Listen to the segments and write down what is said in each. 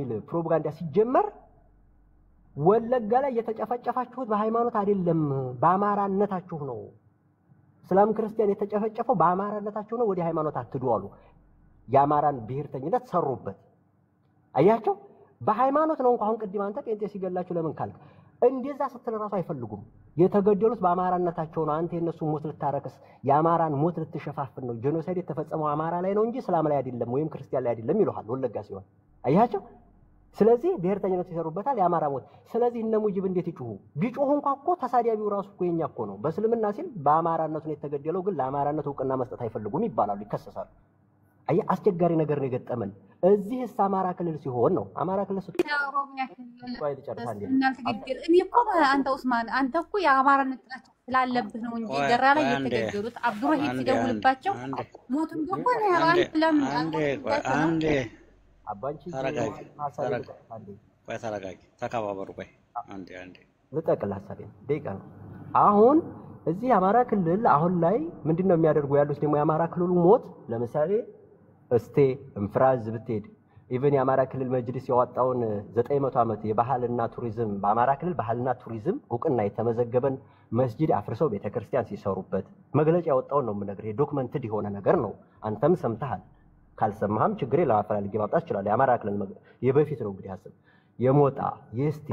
የሚል ፕሮፓጋንዳ ሲጀመር ወለጋ ላይ የተጨፈጨፋችሁት በሃይማኖት አይደለም በአማራነታችሁ ነው እስላም ክርስቲያን የተጨፈጨፈው በአማራነታችሁ ነው ወደ ሃይማኖት አትዱ አሉ ያማራን ብሔርተኝነት ሰሩበት አያቸው በሃይማኖት ነው እንኳን ቅድም አንተ ጴንጤ ሲገላችሁ ለምን ካልክ እንደዛ ስትል ራሱ አይፈልጉም የተገደሉት በአማራነታቸው ነው አንተ የነሱ ሞት ልታረክስ ያማራን ሞት ልትሸፋፍን ነው ጄኖሳይድ የተፈጸመው አማራ ላይ ነው እንጂ እስላም ላይ አይደለም ወይም ክርስቲያን ላይ አይደለም ይሉሃል ወለጋ ሲሆን አያቸው ስለዚህ ብሔርተኝነት ይሰሩበታል ያማራ ሞት ስለዚህ እነ ሙጂብ እንዴት ይጩሁ ቢጮሁ እንኳን እኮ ተሳዲያቢው ራሱ እኮ የኛ እኮ ነው በእስልምና ሲል በአማራነቱ ነው የተገደለው ግን ለአማራነቱ ዕውቅና መስጠት አይፈልጉም ይባላሉ ይከሰሳሉ አይ አስቸጋሪ ነገር ነው የገጠመን እዚህ አማራ ክልል ሲሆን ነው አማራ ክልል ኦሮሚያ ክልል እናንተ ግግር እኔ እኮ አንተ ኡስማን አንተ እኮ የአማራነት ጥላቻ ስላለብህ ነው እንጂ ደራ ላይ የተገደሉት አብዱራሂም ሲደውልባቸው ሞቱን ደግሞ ነው አንተ ለምን አንዴ አባንቺ ተረጋጊ ተከባበሩ ቆይ አንዴ ልጠቅል ሐሳቤን ደቂቃ ነው አሁን እዚህ አማራ ክልል አሁን ላይ ምንድነው የሚያደርጉ ያሉት ደግሞ የአማራ ክልሉ ሞት ለምሳሌ እስቴ እንፍራዝ ብትሄድ ኢቭን የአማራ ክልል መጅሊስ ያወጣውን 900 ዓመት የባህልና ቱሪዝም በአማራ ክልል ባህልና ቱሪዝም ዕውቅና የተመዘገበን መስጂድ አፍርሰው ቤተክርስቲያን ሲሰሩበት መግለጫ ያወጣውን ነው የምነግርህ ዶክመንትድ የሆነ ነገር ነው አንተም ሰምተሃል ካልሰማህም ችግር የለም አፈላልጌ ማውጣት ይችላል የአማራ ክልል የበፊት ነው እንግዲህ ሐሳብ የሞጣ የስቴ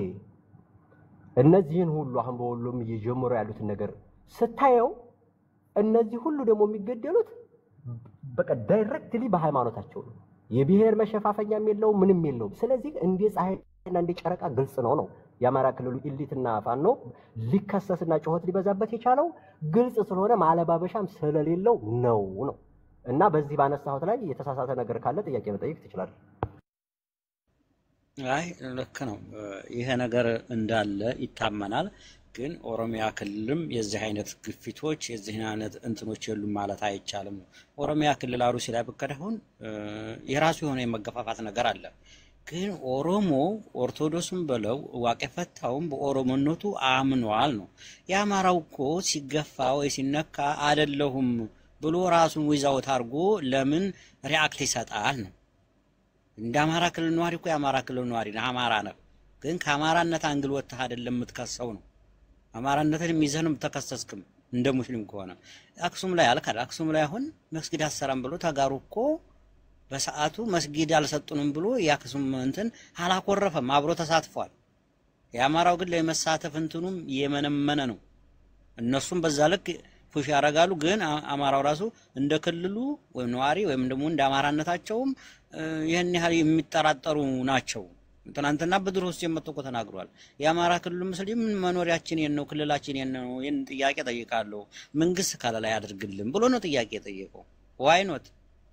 እነዚህን ሁሉ አሁን በወሎም እየጀመሩ ያሉትን ነገር ስታየው እነዚህ ሁሉ ደግሞ የሚገደሉት በቃ ዳይሬክትሊ በሃይማኖታቸው ነው የብሔር መሸፋፈኛም የለው ምንም የለው ስለዚህ እንደ ፀሐይና እንደ ጨረቃ ግልጽ ነው የአማራ ክልሉ ኢሊትና ፋኖ ሊከሰስና ጮሆት ሊበዛበት የቻለው ግልጽ ስለሆነ ማለባበሻም ስለሌለው ነው እና በዚህ ባነሳሁት ላይ የተሳሳተ ነገር ካለ ጥያቄ መጠየቅ ትችላለህ አይ ልክ ነው ይሄ ነገር እንዳለ ይታመናል ግን ኦሮሚያ ክልልም የዚህ አይነት ግፊቶች የዚህ አይነት እንትኖች የሉም ማለት አይቻልም ኦሮሚያ ክልል አሩሲ ላይ በከደሁን የራሱ የሆነ የመገፋፋት ነገር አለ ግን ኦሮሞ ኦርቶዶክስም በለው ዋቀፈታውም በኦሮሞነቱ አምኗል ነው ያማራው እኮ ሲገፋ ወይ ሲነካ አይደለሁም ብሎ ራሱን ወይዛው ታርጎ ለምን ሪአክት ይሰጣል ነው እንደ አማራ ክልል ነዋሪ እኮ የአማራ ክልል ነዋሪ ነው አማራ ነው ግን ከአማራነት አንግል ወጥተህ አይደለም የምትከሰው ነው አማራነትን የሚዘንም ተከሰስክም እንደ ሙስሊም ከሆነ አክሱም ላይ አልካል አክሱም ላይ አሁን መስጊድ አሰራም ብሎ ተጋሩ እኮ በሰዓቱ መስጊድ አልሰጡንም ብሎ ያክሱም እንትን አላቆረፈም አብሮ ተሳትፏል ያማራው ግን ለመሳተፍ እንትኑም የመነመነ ነው እነሱም በዛ ልክ ፉሽ ያረጋሉ ግን አማራው ራሱ እንደ ክልሉ ወይ ነዋሪ ወይም ደግሞ እንደ አማራነታቸውም ይሄን ያህል የሚጠራጠሩ ናቸው ትናንትና በድሮ ውስጥ የመጥቆ ተናግሯል የአማራ ክልሉ ሙስሊም መኖሪያችን የነው ክልላችን የነው ይሄን ጥያቄ ጠይቃለሁ መንግስት ካለ ላይ ያድርግልን ብሎ ነው ጥያቄ ጠየቀው ዋይ ኖት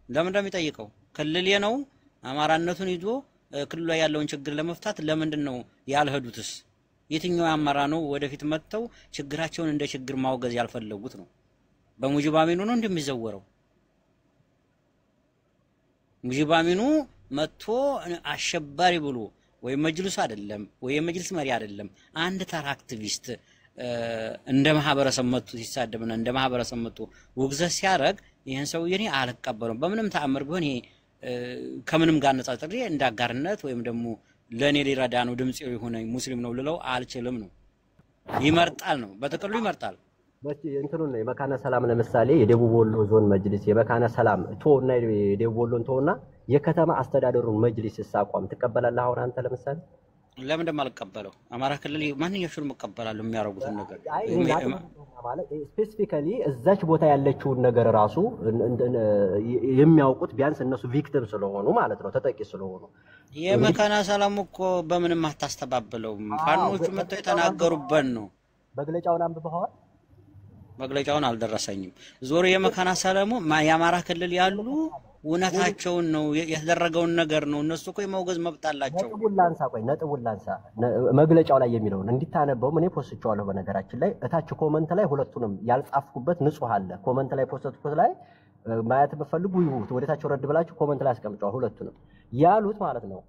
ለምን እንደሚጠይቀው ክልል የነው አማራነቱን ይዞ ክልሉ ላይ ያለውን ችግር ለመፍታት ለምንድነው ያልሄዱትስ የትኛው አማራ ነው ወደፊት መጥተው ችግራቸውን እንደ ችግር ማውገዝ ያልፈለጉት ነው በሙጂባሚኑ ነው እንደሚዘወረው ሙጂባሚኑ መጥቶ አሸባሪ ብሎ ወይ መጅልስ አይደለም ወይ የመጅልስ መሪ አይደለም አንድ ተራ አክቲቪስት እንደ ማህበረሰብ መጥቶ ሲሳደብና እንደ ማህበረሰብ መጥቶ ወግዘት ሲያረግ ይሄን ሰው የኔ አልቀበለው በምንም ተአምር ቢሆን ይሄ ከምንም ጋር ነጻጽሬ እንዳጋርነት ወይም ደግሞ ለኔ ሊረዳ ነው ድምጽ የሆነ ሙስሊም ነው ልለው አልችልም ነው ይመርጣል ነው በተቀሉ ይመርጣል እንትኑን ነው የመካነ ሰላም ለምሳሌ የደቡብ ወሎ ዞን መጅሊስ የመካነ ሰላም ቶና የደቡብ ወሎን ቶና የከተማ አስተዳደሩን መጅሊስ ሳቋም ተቀበላልህ አሁን አንተ ለምሳሌ ለምን እንደማልቀበለው አማራ ክልል ማንኛውም መቀበላለው የሚያረጉት ነገር ማለት ስፔሲፊካሊ እዛች ቦታ ያለችው ነገር ራሱ የሚያውቁት ቢያንስ እነሱ ቪክቲም ስለሆኑ ማለት ነው ተጠቂ ስለሆኑ የመካነ ሰላም እኮ በምንም አታስተባብለው ፋኖቹ መጥተው የተናገሩበት ነው መግለጫውን አንብበዋል መግለጫውን አልደረሰኝም ዞር የመካነ ሰላሙ የአማራ ክልል ያሉ ወነታቸውን ነው ያደረገውን ነገር ነው እነሱ እኮ የማውገዝ መብት አላቸው ነጥቡን ላንሳ መግለጫው ላይ የሚለውን እንዲታነበው ምን ፖስቻለሁ በነገራችን ላይ እታች ኮሜንት ላይ ሁለቱንም ያልጻፍኩበት ንጹህ አለ ኮሜንት ላይ ፖስትኩት ላይ ማየት በፈልጉ ይሁት ወደታቸው ረድ ብላችሁ ኮሜንት ላይ አስቀምጫው ሁለቱንም ያሉት ማለት ነው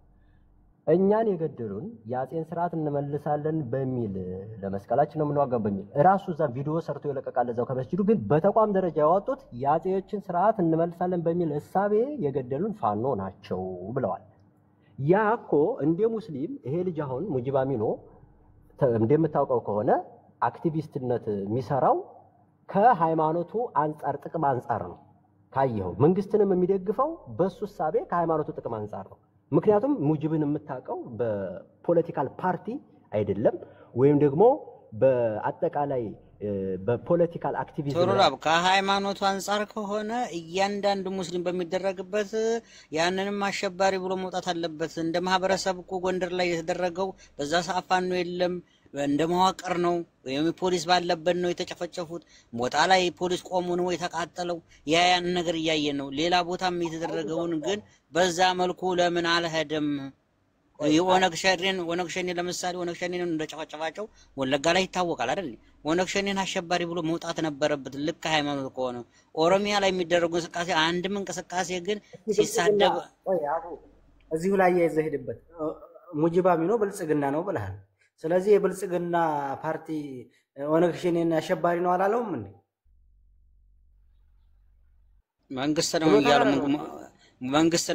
እኛን የገደሉን ያጼን ስርዓት እንመልሳለን በሚል ለመስቀላችን ነው ምንዋጋው በሚል ራሱ እዛ ቪዲዮ ሰርቶ ይለቀቃል እዛው ከመስጂዱ ግን በተቋም ደረጃ ያወጡት ያጼዎችን ስርዓት እንመልሳለን በሚል እሳቤ የገደሉን ፋኖ ናቸው ብለዋል ያኮ እንደ ሙስሊም ይሄ ልጅ አሁን ሙጂብ አሚኖ እንደምታውቀው ከሆነ አክቲቪስትነት የሚሰራው ከሃይማኖቱ አንፃር ጥቅም አንፃር ነው። ካየው መንግስትንም የሚደግፈው በሱ ሐሳቤ ከሃይማኖቱ ጥቅም አንፃር ነው። ምክንያቱም ሙጂብን የምታውቀው በፖለቲካል ፓርቲ አይደለም ወይም ደግሞ በአጠቃላይ በፖለቲካል አክቲቪዝም ቶሎላብ ከሃይማኖቱ አንፃር ከሆነ እያንዳንዱ ሙስሊም በሚደረግበት ያንንም አሸባሪ ብሎ መውጣት አለበት። እንደ ማህበረሰብ እኮ ጎንደር ላይ የተደረገው በዛ ሰዓት ፋኖ የለም እንደ መዋቅር ነው ወይም ፖሊስ ባለበት ነው የተጨፈጨፉት። ሞጣ ላይ ፖሊስ ቆሞ ነው የተቃጠለው። ያን ነገር እያየን ነው። ሌላ ቦታም የተደረገውን ግን በዛ መልኩ ለምን አልሄደም? የኦነግ ሸኔ ለምሳሌ ኦነግ ሸኔን እንደጨፈጨፋቸው ወለጋ ላይ ይታወቃል አይደል? ኦነግ ሸኔን አሸባሪ ብሎ መውጣት ነበረበት። ልክ ሃይማኖት ከሆነ ኦሮሚያ ላይ የሚደረጉ እንቅስቃሴ አንድም እንቅስቃሴ ግን ሲሳደብ እዚሁ ላይ ያይዘህድበት ሙጂብ አሚኖ ብልጽግና ነው ብለሃል። ስለዚህ የብልጽግና ፓርቲ ኦነግ ሸኔን አሸባሪ ነው አላለውም እንዴ? መንግስት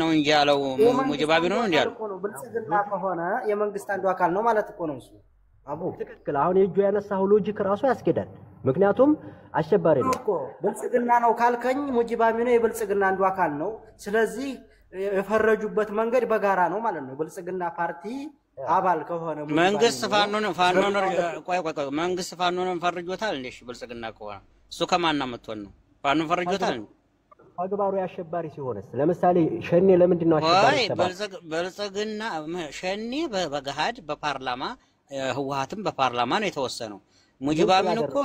ነው እንጂ ያለው ሙጂብ አሚኖ ነው እንዴ ያለው? ብልጽግና ከሆነ የመንግስት አንዱ አካል ነው ማለት እኮ ነው እሱ። አቡ ትክክል። አሁን የጁ ያነሳው ሎጂክ ራሱ ያስኬዳል። ምክንያቱም አሸባሪ ነው እኮ ብልጽግና ነው ካልከኝ ሙጂብ አሚኖ የብልጽግና አንዱ አካል ነው። ስለዚህ የፈረጁበት መንገድ በጋራ ነው ማለት ነው። ብልጽግና ፓርቲ አባል ከሆነ መንግስት ፋኖን መንግስት ፋኖን ፈርጆታል እንዴ? ብልጽግና ከሆነ እሱ ከማን መጥቶን ነው ፋኖን ፈርጆታል? ተግባሩ ያሸባሪ ሲሆንስ ለምሳሌ ሸኔ ለምንድን ነው አሸባሪ ተባለ? ብልጽግና ሸኔ በገሃድ በፓርላማ ህወሓትም በፓርላማ ነው የተወሰነው። ሙጂብ አሚኖ እኮ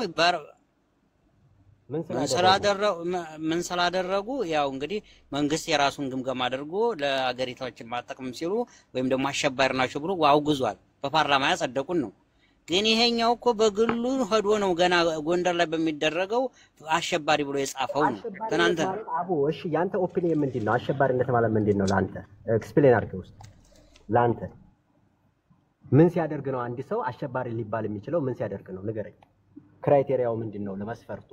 ምን ስላደረጉ ያው እንግዲህ መንግስት የራሱን ግምገማ አድርጎ ለአገሪታችን ማጠቅም ሲሉ ወይም ደግሞ አሸባሪ ናቸው ብሎ አውግዟል። በፓርላማ ያጸደቁን ነው። ግን ይሄኛው እኮ በግሉ ሄዶ ነው ገና ጎንደር ላይ በሚደረገው አሸባሪ ብሎ የጻፈው ነው። ትናንት አቡ እሺ፣ ያንተ ኦፒኒየን ምንድነው? አሸባሪነት ማለት ምንድነው? ላንተ ኤክስፕሌን አድርገው ውስጥ ላንተ ምን ሲያደርግ ነው አንድ ሰው አሸባሪ ሊባል የሚችለው? ምን ሲያደርግ ነው ንገረኝ። ክራይቴሪያው ምንድነው ለመስፈርቱ?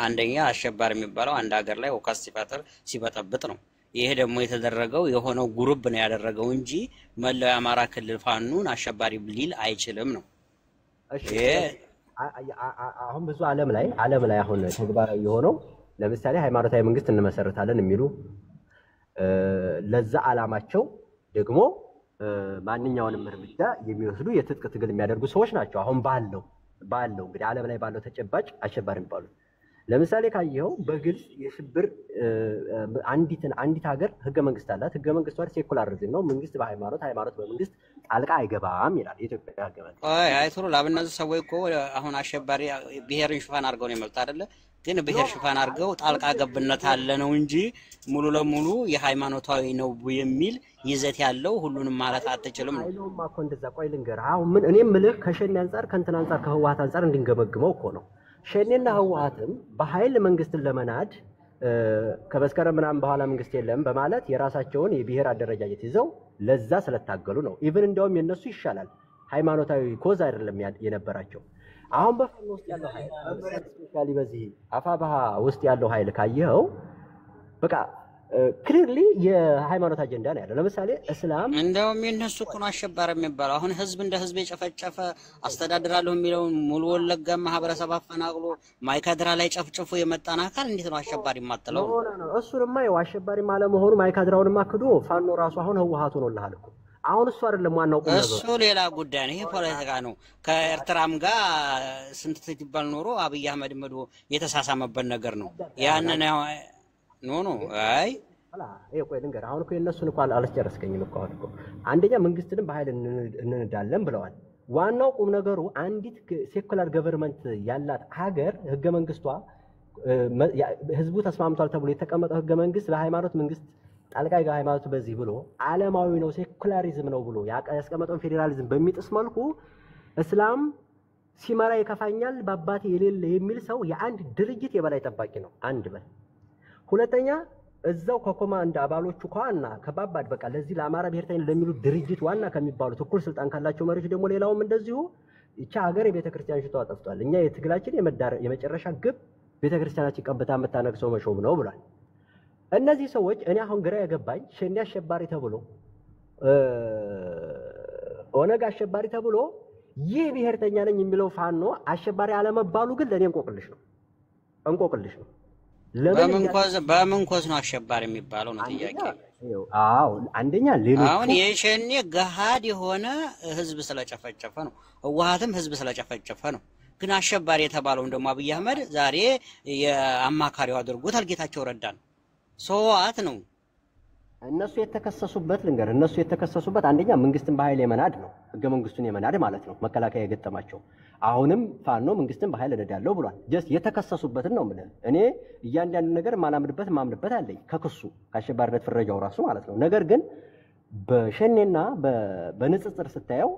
አንደኛ አሸባሪ የሚባለው አንድ ሀገር ላይ ወካስ ሲፈጥር ሲበጠብጥ ነው። ይሄ ደግሞ የተደረገው የሆነው ግሩፕ ነው ያደረገው እንጂ መላው የአማራ ክልል ፋኑን አሸባሪ ሊል አይችልም ነው። እሺ አሁን ብዙ ዓለም ላይ አሁን ተግባራዊ የሆነው ለምሳሌ ሃይማኖታዊ መንግስት እንመሰርታለን የሚሉ ለዛ ዓላማቸው ደግሞ ማንኛውንም እርምጃ የሚወስዱ የትጥቅ ትግል የሚያደርጉ ሰዎች ናቸው። አሁን ባለው እንግዲህ ዓለም ላይ ባለው ተጨባጭ አሸባሪ የሚባሉ ለምሳሌ ካየው በግልጽ የሽብር አንዲት ሀገር ህገ መንግስት አላት። ህገ መንግስቷ ሴኩላሪዝም ነው። መንግስት ሃይማኖት በመንግስት ጣልቃ አይገባም ይላል የኢትዮጵያ ህገ መንግስት። አይቶሎ ላብነቱ ሰዎች እኮ አሁን አሸባሪ ብሔርን ሽፋን አድርገው ነው የመጣ አይደለ? ግን ብሔር ሽፋን አድርገው ጣልቃ ገብነት አለ ነው እንጂ ሙሉ ለሙሉ የሃይማኖታዊ ነው የሚል ይዘት ያለው ሁሉንም ማለት አትችልም ነው። አይኖማ እኮ እንደዛ። ቆይ ልንገርህ። አሁን ምን እኔም ምልህ ከሸኔ አንፃር ከእንትን አንፃር ከህወሓት አንፃር እንድንገመግመው እኮ ነው። ሸኔና ህወሓትም በኃይል መንግስትን ለመናድ ከመስከረም ምናምን በኋላ መንግስት የለም በማለት የራሳቸውን የብሔር አደረጃጀት ይዘው ለዛ ስለታገሉ ነው። ኢቭን እንደውም የነሱ ይሻላል። ሃይማኖታዊ ኮዝ አይደለም የነበራቸው። አሁን በፋኖ ውስጥ ያለው ኃይል ስፔሻሊ በዚህ አፋባሃ ውስጥ ያለው ኃይል ካየኸው በቃ ክሊርሊ የሃይማኖት አጀንዳ ነው ያለው። ለምሳሌ እስላም እንደውም የነሱ እኮ ነው አሸባሪ የሚባለው። አሁን ህዝብ እንደ ህዝብ የጨፈጨፈ አስተዳድራለሁ የሚለው ሙሉ ወለጋ ማህበረሰብ አፈናቅሎ ማይካድራ ላይ ጨፍጭፎ የመጣን አካል እንዴት ነው አሸባሪ የማትለው? እሱንማ ይኸው አሸባሪ ማለመሆኑ ማይካድራውንማ ክዶ ፋኖ ራሱ አሁን ህወሓት ሆኖልሃል እኮ። አሁን እሱ አይደለም ዋናው ቁም ነገር። እሱ ሌላ ጉዳይ ነው። ይሄ ፖለቲካ ነው። ከኤርትራም ጋር ስንት ትባል ኖሮ አብይ አህመድ መዶ የተሳሳመበት ነገር ነው። ያንን ኖ አይ ቆይ ልንገርህ። አሁን እኮ የእነሱን እኮ አላስጨረስከኝም እኮ። አሁን እኮ አንደኛ መንግስትንም በኃይል እንንዳለን ብለዋል። ዋናው ቁም ነገሩ አንዲት ሴኩላር ገቨርንመንት ያላት ሀገር ህገ መንግስቷ ህዝቡ ተስማምቷል ተብሎ የተቀመጠው ህገ መንግስት በሃይማኖት መንግስት ጣልቃ ሃይማኖት በዚህ ብሎ ዓለማዊ ነው ሴኩላሪዝም ነው ብሎ ያስቀመጠውን ፌዴራሊዝም በሚጥስ መልኩ እስላም ሲመራ ይከፋኛል በአባቴ የሌለ የሚል ሰው የአንድ ድርጅት የበላይ ጠባቂ ነው። አንድ በል ሁለተኛ እዛው ከኮማንድ አባሎቹ ከዋና ከባባድ በቃ ለዚህ ለአማራ ብሔርተኝነት ለሚሉ ድርጅት ዋና ከሚባሉት እኩል ስልጣን ካላቸው መሪዎች ደግሞ ሌላውም እንደዚሁ ይቻ ሀገር የቤተክርስቲያን ሽቶ አጠፍቷል። እኛ የትግላችን የመጨረሻ ግብ ቤተክርስቲያናችን ቀብታ የምታነግሰው መሾም ነው ብሏል። እነዚህ ሰዎች እኔ አሁን ግራ የገባኝ ሸኔ አሸባሪ ተብሎ ኦነግ አሸባሪ ተብሎ ይህ ብሔርተኛ ነኝ የሚለው ፋኖ አሸባሪ አለመባሉ ግን ለኔ እንቆቅልሽ ነው። በምን ኮዝ ነው አሸባሪ የሚባለው ነው ጥያቄ። አዎ አንደኛ ሌሎች አሁን የሸኔ ገሃድ የሆነ ህዝብ ስለጨፈጨፈ ነው፣ ህወሓትም ህዝብ ስለጨፈጨፈ ነው። ግን አሸባሪ የተባለው ደግሞ አብይ አህመድ ዛሬ የአማካሪው አድርጎታል ጌታቸው ረዳን። ሶዋት ነው እነሱ የተከሰሱበት አንደኛ መንግስትን በኃይል የመናድ ነው፣ ህገ መንግስቱን የመናድ ማለት ነው። መከላከያ የገጠማቸው አሁንም ፋኖ መንግስትን በኃይል እነዳለሁ ብሏል። ጀስት የተከሰሱበትን ነው ማለት እኔ እያንዳንዱ ነገር ማምንበት አለኝ ከክሱ ከአሸባሪነት ፍረጃው ራሱ ማለት ነው። ነገር ግን በሸኔና በንጽጽር ስታየው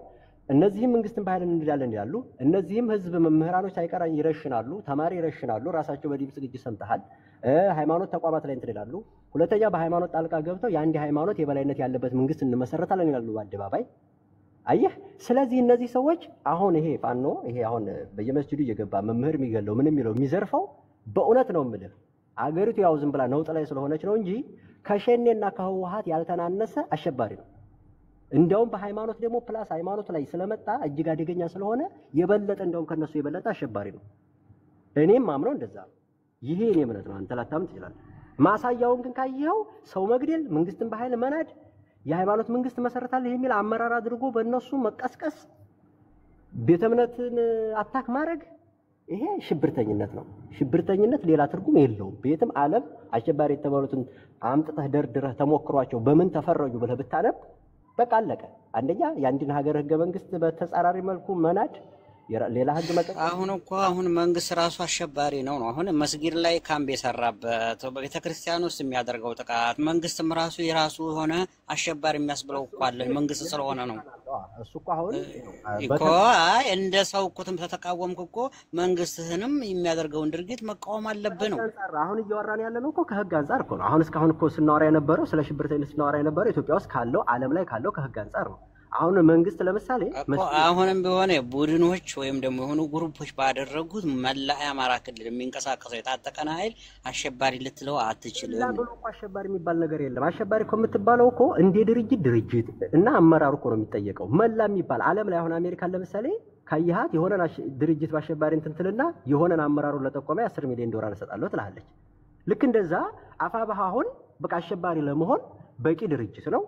እነዚህም መንግስትን በኃይል እንነዳለን ይላሉ፣ እነዚህም ህዝብ መምህራኖች ሳይቀር ይረሽናሉ፣ ተማሪ ይረሽናሉ። ራሳቸው በድምጽ ግጭት ሰምተሃል። ሃይማኖት ተቋማት ላይ እንትን ይላሉ። ሁለተኛ በሃይማኖት ጣልቃ ገብተው የአንድ ሃይማኖት የበላይነት ያለበት መንግስት እንመሰረታለን ይላሉ በአደባባይ። አየህ፣ ስለዚህ እነዚህ ሰዎች አሁን ይሄ ፋኖ ይሄ አሁን በየመስጂዱ እየገባ መምህር የሚገለው ምን የሚለው የሚዘርፈው በእውነት ነው የምልህ አገሪቱ ያው ዝም ብላ ነውጥ ላይ ስለሆነች ነው እንጂ ከሸኔና ከህወሓት ያልተናነሰ አሸባሪ ነው። እንደውም በሃይማኖት ደግሞ ፕላስ ሃይማኖት ላይ ስለመጣ እጅግ አደገኛ ስለሆነ የበለጠ እንደውም ከነሱ የበለጠ አሸባሪ ነው። እኔም ማምነው እንደዛ ነው። ይሄ እኔ እምነት ነው። አንተ ላታምን ትችላለህ። ማሳያውን ግን ካየኸው ሰው መግደል፣ መንግስትን በኃይል መናድ፣ የሃይማኖት መንግስት መሰረታለህ የሚል አመራር አድርጎ በእነሱ መቀስቀስ፣ ቤተ እምነትን አታክ ማድረግ ይሄ ሽብርተኝነት ነው። ሽብርተኝነት ሌላ ትርጉም የለውም። በየትም ዓለም አሸባሪ የተባሉትን አምጥተህ ደርድረህ ተሞክሯቸው በምን ተፈረጁ ብለህ ብታነብ በቃ አለቀ። አንደኛ የአንድን ሀገር ህገ መንግስት በተጻራሪ መልኩ መናድ፣ ሌላ ህግ መቀበል። አሁን መንግስት ራሱ አሸባሪ ነው። አሁን መስጊድ ላይ ካምፕ የሰራበት ቤተክርስቲያን ውስጥ የሚያደርገው ጥቃት መንግስትም ራሱ የራሱ ሆነ አሸባሪ የሚያስብለው እኮ አለ መንግስት ስለሆነ ነው እሱ እኮ አሁን እኮ እንደ ሰው እኮ ተተቃወምክ እኮ መንግስትህንም የሚያደርገውን ድርጊት መቃወም አለብህ ነው። አሁን እያወራን ያለነው እኮ ከህግ አንፃር እኮ ነው። አሁን እስካሁን እኮ ስናወራ የነበረው ስለ ሽብርተኝነት ስናወራ የነበረው ኢትዮጵያ ውስጥ ካለው ዓለም ላይ ካለው ከህግ አንፃር ነው። አሁን መንግስት ለምሳሌ አሁንም ቢሆን ቡድኖች ወይም ደግሞ የሆኑ ግሩፖች ባደረጉት መላ የአማራ ክልል የሚንቀሳቀሰው የታጠቀን ኃይል አሸባሪ ልትለው አትችልም። ለምን እኮ አሸባሪ የሚባል ነገር የለም። አሸባሪ እኮ የምትባለው እኮ እንደ ድርጅት እና አመራሩ እኮ ነው የሚጠየቀው። መላ የሚባል ዓለም ላይ አሁን አሜሪካን ለምሳሌ ካየሃት የሆነን ድርጅት በአሸባሪ እንትንትልና የሆነን አመራሩን ለጠቆመ 10 ሚሊዮን ዶላር እሰጣለሁ ትላለች። ልክ እንደዛ አፋብኃ አሁን በቃ አሸባሪ ለመሆን በቂ ድርጅት ነው።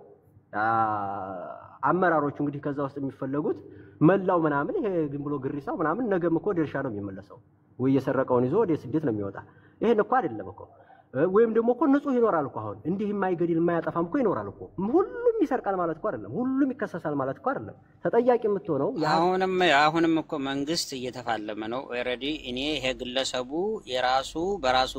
አመራሮቹ እንግዲህ ከዛ ውስጥ የሚፈለጉት መላው ምናምን ይሄ ግን ብሎ ግሪሳው ምናምን ነገም እኮ ድርሻ ነው የሚመለሰው ወይ የሰረቀውን ይዞ ወደ ስደት ነው የሚወጣ። ይሄን እኮ አይደለም እኮ ወይም ደግሞ እኮ ንጹህ ይኖራል እኮ አሁን እንዲህ የማይገድል የማያጠፋም እኮ ይኖራል እኮ። ሁሉም ይሰርቃል ማለት እኮ አይደለም፣ ሁሉም ይከሰሳል ማለት እኮ አይደለም። ተጠያቂ የምትሆነው አሁንም እኮ መንግስት እየተፋለመ ነው ኦሬዲ። እኔ ይሄ ግለሰቡ የራሱ በራሱ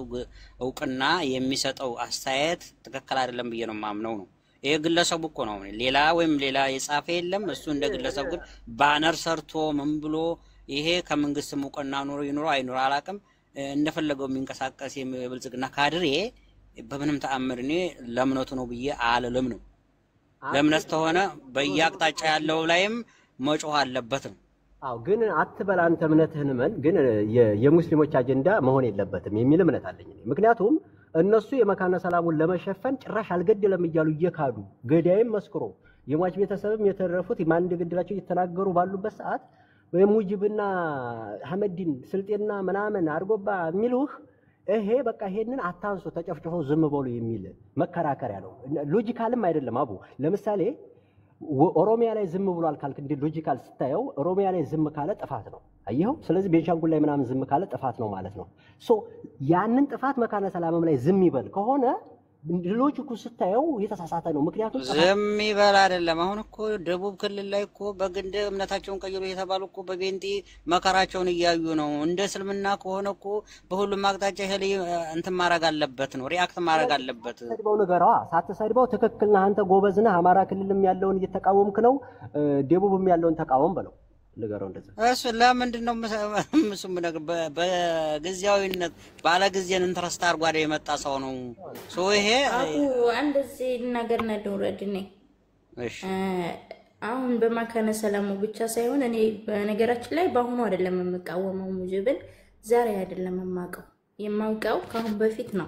እውቅና የሚሰጠው አስተያየት ትክክል አይደለም ብዬ ነው ማምነው ነው። ይሄ ግለሰቡ እኮ ነው ሌላ ወይም ሌላ የጻፈ የለም። እሱ እንደ ግለሰብ ግን ባነር ሰርቶ ምን ብሎ ይሄ ከመንግስት እውቅና ኑሮ ይኑሮ አይኑሮ አላውቅም እንደፈለገው የሚንቀሳቀስ የብልጽግና ካድሬ በምንም ተአምር እኔ ለእምነቱ ነው ብዬ አልልም ነው። ለእምነት ተሆነ በየአቅጣጫ ያለው ላይም መጮህ አለበት ነው። አዎ ግን አትበል አንተ እምነትህን መን ግን የሙስሊሞች አጀንዳ መሆን የለበትም የሚል እምነት አለኝ። ምክንያቱም እነሱ የመካነ ሰላሙን ለመሸፈን ጭራሽ አልገደለም እያሉ እየካዱ ገዳይም መስክሮ የሟች ቤተሰብም የተረፉት ማን እንደገደላቸው እየተናገሩ ባሉበት ሰዓት ወይ ሙጂብና አህመዲን ስልጤና ምናምን አርጎባ የሚሉህ ይሄ በቃ ይሄንን አታንሱ ተጨፍጭፈው ዝም በሉ የሚል መከራከሪያ ነው። ሎጂካልም አይደለም አቡ። ለምሳሌ ኦሮሚያ ላይ ዝም ብሏል ካልክ እንደ ሎጂካል ስታየው ኦሮሚያ ላይ ዝም ካለ ጥፋት ነው። አየኸው? ስለዚህ ቤንሻንጉል ላይ ምናምን ዝም ካለ ጥፋት ነው ማለት ነው። ያንን ጥፋት መካነ ሰላምም ላይ ዝም ይበል ከሆነ ሎጂኩ ስታየው የተሳሳተ ነው። ምክንያቱም ዝም ይበል አይደለም። አሁን እኮ ደቡብ ክልል ላይ እኮ በግንደ እምነታቸውን ቀይሩ የተባሉ እኮ በቤንጤ መከራቸውን እያዩ ነው። እንደ እስልምና ከሆነ እኮ በሁሉም አቅጣጫ ይሄ እንትን ማድረግ አለበት ነው፣ ሪአክት ማድረግ አለበት። ሰድበው ነገራዋ ሳትሰድበው ትክክል ነህ አንተ ጎበዝ ነህ፣ አማራ ክልልም ያለውን እየተቃወምክ ነው፣ ደቡብም ያለውን ተቃወም በለው ነገራው እንደዛ። እሱ ለምንድን ነው ምንም ነገር በጊዜያዊነት ባለ ጊዜን ኢንተረስት አድርጎ አይደል የመጣ ሰው ነው። ይሄ እንደዚህ ነገር ነው ደውረድኔ። እሺ አሁን በመካነ ሰላሙ ብቻ ሳይሆን እኔ በነገራችን ላይ በአሁኑ አይደለም የምቃወመው ሙጂብን፣ ዛሬ አይደለም የማውቀው ካሁን በፊት ነው።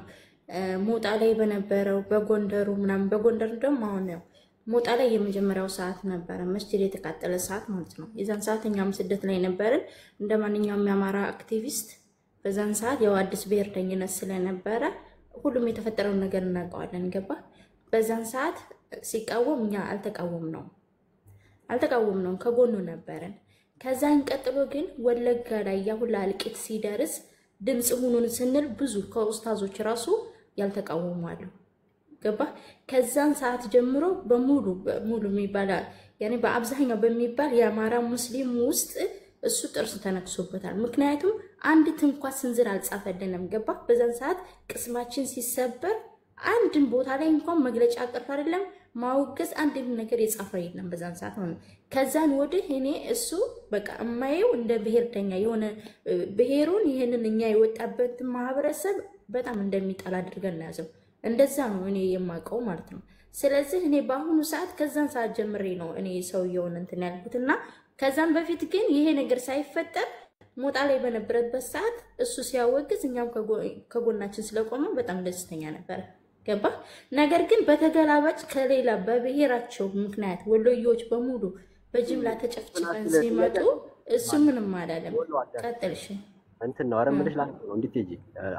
ሞጣ ላይ በነበረው በጎንደሩ ምናምን በጎንደር ደግሞ አሁን ነው ሞጣ ላይ የመጀመሪያው ሰዓት ነበረ መስጂድ የተቃጠለ ሰዓት ማለት ነው። የዛን ሰዓት እኛም ስደት ላይ ነበርን እንደማንኛውም የአማራ አክቲቪስት በዛን ሰዓት ያው አዲስ ብሔርተኝነት ስለነበረ ሁሉም የተፈጠረውን ነገር እናውቀዋለን። ገባ በዛን ሰዓት ሲቃወም እኛ አልተቃወምነውም ከጎኑ ነበርን። ከዛን ቀጥሎ ግን ወለጋ ላይ ያሁላ እልቂት ሲደርስ ድምጽ ሁኑን ስንል ብዙ ከኡስታዞች ራሱ ያልተቃወሙ አሉ። ገባ ከዛን ሰዓት ጀምሮ በሙሉ የሚባል ያኔ በአብዛኛው በሚባል የአማራ ሙስሊም ውስጥ እሱ ጥርስ ተነክሶበታል። ምክንያቱም አንዲት እንኳን ስንዝር አልጻፈልንም። ገባ በዛን ሰዓት ቅስማችን ሲሰበር አንድን ቦታ ላይ እንኳን መግለጫ አቀርፍ አይደለም ማውገዝ አንድም ነገር የጻፈ የለም በዛን ሰዓት ነው። ከዛን ወዲህ እኔ እሱ በቃ እማየው እንደ ብሔርተኛ የሆነ ብሔሩን ይሄንን እኛ የወጣበት ማህበረሰብ በጣም እንደሚጣል አድርገን ያዘው። እንደዛ ነው እኔ የማውቀው ማለት ነው። ስለዚህ እኔ በአሁኑ ሰዓት ከዛን ሰዓት ጀምሬ ነው እኔ ሰውየውን እንትን ያልኩትና ከዛን በፊት ግን ይሄ ነገር ሳይፈጠር ሞጣ ላይ በነበረበት ሰዓት እሱ ሲያወግዝ እኛም ከጎናችን ስለቆመ በጣም ደስተኛ ነበር። ገባ ነገር ግን በተገላባጭ ከሌላ በብሔራቸው ምክንያት ወሎዮች በሙሉ በጅምላ ተጨፍጭፈን ሲመጡ እሱ ምንም አላለም። ቀጥልሽ እንትን ነው አረምልሽ ላይ ነው እንድትጂ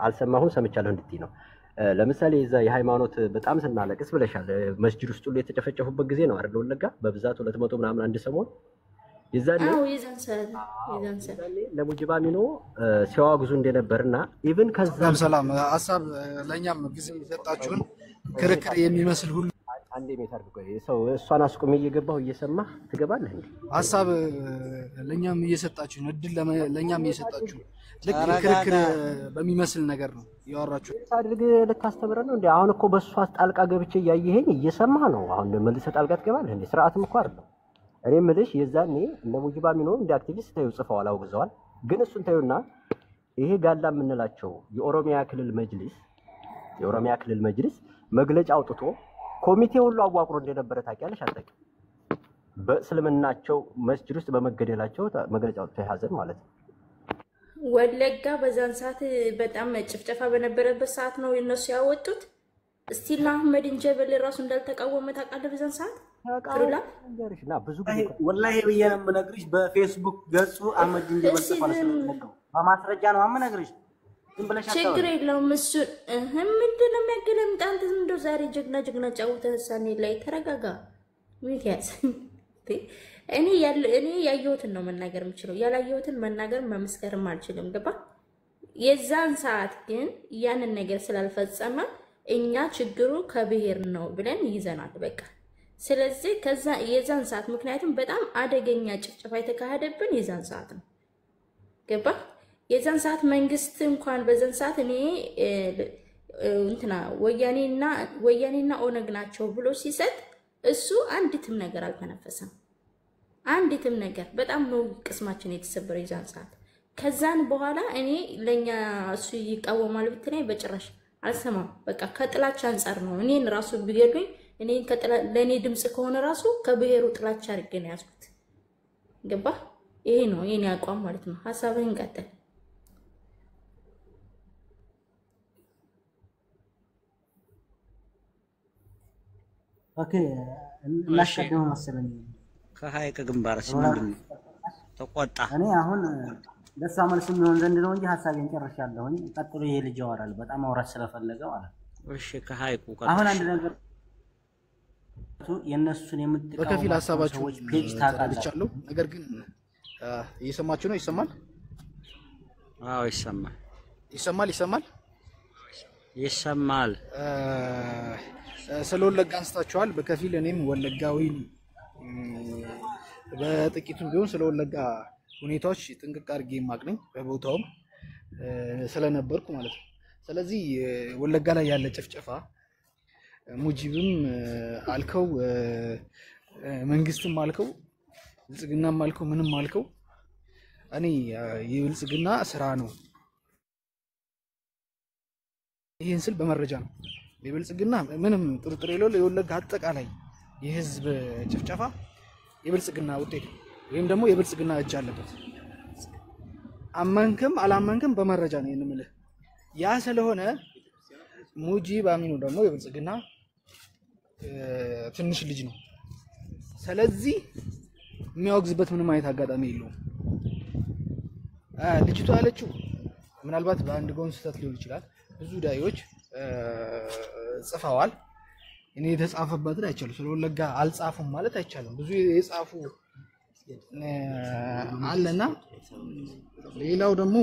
አልሰማሁን ሰምቻለሁ እንድትይ ነው። ለምሳሌ እዛ የሃይማኖት በጣም ስናለቅስ ብለሻል። መስጂድ ውስጥ ሁሉ የተጨፈጨፉበት ጊዜ ነው አይደል? ወለጋ በብዛት 200 ምናምን አንድ ሰሞን የዛኔ ለሙጂባ ሚኖ ሲያዋግዙ እንደነበርና ኢቭን ከዛም ሰላም ሐሳብ ለኛም ጊዜ የሰጣችሁን ክርክር የሚመስል ሁሉ አንዴ ሜታር ቆይ ሰው እሷን አስቆም እየገባሁ እየሰማህ ትገባለህ እንዴ? ሐሳብ ለኛም እየሰጣችሁን እድል ለኛም እየሰጣችሁን ልክ ክርክር በሚመስል ነገር ነው ያወራችሁ አድርግ ልታስተምረን ነው እንዴ? አሁን እኮ በሷ ጣልቃ ገብቼ ያየኸኝ እየሰማህ ነው። አሁን መልሰህ ጣልቃ ትገባለህ እንዴ? ስርዓትም እኮ አይደለም። እኔ የምልሽ የዛኔ እነ ሙጂባ ሚኖ እንደ አክቲቪስት ታዩ ጽፈዋል አውግዘዋል። ግን እሱን ታዩና ይሄ ጋላ የምንላቸው የኦሮሚያ ክልል መጅሊስ መግለጫ አውጥቶ ኮሚቴ ሁሉ አዋቅሮ እንደነበረ ታውቂያለሽ አታውቂም? በእስልምናቸው መስጂድ ውስጥ በመገደላቸው መግለጫ አውጥቶ ያዘን ማለት ነው። ወለጋ በዛን ሰዓት በጣም ጭፍጨፋ በነበረበት ሰዓት ነው እነሱ ያወጡት። እስቲና አህመድ እንጀበል ራሱ እንዳልተቃወመ ታውቃለህ? በዛን ሰዓት ታውቃለሽና ብዙ ጊዜ ወላሂ ብዬሽ ነው የምነግርሽ። በፌስቡክ ገጹ አህመድ እንጀበል ተፈለሰ በማስረጃ ነው የምነግርሽ። ችግር የለውም እሱ ምንድን ነው የሚያገለምጥ? አንተ እንደው ዛሬ ጀግና ጫውተህ ሳኔ ላይ ተረጋጋ። ሚቲያስ እኔ ያየሁትን ነው መናገር የምችለው፣ ያላየሁትን መናገር መመስከርም አልችልም። ገባ የዛን ሰዓት ግን ያንን ነገር ስላልፈጸመ እኛ ችግሩ ከብሔር ነው ብለን ይዘናል በቃ። ስለዚህ ከዛ የዛን ሰዓት ምክንያቱም በጣም አደገኛ ጭፍጨፋ የተካሄደብን የዛን ሰዓት ነው። ገባ የዛን ሰዓት መንግስት እንኳን በዛን ሰዓት እኔ እንትና ወያኔና ኦነግ ናቸው ብሎ ሲሰጥ እሱ አንዲትም ነገር አልተነፈሰም። አንዲትም ነገር በጣም ነው ቅስማችን የተሰበረ የዛን ሰዓት። ከዛን በኋላ እኔ ለኛ እሱ ይቃወማል ብትለኝ በጭራሽ አልሰማም። በቃ ከጥላቻ አንፃር ነው እኔን ራሱ ቢገሉኝ እኔን ለኔ ድምጽ ከሆነ ራሱ ከብሔሩ ጥላቻ አድርጌ ነው ያዝኩት። ገባ ይሄ ነው የኔ አቋም ማለት ነው። ሐሳብህን ቀጥል። ኦኬ እናሽከደው መሰለኝ ከሀይቅ ግንባርስ ምንድን ነው ተቆጣ? እኔ አሁን ለሷ መልስ የሚሆን ዘንድ ነው እንጂ ሐሳቤን ጨርሻለሁኝ። ቀጥሎ ይሄ ልጅ ያወራል በጣም አውራት ስለፈለገ ማለት ነው። እሺ ከሀይቁ አሁን አንድ ነገር የነሱን የምትቀበሉ በከፊል ሐሳባችሁ ፔጅ ታቃልቻለሁ። ነገር ግን እየሰማችሁ ነው? ይሰማል? አዎ ይሰማል። ይሰማል። ስለ ወለጋ አንስታችኋል በከፊል። እኔም ወለጋዊ በጥቂቱም ቢሆን ስለ ወለጋ ሁኔታዎች ጥንቅቅ አድርጌ የማቅነኝ በቦታውም ስለነበርኩ ማለት ነው። ስለዚህ ወለጋ ላይ ያለ ጭፍጨፋ ሙጂብም አልከው መንግስትም አልከው ብልጽግናም አልከው ምንም አልከው እኔ የብልጽግና ስራ ነው። ይሄን ስል በመረጃ ነው። የብልጽግና ምንም ጥርጥር የሌለው የወለጋ አጠቃላይ የህዝብ ጭፍጨፋ የብልጽግና ውጤት ወይም ደግሞ የብልጽግና እጅ አለበት። አመንክም አላመንክም በመረጃ ነው የምልህ። ያ ስለሆነ ሙጂብ አሚኑ ደግሞ የብልጽግና ትንሽ ልጅ ነው። ስለዚህ የሚያወግዝበት ምንም አይነት አጋጣሚ የለውም። ልጅቷ ያለችው ምናልባት በአንድ ጎን ስህተት ሊሆን ይችላል። ብዙ ዳዮች ጽፈዋል። እኔ የተጻፈበትን አይቻልም። ስለ ወለጋ አልጻፉም ማለት አይቻልም። ብዙ የጻፉ አለና ሌላው ደግሞ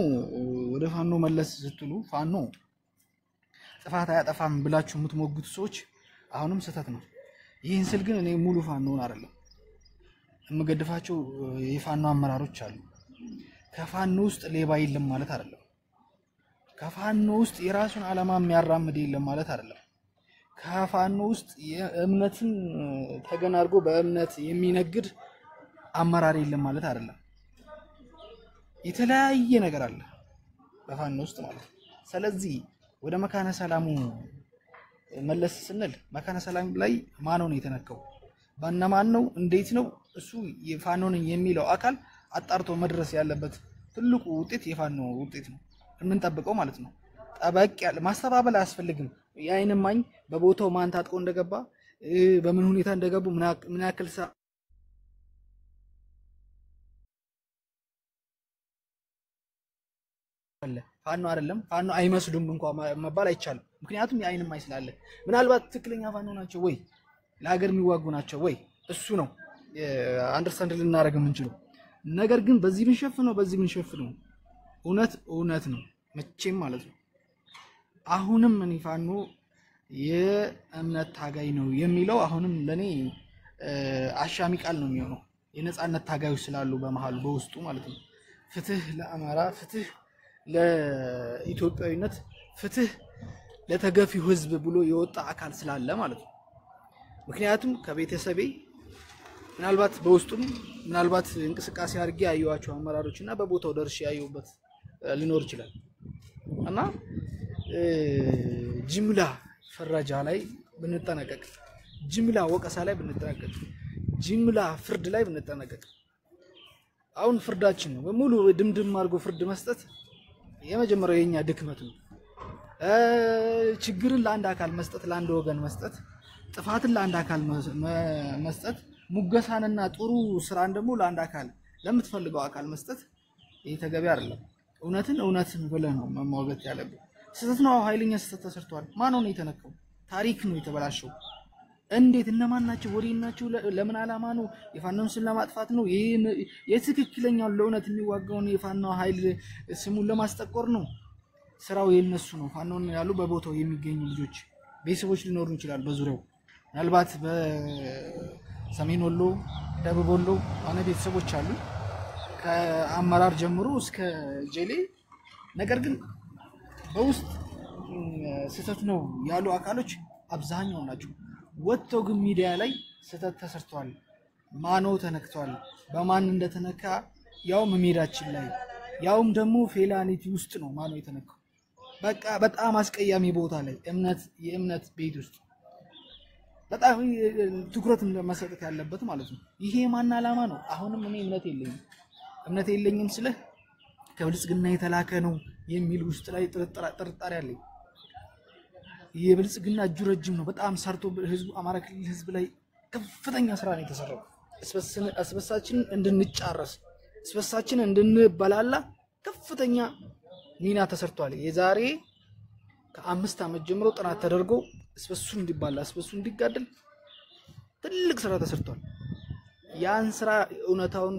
ወደ ፋኖ መለስ ስትሉ ፋኖ ጥፋት አያጠፋም ብላችሁ የምትሞግቱ ሰዎች አሁንም ስህተት ነው። ይህን ስል ግን እኔ ሙሉ ፋኖን አይደለም የምገድፋቸው የፋኖ አመራሮች አሉ። ከፋኖ ውስጥ ሌባ የለም ማለት አይደለም። ከፋኖ ውስጥ የራሱን ዓላማ የሚያራምድ የለም ማለት አይደለም። ከፋኖ ውስጥ የእምነትን ተገን አድርጎ በእምነት የሚነግድ አመራር የለም ማለት አይደለም። የተለያየ ነገር አለ በፋኖ ውስጥ ማለት ነው። ስለዚህ ወደ መካነ ሰላሙ መለስ ስንል መካነ ሰላም ላይ ማን ነው የተነካው? በእነማን ነው? እንዴት ነው? እሱ የፋኖ ነኝ የሚለው አካል አጣርቶ መድረስ ያለበት ትልቁ ውጤት የፋኖ ውጤት ነው የምንጠብቀው ማለት ነው። ጠበቅ ያለ ማስተባበል አያስፈልግም። የዓይን እማኝ በቦታው ማን ታጥቆ እንደገባ በምን ሁኔታ እንደገቡ ምን ያክል ፋኖ አይደለም ፋኖ አይመስሉም እንኳን መባል አይቻልም። ምክንያቱም የዓይን እማኝ ስላለ ምናልባት ትክክለኛ ፋኖ ናቸው ወይ ለሀገር የሚዋጉ ናቸው ወይ እሱ ነው አንደርስታንድ ልናደርግ የምንችለው። ነገር ግን በዚህ ብንሸፍነው በዚህ ብንሸፍነው እውነት ነው መቼም ማለት ነው። አሁንም እኔ ፋኖ የእምነት ታጋይ ነው የሚለው አሁንም ለኔ አሻሚ ቃል ነው የሚሆነው። የነጻነት ታጋዮች ስላሉ በመሃሉ በውስጡ ማለት ነው። ፍትህ ለአማራ፣ ፍትህ ለኢትዮጵያዊነት፣ ፍትህ ለተገፊው ህዝብ ብሎ የወጣ አካል ስላለ ማለት ነው። ምክንያቱም ከቤተሰቤ ምናልባት በውስጡም ምናልባት እንቅስቃሴ አድርጌ ያዩዋቸው አመራሮች እና በቦታው ደርሼ ያዩበት ሊኖር ይችላል እና ጅምላ ፈረጃ ላይ ብንጠነቀቅ፣ ጅምላ ወቀሳ ላይ ብንጠነቀቅ፣ ጅምላ ፍርድ ላይ ብንጠነቀቅ። አሁን ፍርዳችን ነው በሙሉ ድምድም አድርጎ ፍርድ መስጠት የመጀመሪያው የኛ ድክመት ነው። ችግርን ለአንድ አካል መስጠት፣ ለአንድ ወገን መስጠት፣ ጥፋትን ለአንድ አካል መስጠት፣ ሙገሳንና ጥሩ ስራን ደግሞ ለአንድ አካል ለምትፈልገው አካል መስጠት ይሄ ተገቢ አይደለም። እውነትን ብለህ ነው መሟገት ያለብህ። ስህተት ነው፣ ኃይለኛ ስህተት ተሰርቷል። ማን ነው የተነካው? ታሪክ ነው የተበላሸው። እንዴት እነማን ናቸው? ወዴት ናቸው? ለምን ዓላማ ነው? የፋኖን ስም ለማጥፋት ነው? የትክክለኛው ለእውነት የሚዋጋውን የፋኖ ኃይል ስሙን ለማስጠቆር ነው። ስራው የነሱ ነው። ፋኖን ያሉ በቦታው የሚገኙ ልጆች ቤተሰቦች ሊኖሩ ይችላል በዙሪያው ምናልባት በሰሜን ወሎ፣ ደቡብ ወሎ አነ ቤተሰቦች አሉ ከአመራር ጀምሮ እስከ ጄሌ። ነገር ግን በውስጥ ስህተት ነው ያሉ አካሎች አብዛኛው ናቸው። ወጥተው ግን ሚዲያ ላይ ስህተት ተሰርቷል፣ ማኖ ተነክቷል፣ በማን እንደተነካ ያውም ሜዳችን ላይ ያውም ደግሞ ፌላኒቲ ውስጥ ነው ማኖ የተነካው። በቃ በጣም አስቀያሚ ቦታ ላይ የእምነት ቤት ውስጥ በጣም ትኩረት መሰጠት ያለበት ማለት ነው። ይሄ ማን ዓላማ ነው? አሁንም እኔ እምነት የለኝም ስለ ከብልጽግና የተላከ ነው የሚል ውስጥ ላይ ጥርጣሬ አለኝ። የብልጽግና እጁ ረጅም ነው። በጣም ሰርቶ ህዝቡ አማራ ክልል ህዝብ ላይ ከፍተኛ ስራ ነው የተሰራው። እስበሳችን እንድንጫረስ እስበሳችን እንድንበላላ ከፍተኛ ሚና ተሰርቷል። የዛሬ ከ5 ዓመት ጀምሮ ጥናት ተደርጎ እስበሱ እንዲባላ እስበሱ እንዲጋደል ትልቅ ስራ ተሰርቷል። ያን ስራ እውነታውን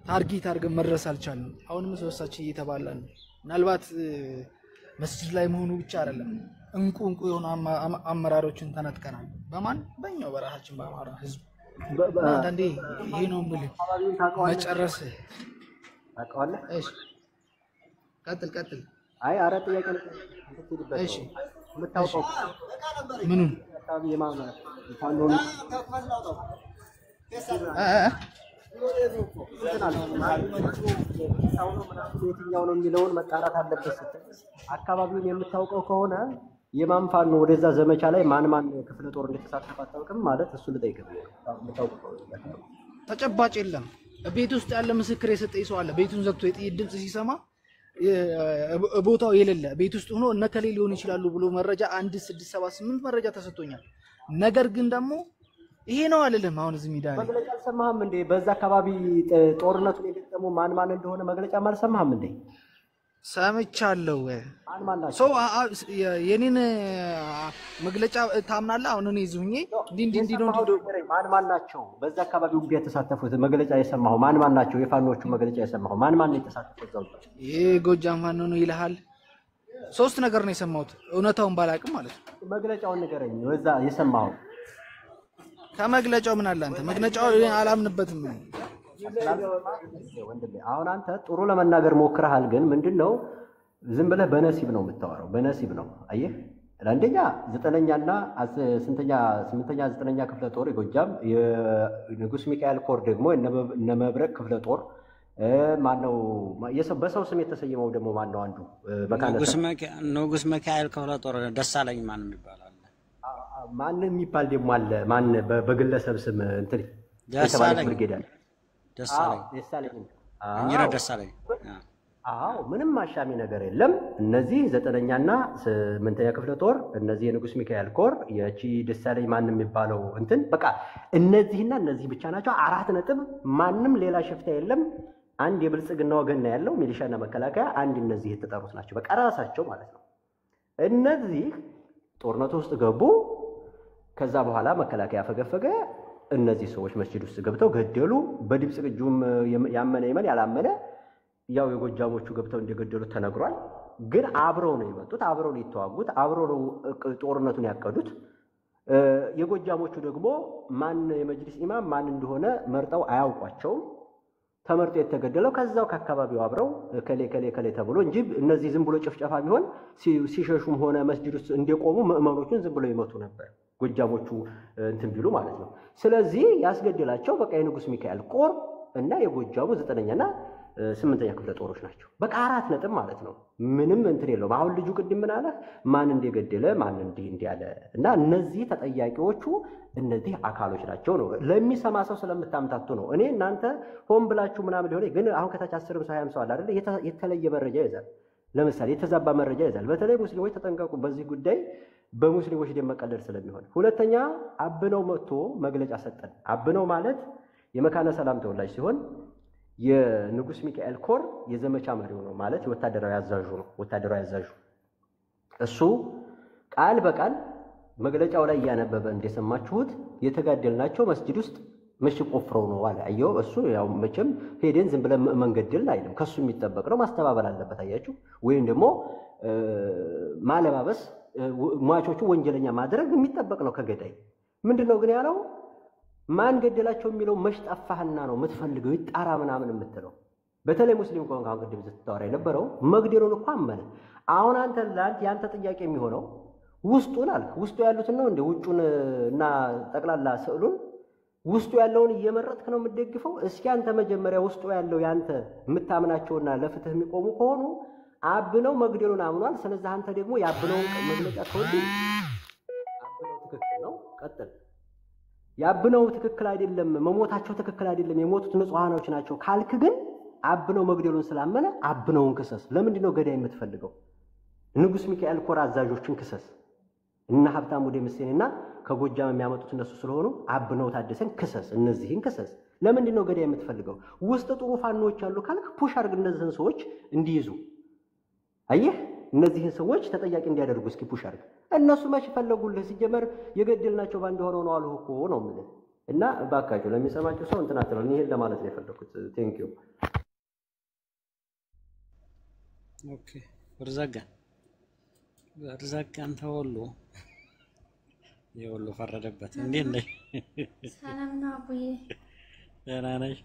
ታርጌት አድርገን መድረስ አልቻልንም። አሁንም እስበሳችን እየተባላ ነው። ምናልባት መስጂድ ላይ መሆኑ ብቻ አይደለም፣ እንቁ የሆኑ አመራሮችን ተነጥቀናል። በማን? በእኛው በራሳችን በአማራ ህዝብ። አንዳንዴ ይሄ ነው የምልህ መጨረስ ታውቀዋለህ። እሺ ቀጥል። አይ አረ ጥያቄ ነው። እሺ የምታውቀው ምኑን? የማማ ፋኖን የትኛው ነው የሚለውን መጣራት አለበት ስትል አካባቢውን የምታውቀው ከሆነ የማን ፋኖ ወደዛ ዘመቻ ላይ ማን ክፍለ ጦር እንደተሳተፈ አታውቅም ማለት እሱ ልጠይቅህ። ተጨባጭ የለም። ቤት ውስጥ ያለ ምስክር የሰጠኝ ሰው አለ። ቤቱን ዘግቶ የጥይት ድምጽ ሲሰማ ቦታው የሌለ ቤት ውስጥ ሆኖ እነከሌ ሊሆን ይችላሉ ብሎ መረጃ 1678 መረጃ ተሰጥቶኛል። ነገር ግን ደግሞ ይሄ ነው አይደለም። አሁን እዚህ ሚዲያ ላይ መግለጫ አልሰማህም እንዴ? በዛ አካባቢ ጦርነቱን የገጠመው ማን እንደሆነ መግለጫ አልሰማህም እንዴ? ሰምቻለሁ። ማን ናቸው? ሰው የኔን መግለጫ ታምናለህ? አሁን እኔ እዚሁ እንዲ ነው ማን ናቸው? በዛ አካባቢ ውጊያ የተሳተፉት መግለጫ የሰማኸው ማን ናቸው? የፋኖቹ መግለጫ የሰማኸው ማን ነው የተሳተፉት? እዛው ይሄ ጎጃም ፋኖ ነው ይልሃል። 3 ነገር ነው የሰማሁት፣ እውነታውን ባላቅም ማለት ነው። መግለጫውን ንገረኝ። በዛ የሰማኸው ከመግለጫው ምን አለ? አንተ መግለጫው አላምንበትም። ወንድሜ አሁን አንተ ጥሩ ለመናገር ሞክረሃል፣ ግን ምንድነው ዝም ብለህ በነሲብ ነው የምታወራው። በነሲብ ነው። አየህ ለአንደኛ 9ኛና 8ኛ ክፍለ ጦር የጎጃም የንጉስ ሚካኤል ኮር ደግሞ እነ መብረቅ ክፍለ ጦር ማነው በሰው ስም የተሰየመው ደግሞ ማነው? አንዱ ንጉስ ሚካኤል ክፍለ ጦር ደሳለኝ ማንም ይባላል። ማን የሚባል ደግሞ አለ። ማን በግለሰብ ስም እንትን ደሳለኝ ደሳለኝ። አዎ ምንም አሻሚ ነገር የለም። እነዚህ 9ኛና 8ኛ ክፍለ ጦር እነዚህ የንጉስ ሚካኤል ኮር የቺ ደሳለኝ ማን የሚባለው እንትን በቃ እነዚህና እነዚህ ብቻ ናቸው። 4 ነጥብ። ማንም ሌላ ሽፍታ የለም። አንድ የብልጽግና ወገን ነው ያለው ሚሊሻና መከላከያ። አንድ እነዚህ የተጠሩት ናቸው በቃ ራሳቸው ማለት ነው። እነዚህ ጦርነቱ ውስጥ ገቡ። ከዛ በኋላ መከላከያ ፈገፈገ። እነዚህ ሰዎች መስጂድ ውስጥ ገብተው ገደሉ። በድምጽ ቅጁም ያመነ ይመን ያላመነ ያው የጎጃሞቹ ገብተው እንደገደሉት ተነግሯል። ግን አብረው ነው የመጡት፣ አብረው ነው የተዋጉት፣ አብረው ነው ጦርነቱን ያቀዱት። የጎጃሞቹ ደግሞ ማን የመጅሊስ ኢማም ማን እንደሆነ መርጠው አያውቋቸውም። ተመርጦ የተገደለው ከዛው ከአካባቢው አብረው ከሌ ተብሎ እንጂ እነዚህ ዝም ብሎ ጭፍጨፋ ቢሆን ሲሸሹም ሆነ መስጂድ ውስጥ እንደቆሙ ምዕመኖቹን ዝም ብሎ ይመቱ ነበር ጎጃሞቹ እንትን ቢሉ ማለት ነው። ስለዚህ ያስገደላቸው በቃ የንጉስ ሚካኤል ኮር እና የጎጃሙ 9ኛና 8ኛ ክፍለ ጦሮች ናቸው። በቃ 4 ነጥብ ማለት ነው። ምንም እንትን የለውም። አሁን ልጁ ቅድም ምን አለ? ማን እንደገደለ ማን እንዲህ ያለ እና እነዚህ ተጠያቂዎቹ እነዚህ አካሎች ናቸው ነው። ለሚሰማ ሰው ስለምታምታቱ ነው። እኔ እናንተ ሆን ብላችሁ ምናምን ሊሆነ ግን አሁን ከታች 10 ሰው 20 ሰው አለ አይደል? የተለየ መረጃ ይዛል። ለምሳሌ የተዛባ መረጃ ይዛል። በተለይ ሙስሊሞች ተጠንቀቁ በዚህ ጉዳይ። በሙስሊሞች ደም መቀለድ ስለሚሆን። ሁለተኛ አብነው መጥቶ መግለጫ ሰጠን። አብነው ማለት የመካነ ሰላም ተወላጅ ሲሆን የንጉስ ሚካኤል ኮር የዘመቻ መሪው ነው ማለት የወታደራዊ አዛዡ ነው። ወታደራዊ አዛዡ እሱ ቃል በቃል መግለጫው ላይ ያነበበ እንደሰማችሁት የተጋደልናቸው መስጂድ ውስጥ ምሽግ ቆፍረው ነው አለ። አየው እሱ ያው መቼም ሄደን ዝም ብለን መንገድል አይደለም። ከሱ የሚጠበቅ ነው ማስተባበል አለበት። አያችሁ ወይም ደግሞ ማለባበስ ሟቾቹ ወንጀለኛ ማድረግ የሚጠበቅ ነው ከገዳይ። ምንድነው ግን ያለው? ማን ገደላቸው የሚለው መሽጣፋህና ነው የምትፈልገው ይጣራ ምናምን የምትለው። በተለይ ሙስሊም ከሆንክ አሁን ቅድም ስትታወራ የነበረው መግደሉን እኮ አመነ። አሁን አንተ ያንተ ጥያቄ የሚሆነው ውስጡን አልክ። ውስጡ ያሉትን ነው እንደ ውጩን እና ጠቅላላ ስዕሉን ውስጡ ያለውን እየመረጥክ ነው የምትደግፈው? እስኪ አንተ መጀመሪያ ውስጡ ያለው ያንተ የምታምናቸውና ለፍትህ የሚቆሙ ከሆኑ አብነው መግደሉን አምኗል። ስለዚህ አንተ ደግሞ ያብነው መግለጫ ተወዲ አብነው ትክክል ነው ቀጥል። ያብነው ትክክል አይደለም፣ መሞታቸው ትክክል አይደለም፣ የሞቱት ንጹሃኖች ናቸው ካልክ ግን አብነው መግደሉን ስላመነ አብነውን ክሰስ። ለምንድን ነው ገዳይ የምትፈልገው? ንጉስ ሚካኤል ኮር አዛዦችን ክሰስ እና ሀብታሙ ደምሴንና ከጎጃም የሚያመጡት እነሱ ስለሆኑ አብነው ታደሰን ክሰስ፣ እነዚህን ክሰስ። ለምንድን ነው ገዳይ የምትፈልገው? ውስጥ ጥሩ ፋኖች አሉ ካልክ ፑሽ አድርግ እነዚህን ሰዎች እንዲይዙ። አየህ እነዚህን ሰዎች ተጠያቂ እንዲያደርጉ እስኪ ፑሽ አድርግ። እነሱ መች ፈለጉልህ? ሲጀመር የገደልናቸው ባንድ ሆነው ነው አሉ እኮ ነው የምልህ። እና እባካችሁ ለሚሰማችሁ ሰው እንትን አትበሉ። ይሄን ለማለት ነው የፈለኩት። ቴንክ ዩ። ኦኬ ወርዛጋን ተወሉ የወሎ ፈረደበት። እንዴት ነሽ? ሰላም ነው አቡዬ። ደህና ነሽ?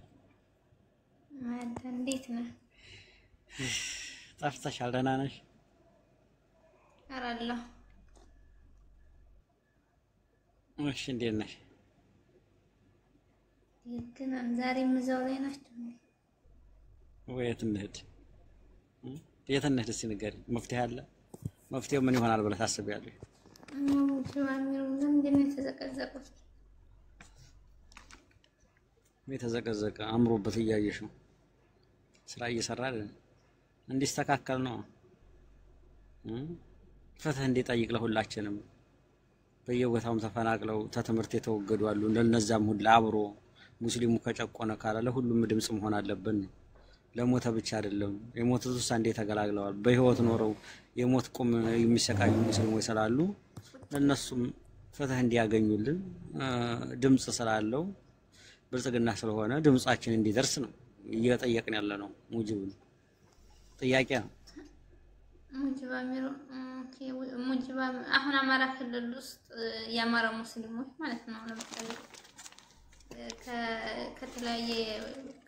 አንተ እንዴት ነህ? ጠፍተሻል። ደህና ነሽ? ኧረ አለሁ። እሺ እንዴት ነሽ? ግን ዛሬም እዛው ላይ ናቸው። ወዴት እንሂድ? የት እንሂድ? እስኪ ንገሪኝ። መፍትሄ አለ? መፍትሄው ምን ይሆናል ብለሽ ታስቢያለሽ? ለምንድን ነው የተዘቀዘቁት? የተዘቀዘቀ አምሮበት እያየሽ ነው። ስራ እየሰራ አይደል? እንዲስተካከል ነው። ፍትህ እንዲጠይቅ ለሁላችንም በየቦታውም ተፈናቅለው ተትምህርት የተወገዱ አሉ። እንደነዛም ሁሉ አብሮ ሙስሊሙ ከጨቆነ ካለ ለሁሉም ድምጽ መሆን አለብን። ለሞተ ብቻ አይደለም። የሞቱት አንዴ ተገላግለዋል። በህይወት ኖረው የሞት ቁም የሚሰቃዩ ሙስሊሞች ስላሉ ለነሱም ፍትህ እንዲያገኙልን ድምጽ ስላለው ብልጽግና ስለሆነ ድምጻችን እንዲደርስ ነው እየጠየቅን ያለ ነው። ጥያቄ ነው። ሙጅባ አሁን አማራ ክልል ውስጥ የአማራ ሙስሊሞች ማለት ነው ለምሳሌ ከተለያየ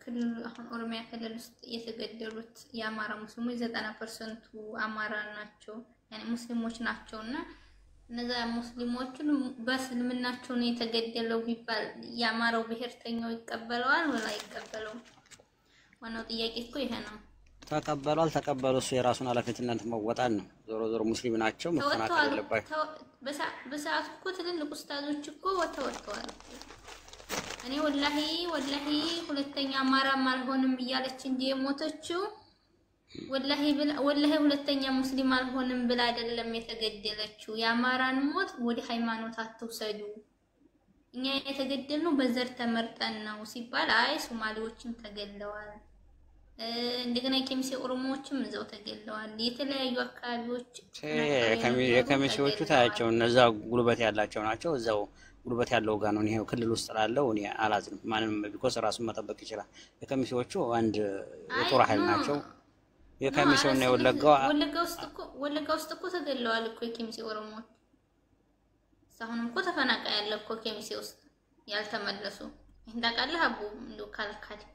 ክልል አሁን ኦሮሚያ ክልል ውስጥ የተገደሉት የአማራ ሙስሊሞች 90% አማራ ናቸው፣ ያኔ ሙስሊሞች ናቸውና እነዛ ሙስሊሞችን በእስልምናቸው ነው የተገደለው ቢባል የአማራው ብሔርተኛው ይቀበለዋል ወላ አይቀበለውም? ዋናው ጥያቄ እኮ ይሄ ነው። ተቀበሉ አልተቀበሉ እሱ የራሱን ኃላፊነት መወጣት ነው። ዞሮ ዞሮ ሙስሊም ናቸው መፈናቀል የለባቸው። በሰዓቱ እኮ ትልልቅ ኡስታዞች እኮ ወጥተዋል። እኔ ወላሂ ሁለተኛ አማራም አልሆንም እያለች እንጂ የሞተችው ወላሂ ሁለተኛ ሙስሊም አልሆንም ብላ አይደለም የተገደለችው። የአማራን ሞት ወደ ሃይማኖት አትውሰዱ፣ እኛ የተገደልነው በዘር ተመርጠን ነው ሲባል አይ ሶማሌዎችም ተገለዋል፣ እንደገና የከሚሴ ኦሮሞዎችም እዛው ተገለዋል። የተለያዩ አካባቢዎች የከሚሴዎቹ ታያቸው እነዛ ጉልበት ያላቸው ናቸው። እዛው ጉልበት ያለው ጋር ነው። ይሄ ክልል ውስጥ ላለው እኔ አላዝንም ማንንም ቢኮስ ራሱን መጠበቅ ይችላል። የከሚሴዎቹ አንድ የጦር ኃይል ናቸው። የከሚሴውና የወለጋው ወለጋ ውስጥ እኮ ተገለዋል እኮ የከሚሴ ኦሮሞዎች። አሁንም እኮ ተፈናቃይ ያለ እኮ ከሚሴ ውስጥ ያልተመለሱ እንዳቃለህ አቡ እንደው ካልካልክ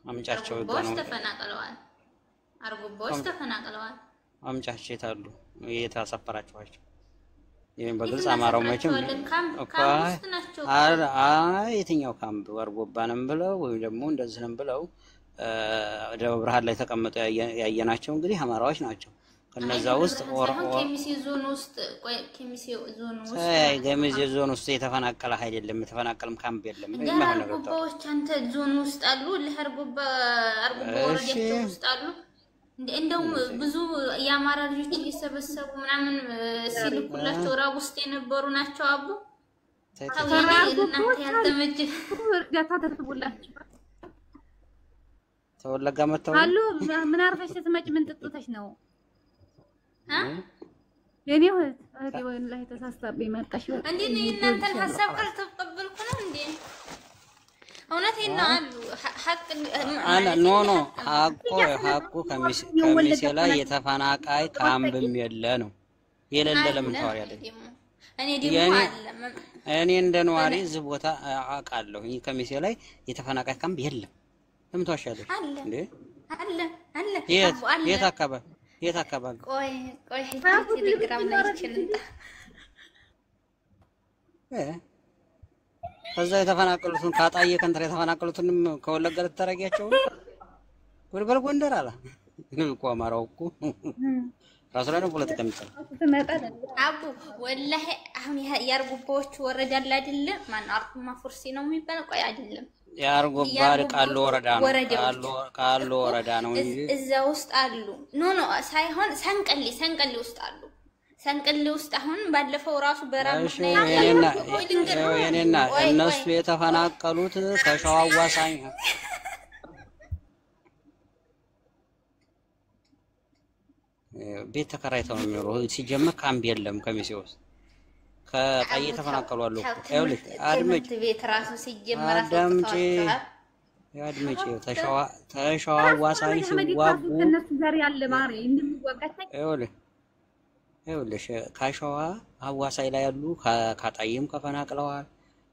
አምጫቸው ጋር ተፈናቅለዋል። አርጎባዎች ተፈናቅለዋል። አምጫቸው የታሉ የታሰፈራቸዋቸው? ይሄን በግልጽ አማራው መቼም የትኛው ካምፕ አርጎባንም ብለው ወይ ደግሞ እንደዚህንም ብለው ደብረ ብርሃን ላይ ተቀምጠው ያየናቸው እንግዲህ አማራዎች ናቸው። ከነዛ ውስጥ ከሚሴ ዞን ውስጥ ገሚሴ ዞን ውስጥ የተፈናቀለ አይደለም፣ የተፈናቀለም ካምፕ የለም። አርጎባዎች አንተ ዞን ውስጥ አሉ፣ ለአርጎባ ወረዳቸው ውስጥ አሉ። እንደውም ብዙ የአማራ ልጆች እየሰበሰቡ ምናምን ሲልኩላቸው ራብ ውስጥ የነበሩ ናቸው። አቡ እናንተ ያልተመጀ እርዳታ ተስቦላችሁ ተወለጋ መተው አሉ። ምን አርፈሽ ስትመጪ ምን ጥጥተሽ ነው? የኔ እህት ወላሂ ተሳስታብኝ መጣሽ። እንዴ ነው እናንተን ሐሳብ ካልተቀበልኩ ነው እንዴ? እውነቴን ነው አሉ ሀቁ ከሚሴ ላይ የተፈናቃይ ካምብም የለ ነው የሌለ ለምን ታወሪያለሽ? እኔ እንደ ነዋሪ እዚህ ቦታ አውቃለሁ። ከሚሴ ላይ የተፈናቃይ ካምብ የለም። ለምን ታወሻለሽ እንዴ? አለ የት አካባቢ ቆይ ቴሌግራም ላይ ይችላል። ከዛ የተፈናቀሉትን ካጣየ ከንተር የተፈናቀሉትንም ከወለጋ ልታረጊያቸው ወልበል ጎንደር አላ እኮ አማራው እኮ ራሱ ላይ ነው ፖለቲካ የሚሰራ አቡ ወላሂ አሁን ያርጉባዎቹ ወረዳ አለ አይደለ? ማን አርኩማ ፉርሲ ነው የሚባል? ቆይ አይደለም ያርጉባ ቃሉ ወረዳ ነው እንጂ እዛ ውስጥ አሉ። ኖ ሳይሆን ሰንቀሌ ውስጥ አሉ። ሰንቀሌ ውስጥ አሁን ባለፈው ራሱ በራም የኔና እነሱ የተፈናቀሉት ከሸዋ አዋሳኝ ቤት ተከራይተው ነው የሚኖሩ። ሲጀመር ካምፕ የለም ከሚሴ ውስጥ ከጣይ ተፈናቀሉ አሉ። ይኸውልሽ አድምጪ ቤት ራሱ ሲጀመር አድምጪ ተሸዋ አዋሳኝ ሲዋጉ ይኸውልሽ ከሸዋ አዋሳኝ ላይ ያሉ ከጣይም ከፈናቅለዋል።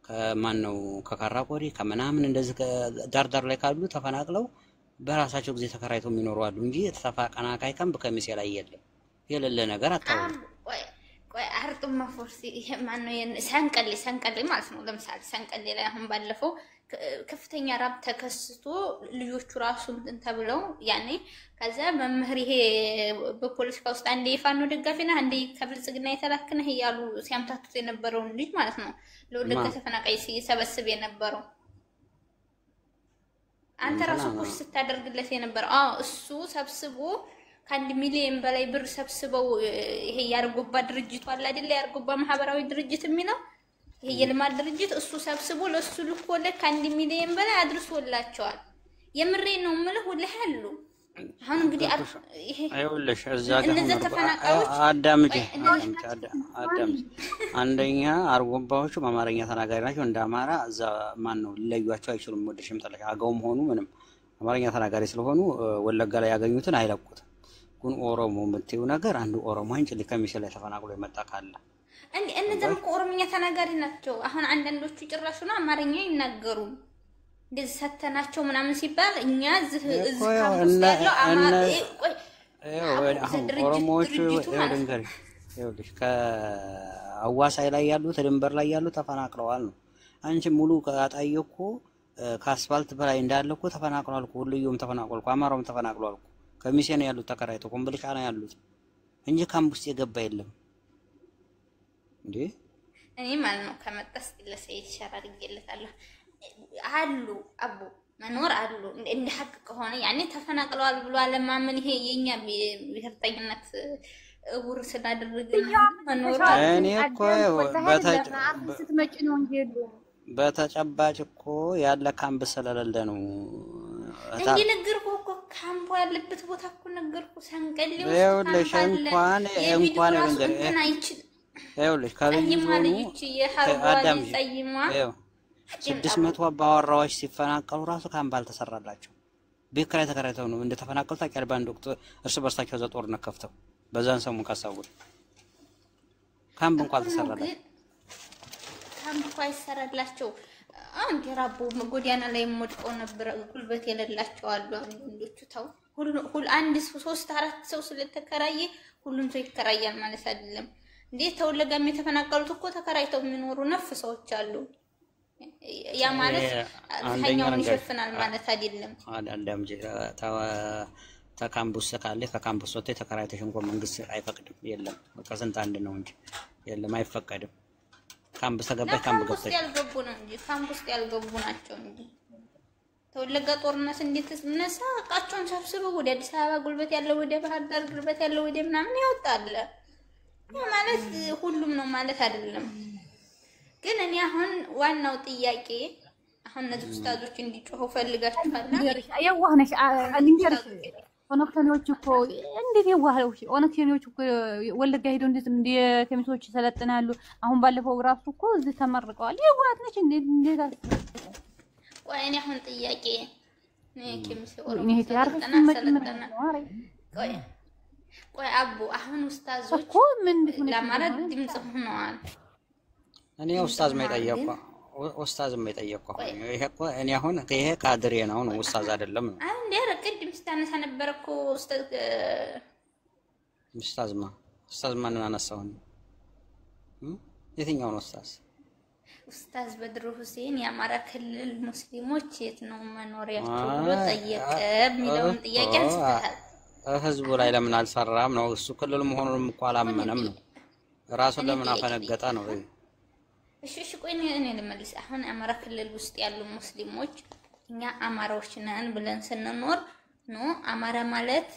ከማን ነው ከካራቆሪ ከምናምን እንደዚህ ዳርዳር ላይ ካሉ ተፈናቅለው በራሳቸው ጊዜ ተከራይተው የሚኖሩ አሉ እንጂ ተፈናቃይ ካምፕ ከሚሴ ላይ የለም። የሌለ ነገር አታውቁ። ቆይ አርጡማ ፎርሲ ይሄ ማን ነው? ሰንቀሌ ማለት ነው። ለምሳሌ ሰንቀሌ ላይ አሁን ባለፈው ከፍተኛ ራብ ተከስቶ ልጆቹ ራሱ እንትን ተብለው ያኔ ከዛ መምህር ይሄ በፖለቲካ ውስጥ አንዴ የፋኖ ደጋፊና አንዴ ከብልጽግና የተላክነ እያሉ ሲያምታቱት የነበረውን ልጅ ማለት ነው ለወለጋ ተፈናቃይ ሲሰበስብ የነበረው አንተ ራስህ እኮ ስታደርግለት የነበረ እሱ ሰብስቦ ከ1 ሚሊዮን በላይ ብር ሰብስበው ይሄ ያርጎባ ድርጅቱ አለ አይደል? ያርጎባ ማህበራዊ ድርጅት የሚለው ይሄ የልማት ድርጅት እሱ ሰብስቦ ለሱ ልኮለት ከ1 ሚሊዮን በላይ አድርሶላቸዋል። የምሬ ነው የምልህ ወላሂ አሉ። አሁን እንግዲህ ይሄ አይውልሽ እዛ ጋር አዳምጪ። አንደኛ አርጎባዎቹ አማርኛ ተናጋሪ ናቸው። እንደ አማራ እዛ ማን ነው ሊለዩዋቸው አይችሉም። ወደሽም ጠለሽ አገውም ሆኑ ምንም አማርኛ ተናጋሪ ስለሆኑ ወለጋ ላይ ያገኙትን አይለቁትም። ግን ኦሮሞ የምትይው ነገር አንዱ ኦሮሞ እንጭሊ ከሚሰላ ተፈናቅሎ የመጣ ካለ እነዚህም ኦሮምኛ ተናጋሪ ናቸው። አሁን አንዳንዶቹ ጭራሽ ነው አማርኛ ይናገሩ እንደዚህ ሰተናቸው ምናምን ሲባል እኛ እዚህ ካምፕስ ያለው ኦሮሞዎቹ ይኸውልሽ ከአዋሳይ ላይ ያሉት ድንበር ላይ ያሉት ተፈናቅለዋል ነው። አንቺ ሙሉ ከአጣዬ እኮ ከአስፋልት በላይ እንዳለ እኮ ተፈናቅለዋል እኮ። ሁሉም ተፈናቅለዋል እኮ። አማራውም ተፈናቅለዋል እኮ። ከሚሴ ነው ያሉት ተከራይተው ኮምቦልቻ ነው ያሉት እንጂ ካምፕ ውስጥ የገባ የለም እንዴ። እኔ ማለት ነው ከመጣስ ለሰይድ ሸራር ይገለታለሁ አሉ አቡ መኖር አሉ እንደ ሐቅ ከሆነ ያኔ ተፈናቅለዋል ብሎ አለማመን ይሄ የኛ ብሔርተኝነት እውር ስላደረገኝ መኖር እኔ እኮ ስትመጪ ነው እንጂ በተጨባጭ እኮ ያለ ካምፕ ስለሌለ ነው እንጂ ነገርኩ እኮ ካምፕ ያለበት ቦታ እኮ ነገርኩ። ሰንቀሌው ይኸውልሽ እንኳን ነገር ይኸውልሽ ካልይዞኑ አዳም ጠይማ 600 አባወራዎች ሲፈናቀሉ ራሱ ካምፕ አልተሰራላቸው። ቤት ኪራይ ተከራይተው ነው እንደተፈናቀሉ ታውቂያለሽ። በአንድ ወቅት እርስ በርሳቸው ጦርነት ከፍተው በዛን ሰሞን ካሳውቁ ካምፕ እንኳን አልተሰራላቸው። ካምፕ እንኳን ይሰራላቸው አንድ የራቦ ጎዳና ላይ ወድቀው ነበር። ጉልበት የሌላቸው አሉ። አንዶቹ ተው ሁሉ አንድ 3-4 ሰው ስለተከራየ ሁሉም ሰው ይከራያል ማለት አይደለም እንዴ። ተወለጋም የተፈናቀሉት እኮ ተከራይተው የሚኖሩ ነፍ ሰዎች አሉ። ያ ማለት አብዛኛውን ይሸፍናል ማለት አይደለም። አንዳንድ ተካምቡስ ካለ ከካምቡስ ወጥቶ ተከራይተሽ እንኳን መንግስት አይፈቅድም። የለም በቃ ስንት አንድ ነው እንጂ የለም አይፈቀድም። ካምቡስ ተገባይ ካምቡስ ገብተሽ ያልገቡ ነው እንጂ ካምቡስ ያልገቡ ናቸው እንጂ ተወለጋ ጦርነት እንዴት ተነሳ እቃቸውን ሰብስበው ወደ አዲስ አበባ ጉልበት ያለው ወደ ባህር ዳር ጉልበት ያለው ወደ ምናምን ያወጣል። ያ ማለት ሁሉም ነው ማለት አይደለም። ግን እኔ አሁን ዋናው ጥያቄ አሁን እነዚህ ኡስታዞች እንዲጮሁ ፈልጋችኋል። የዋህ ነሽ ልንገርሽ። ኦነክተኞች እኮ እንዴት የዋህዎች ኦነክተኞች እኮ ወለጋ ሄደው እንደ ከሚሶች ሰለጥናሉ። አሁን ባለፈው ራሱ እኮ እዚህ ተመርቀዋል። የዋህ ነሽ እንዴት ቆይ እኔ አሁን ጥያቄ ከሚሶ እኔ ሰለጥና ቆይ አቡ አሁን ኡስታዞች እኮ ምን ለማራ ድምጽ ሆነዋል። እኔ ኡስታዝ ኡስታዝ የማይጠየቀው ይሄ እኮ እኔ አሁን ይሄ ካድሬ ነው ኡስታዝ አይደለም ነው። አንዴ ረቅድም ስታነሳ ነበር እኮ ኡስታዝ ማንን አነሳው? የትኛው ነው ኡስታዝ? ኡስታዝ በድሩ ሁሴን የአማራ ክልል ሙስሊሞች የት ነው መኖሪያቸው ብሎ ጠየቀ የሚለውን ጥያቄ አንስተሃል። ህዝቡ ላይ ለምን አልሰራም ነው? እሱ ክልል መሆኑንም እኮ አላመነም ነው። ራሱን ለምን አፈነገጠ ነው? እሺ ቆይ እኔ ልመልስ። አሁን አማራ ክልል ውስጥ ያሉ ሙስሊሞች እኛ አማራዎች ነን ብለን ስንኖር ነው አማራ ማለት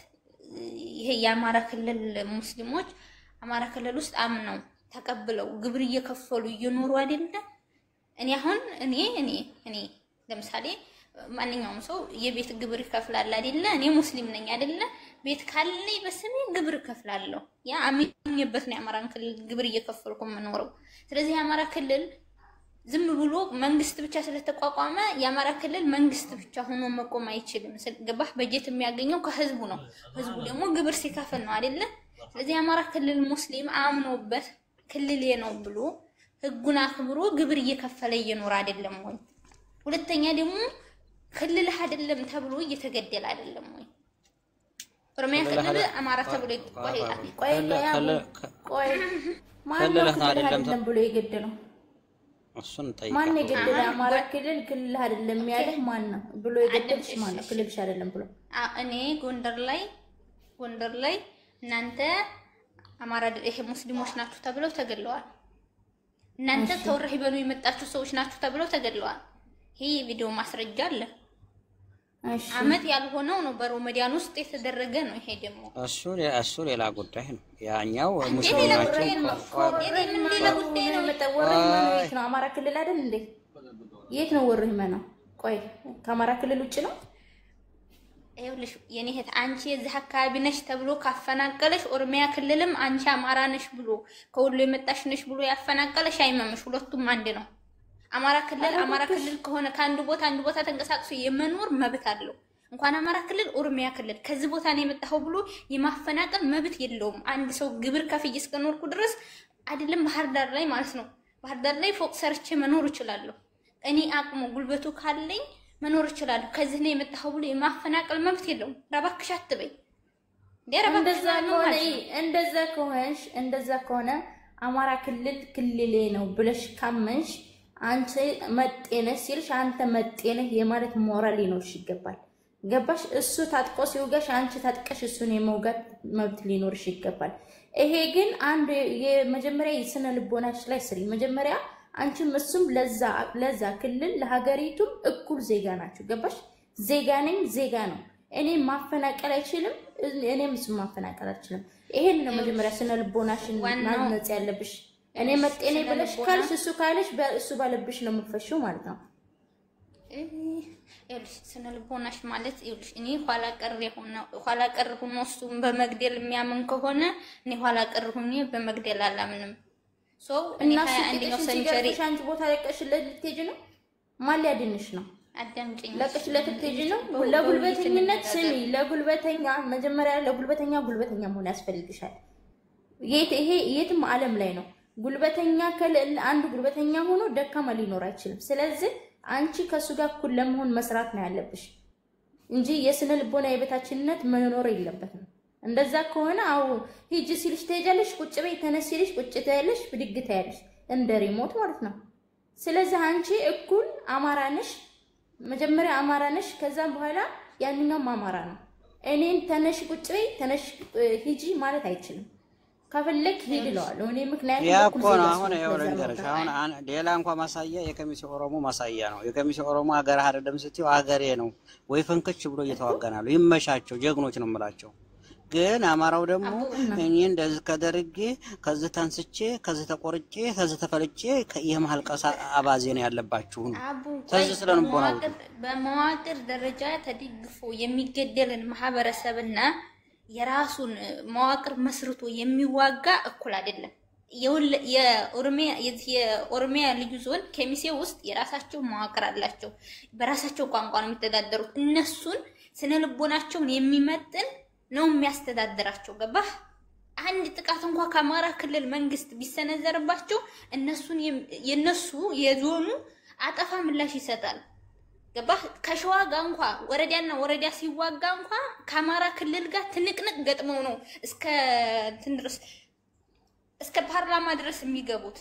ይሄ የአማራ ክልል ሙስሊሞች አማራ ክልል ውስጥ አምነው ተቀብለው ግብር እየከፈሉ እየኖሩ አይደለ? እኔ አሁን እኔ ለምሳሌ ማንኛውም ሰው የቤት ግብር ይከፍላል አይደለ? እኔ ሙስሊም ነኝ አይደለ? ቤት ካለኝ በስሜ ግብር እከፍላለሁ። ያ አምኜበት ነው የአማራን ክልል ግብር እየከፈልኩ የምኖረው። ስለዚህ የአማራ ክልል ዝም ብሎ መንግስት ብቻ ስለተቋቋመ የአማራ ክልል መንግስት ብቻ ሆኖ መቆም አይችልም። ገባህ? በጀት የሚያገኘው ከህዝቡ ነው። ህዝቡ ደግሞ ግብር ሲከፍል ነው አይደለ? ስለዚህ የአማራ ክልል ሙስሊም አምኖበት ክልሌ ነው ብሎ ህጉን አክብሮ ግብር እየከፈለ እየኖረ አይደለም ወይ? ሁለተኛ ደግሞ ክልል አይደለም ተብሎ እየተገደለ አይደለም ወይ? ኦሮሚያ ክልል አማራ ተብሎ ቆይ ማን አይደለም ብሎ የገደለው? እሱን ጠይቀህ ማን የገደለው? አማራ ክልል ክልል አይደለም ያለ ማን ነው ብሎ የገደልሽ? ማን ነው ክልልሽ አይደለም ብሎ? እኔ ጎንደር ላይ እናንተ አማራ ይሄ ሙስሊሞች ናችሁ ተብለው ተገድለዋል። እናንተ ተወረህ ይበሉ የመጣችሁ ሰዎች ናችሁ ተብለው ተገድለዋል። ይሄ የቪዲዮ ማስረጃ አለ። አመት ያልሆነው ነው በሮመዳን ውስጥ የተደረገ ነው። ይሄ ደግሞ እሱ ሌላ ጉዳይ ነው። ያኛው ሙስሊሞች ሌላ ጉዳይ ነው። የት ነው? አማራ ክልል አይደል እንዴ? የት ነው ወርህመ ነው? ቆይ ከአማራ ክልል ውጭ ነው? ይኸውልሽ የኔ እህት አንቺ የዚህ አካባቢ ነሽ ተብሎ ካፈናቀለሽ ኦሮሚያ ክልልም አንቺ አማራ ነሽ ብሎ ከሁሉ የመጣሽ ነሽ ብሎ ያፈናቀለሽ አይመምሽ። ሁለቱም አንድ ነው። አማራ ክልል ከሆነ ከአንድ ቦታ አንድ ቦታ ተንቀሳቅሶ የመኖር መብት አለው። እንኳን አማራ ክልል ኦሮሚያ ክልል ከዚህ ቦታ ነው የመጣው ብሎ የማፈናቀል መብት የለውም። አንድ ሰው ግብር ከፍዬ እስከኖርኩ ድረስ አይደለም ባህር ዳር ላይ ማለት ነው። ባህር ዳር ላይ ፎቅ ሰርቼ መኖር እችላለሁ። እኔ አቅሙ ጉልበቱ ካለኝ መኖር እችላለሁ። ከዚህ ነው የመጣው ብሎ የማፈናቀል መብት የለውም። ረባክሽ አትበይ። እንደዛ ከሆነ አማራ ክልል ክልሌ ነው ብለሽ ካመንሽ አንቺ መጤነሽ ሲልሽ አንተ መጤነህ የማለት ሞራል ሊኖርሽ ይገባል። ገባሽ? እሱ ታጥቆ ሲወጋሽ አንቺ ታጥቀሽ እሱን የመውጋት መብት ሊኖርሽ ይገባል። ይሄ ግን አንድ የመጀመሪያ የስነ ልቦናሽ ላይ ስሪ። መጀመሪያ አንቺም እሱም ለዛ ክልል ለሀገሪቱም እኩል ዜጋ ናችሁ። ገባሽ? ዜጋ ነኝ ዜጋ ነው። እኔ ማፈናቀል አይችልም፣ እኔም እሱም ማፈናቀል አይችልም። ይሄን ነው መጀመሪያ ስነ ልቦናሽን ማነጽ ያለብሽ። እኔ መጤኔ ብለሽ ካልሽ እሱ ካለሽ በእሱ ባለብሽ ነው የምትፈሺው ማለት ነው። ይኸውልሽ ስነ ልቦናሽ ማለት ይኸውልሽ እኔ ኋላ ቀር ሆኖ እሱን በመግደል የሚያምን ከሆነ እኔ ኋላ ቀር ሆኜ በመግደል አላምንም። ሶ እኔ አንደኛው ሰንቸሪ አንቺ ቦታ ለቀሽለት ልትሄጂ ነው? ማን ሊያድንሽ ነው? አዳምጪኝ። ለቀሽለት ልትሄጂ ነው? ለጉልበተኝነት ስሚ፣ ለጉልበተኛ መጀመሪያ ለጉልበተኛ መሆን ያስፈልግሻል። ይሄ የትም ዓለም ላይ ነው። ጉልበተኛ አንድ ጉልበተኛ ሆኖ ደካማ ሊኖር አይችልም። ስለዚህ አንቺ ከሱ ጋር እኩል ለመሆን መስራት ነው ያለብሽ እንጂ የስነ ልቦና የበታችነት መኖር የለበትም። እንደዛ ከሆነ ሂጂ ሲልሽ ትሄጃለሽ፣ ቁጭ በይ ተነስ ሲልሽ ቁጭ ትያለሽ፣ ብድግ ትያለሽ እንደ ሪሞት ማለት ነው። ስለዚህ አንቺ እኩል አማራ ነሽ፣ መጀመሪያ አማራ ነሽ፣ ከዛም በኋላ ያንኛውም አማራ ነው። እኔን ተነሽ ቁጭ በይ ተነሽ ሂጂ ማለት አይችልም። ከፈለክ ሄድ ይለዋል። እኔ ምክንያቱም ያቆና አሁን ይወረንደርሽ አሁን ሌላ እንኳን ማሳያ የከሚሴ ኦሮሞ ማሳያ ነው። የከሚሴ ኦሮሞ ሀገር አይደለም ስትዩ ሀገሬ ነው ወይ ፈንክች ብሎ እየተዋጋናሉ። ይመሻቸው ጀግኖች ነው የምላቸው። ግን አማራው ደግሞ እኔ እንደዚህ ከደርጌ ከዚህ ታንስቼ ከዚህ ተቆርጬ ከዚህ ተፈልጬ የማልቀሳ አባዜ ነው ያለባችሁ ነው። ስለዚህ ስለንቦናው በመዋቅር ደረጃ ተደግፎ የሚገደልን ማህበረሰብና የራሱን መዋቅር መስርቶ የሚዋጋ እኩል አይደለም። የኦሮሚያ ልዩ ዞን ከሚሴ ውስጥ የራሳቸው መዋቅር አላቸው። በራሳቸው ቋንቋ ነው የሚተዳደሩት። እነሱን ስነ ልቦናቸውን የሚመጥን ነው የሚያስተዳድራቸው። ገባህ? አንድ ጥቃት እንኳን ከአማራ ክልል መንግስት ቢሰነዘርባቸው የነሱ የዞኑ አጠፋ ምላሽ ይሰጣል። ገባህ? ከሸዋ ጋር እንኳን ወረዳና ወረዳ ሲዋጋ እንኳን ከአማራ ክልል ጋር ትንቅንቅ ገጥመው ነው እስከ ፓርላማ ድረስ የሚገቡት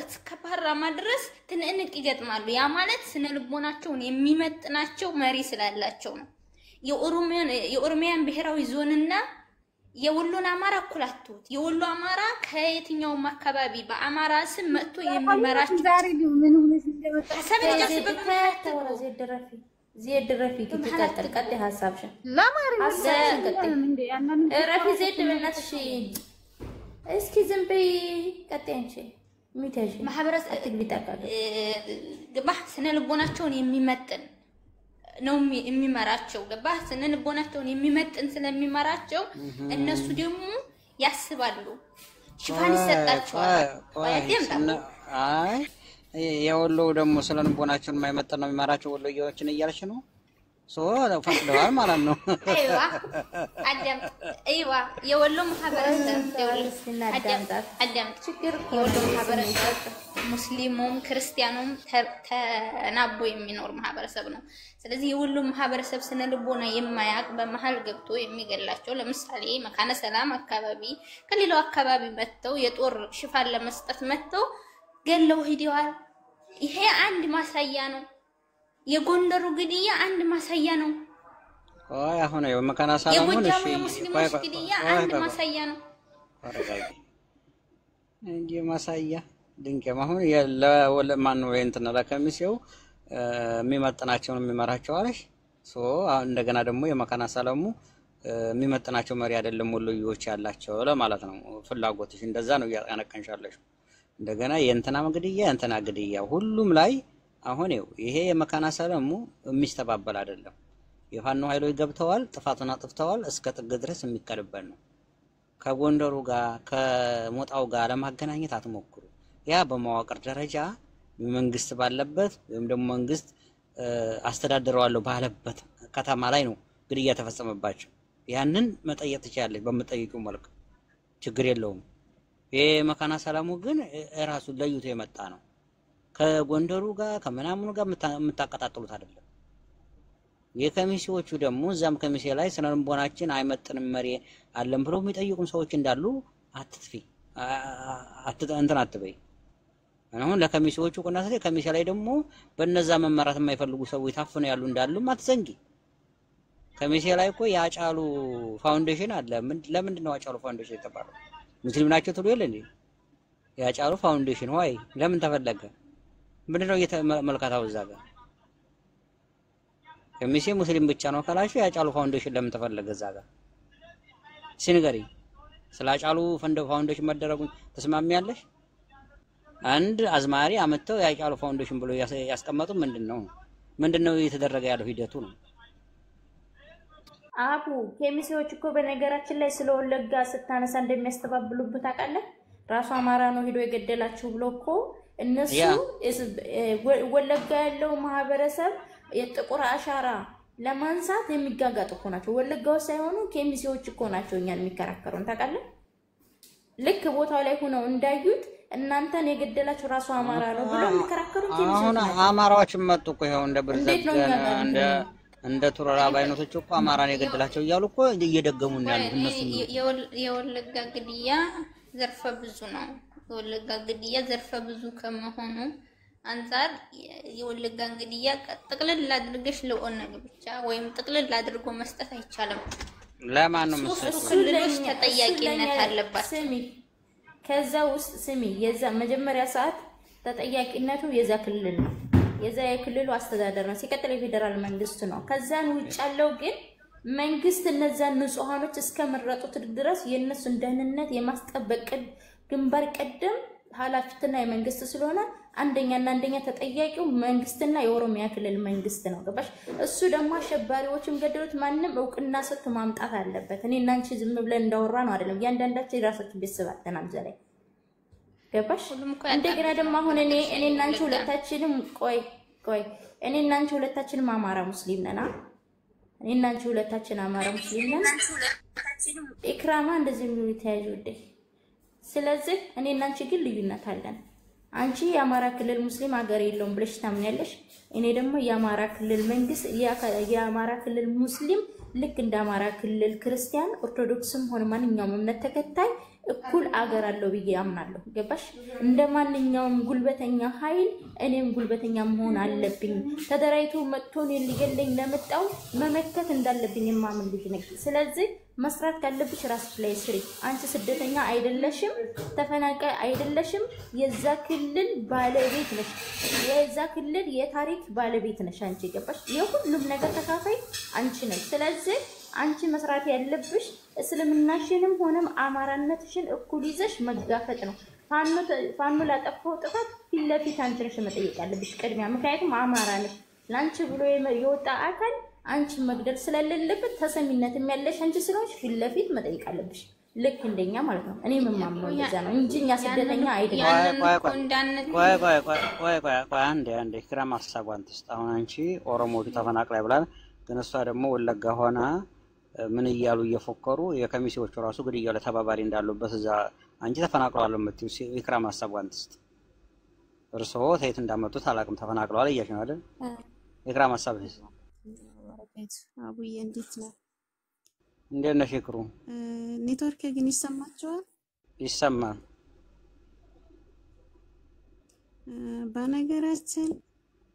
እስከ ፓርላማ ድረስ ትንቅንቅ ይገጥማሉ። ያ ማለት ስነ ልቦናቸውን የሚመጥናቸው መሪ ስላላቸው ነው። የኦሮሚያን ብሔራዊ ዞንና የወሎን አማራ እኩል አትሁት። የወሎ አማራ ከየትኛውም አካባቢ በአማራ ስም መጥቶ የሚመራቸው ዛሬ ምን ሆነሽ እንደመጣ ዜድ ረፊ ቀጥ ሀሳብሽን ረፊ ዜድ በእናትሽ እስኪ ዝም በይ ቀጥ አንቺ ሚታሽ ማህበረሰብ ገባህ? ስነ ልቦናቸውን የሚመጥን ነው የሚመራቸው። ገባህ? ስነ ልቦናቸውን የሚመጥን ስለሚመራቸው እነሱ ደግሞ ያስባሉ፣ ሽፋን ይሰጣቸዋል። አይ የወሎ ደግሞ ስነ ልቦናቸውን የማይመጥን ነው የሚመራቸው ወሎዬዎችን እያልሽ ነው? ፈቅደዋል ማለት ነው። አይዋ የወሎ ማህበረሰብ የወሎ ማህበረሰብ ሙስሊሙም ክርስቲያኑም ተናቦ የሚኖር ማህበረሰብ ነው። ስለዚህ የወሎ ማህበረሰብ ስነ ልቦና የማያውቅ በመሃል ገብቶ የሚገላቸው ለምሳሌ መካነ ሰላም አካባቢ ከሌላው አካባቢ መጥተው የጦር ሽፋን ለመስጠት መጥተው ገለው ሄደዋል። ይሄ አንድ ማሳያ ነው። የጎንደሩ ግድያ አንድ ማሳያ ነው። አሁን የመካነ ሰላሙን እሺ የሙስሊሞች ግድያ አንድ ማሳያ ነው። እንጂ ማሳያ ድንቅ አሁን ለማን ነው እንትና ለከሚሴው የሚመጥናቸውን የሚመራቸው አለሽ ሶ እንደገና ደግሞ የመካነ ሰላሙ የሚመጥናቸው መሪ አይደለም ወሎዮች ያላቸው ለማለት ነው ፍላጎትሽ እንደዛ ነው ያነቀንሻለሽ እንደገና የእንትና ግድያ የእንትና ግድያ ሁሉም ላይ አሁን ይሄ የመካነ ሰላሙ የሚስተባበል አይደለም የፋኖ ኃይሎች ገብተዋል ጥፋቱን አጥፍተዋል እስከ ጥግ ድረስ የሚቀርበን ነው ከጎንደሩ ጋር ከሞጣው ጋር ለማገናኘት አትሞክሩ ያ በመዋቅር ደረጃ መንግስት ባለበት ወይም ደግሞ መንግስት አስተዳደረዋለሁ ባለበት ከተማ ላይ ነው ግድያ ተፈጸመባቸው ያንን መጠየቅ ትችላለሽ በመጠየቁ መልኩ ችግር የለውም የመካነ ሰላሙ ግን ራሱ ለዩት የመጣ ነው ከጎንደሩ ጋር ከመናምኑ ጋር የምታቀጣጥሉት አይደለም የከሚሲዎቹ ደግሞ እዛም ከሚሲ ላይ ስነልቦናችን አይመጥንም መሪ አለም ብለው የሚጠይቁን ሰዎች እንዳሉ አትጥፊ እንትን አትበይ አሁን ለከሚሲዎቹ ቆናሰ ከሚሲ ላይ ደግሞ በእነዛ መመራት የማይፈልጉ ሰዎች ታፍነው ያሉ እንዳሉ አትዘንጊ ከሚሲ ላይ እኮ ያጫሉ ፋውንዴሽን አለ ለምንድን ነው ያጫሉ ፋውንዴሽን የተባለው ሙስሊም ናቸው ትሉ የለ እንዴ ያጫሉ ፋውንዴሽን ወይ ለምን ተፈለገ ምንድነው የተመልካታው እዛ ጋር ከሚሲ ሙስሊም ብቻ ነው ካላችሁ ያጫሉ ፋውንዴሽን ለምን ተፈለገ እዛ ጋር ሲንገሪ ስላጫሉ ፋውንዴሽን መደረጉን ተስማሚያለሽ አንድ አዝማሪ አመጣው ያጫሉ ፋውንዴሽን ብሎ ያስቀመጡ ምንድነው እየተደረገ ያለው ሂደቱ ነው አቡ ከሚሲዎች እኮ በነገራችን ላይ ስለወለጋ ስታነሳ እንደሚያስተባብሉበት አቃለህ ራሱ አማራ ነው ሄዶ የገደላችሁ ብሎ እኮ እነሱ ወለጋ ያለው ማህበረሰብ የጥቁር አሻራ ለማንሳት የሚጋጋጡ እኮ ናቸው ወለጋው ሳይሆኑ ከሚሲዎች እኮ ናቸው እኛን የሚከራከሩን ታውቃለህ ልክ ቦታው ላይ ሆነው እንዳዩት እናንተን የገደላችሁ ራሱ አማራ ነው ብሎ የሚከራከሩን ከሚሲዎች አሁን አማራዎችም መጡ እኮ ይሄው እንደ ብርዘገና እንደ ቱራራ ባይኖቶች እኮ አማራን የገደላቸው እያሉ እኮ እየደገሙ እንዳሉት እነሱ የወለጋ ግድያ ዘርፈ ብዙ ነው የወለጋ ግድያ ዘርፈ ብዙ ከመሆኑ አንፃር የወለጋ ግድያ ጥቅልል አድርገሽ ለኦነግ ብቻ ወይም ጥቅልል አድርጎ መስጠት አይቻልም ለማን ነው መስጠት ክልሎች ተጠያቂነት አለባት ስሚ ከዛ ውስጥ ስሚ የዛ መጀመሪያ ሰዓት ተጠያቂነቱ የዛ ክልል ነው የዛ የክልሉ አስተዳደር ነው ሲቀጥል የፌደራል መንግስት ነው ከዛን ውጭ ያለው ግን መንግስት እነዛን ንጹሃኖች እስከመረጡት ድረስ የነሱን ደህንነት የማስጠበቅ ግንባር ቀደም ኃላፊነትና የመንግስት ስለሆነ አንደኛ ተጠያቂው መንግስትና የኦሮሚያ ክልል መንግስት ነው ገባሽ እሱ ደግሞ አሸባሪዎችም ገደሉት ማንንም እውቅና ሰጥቶ ማምጣት አለበት እኔ እና አንቺ ዝም ብለን እንዳወራ ነው አይደለም ያንዳንዳችን የራሳችን ቤተሰብ አተናል ዘላይ ገባሽ እንደገና ደግሞ አሁን እኔ እና አንቺ ሁለታችንም ቆይ እኔ እና አንቺ ሁለታችንም አማራ ሙስሊም ነና እኔ እና አንቺ ሁለታችን አማራ ሙስሊም ነን ኢክራማ እንደዚህ ነው የተያዩደ ስለዚህ እኔ እና አንቺ ግን ልዩነት አለን አንቺ የአማራ ክልል ሙስሊም ሀገር የለውም ብለሽ ታምኛለሽ እኔ ደግሞ የአማራ ክልል መንግስት የአማራ ክልል ሙስሊም ልክ እንደ አማራ ክልል ክርስቲያን ኦርቶዶክስም ሆነ ማንኛውም እምነት ተከታይ እኩል አገር አለው ብዬ አምናለሁ ገባሽ እንደማንኛውም ጉልበተኛ ኃይል እኔም ጉልበተኛ መሆን አለብኝ ተደራይቶ መጥቶን ሊገለኝ ለመጣው መመከት እንዳለብኝ የማምን ልጅ ነኝ ስለዚህ መስራት ካለብሽ ራስሽ ላይ ስሪ አንቺ ስደተኛ አይደለሽም ተፈናቃይ አይደለሽም የዛ ክልል ባለቤት ነሽ የዛ ክልል የታሪክ ባለቤት ነሽ አንቺ ገባሽ የሁሉም ነገር ተካፋይ አንቺ ነሽ ስለዚህ አንቺ መስራት ያለብሽ እስልምናሽንም ሆነም አማራነትሽን እኩል ይዘሽ መጋፈጥ ነው ፋኖ ላጠፋው ጥፋት ፊት ለፊት አንቺ ነሽ መጠየቅ ያለብሽ ቅድሚያ ምክንያቱም አማራ ነሽ ላንቺ ብሎ የወጣ አካል አንቺ መግደል ስለሌለበት ተሰሚነት የሚያለሽ አንቺ ስለሆንሽ ፊት ለፊት መጠየቅ አለብሽ ልክ እንደኛ ማለት ነው እኔ መማምነው እንደዛ ነው እንጂ እኛ ስደተኛ አይደለም ቆይ አንዴ ክራም ሐሳቧን ትስጥ አሁን አንቺ ኦሮሞቱ ተፈናቅላይ ብላል ግን እሷ ደግሞ ወለጋ ሆና ምን እያሉ እየፎከሩ የከሚሲዎቹ ራሱ ግድያው ለተባባሪ እንዳሉበት እዛ አንቺ ተፈናቅለዋል የምትዩ ኢክራም ሐሳቧን ትስጥ እርሶ ተይት እንዳመጡት አላቅም ተፈናቅለዋል እያልሽ ነው አይደል ኢክራም ሐሳብ አቡዬ እንዴት ነው እንዴት ነሽ ይክሩ ኔትወርክ ግን ይሰማችኋል ይሰማል በነገራችን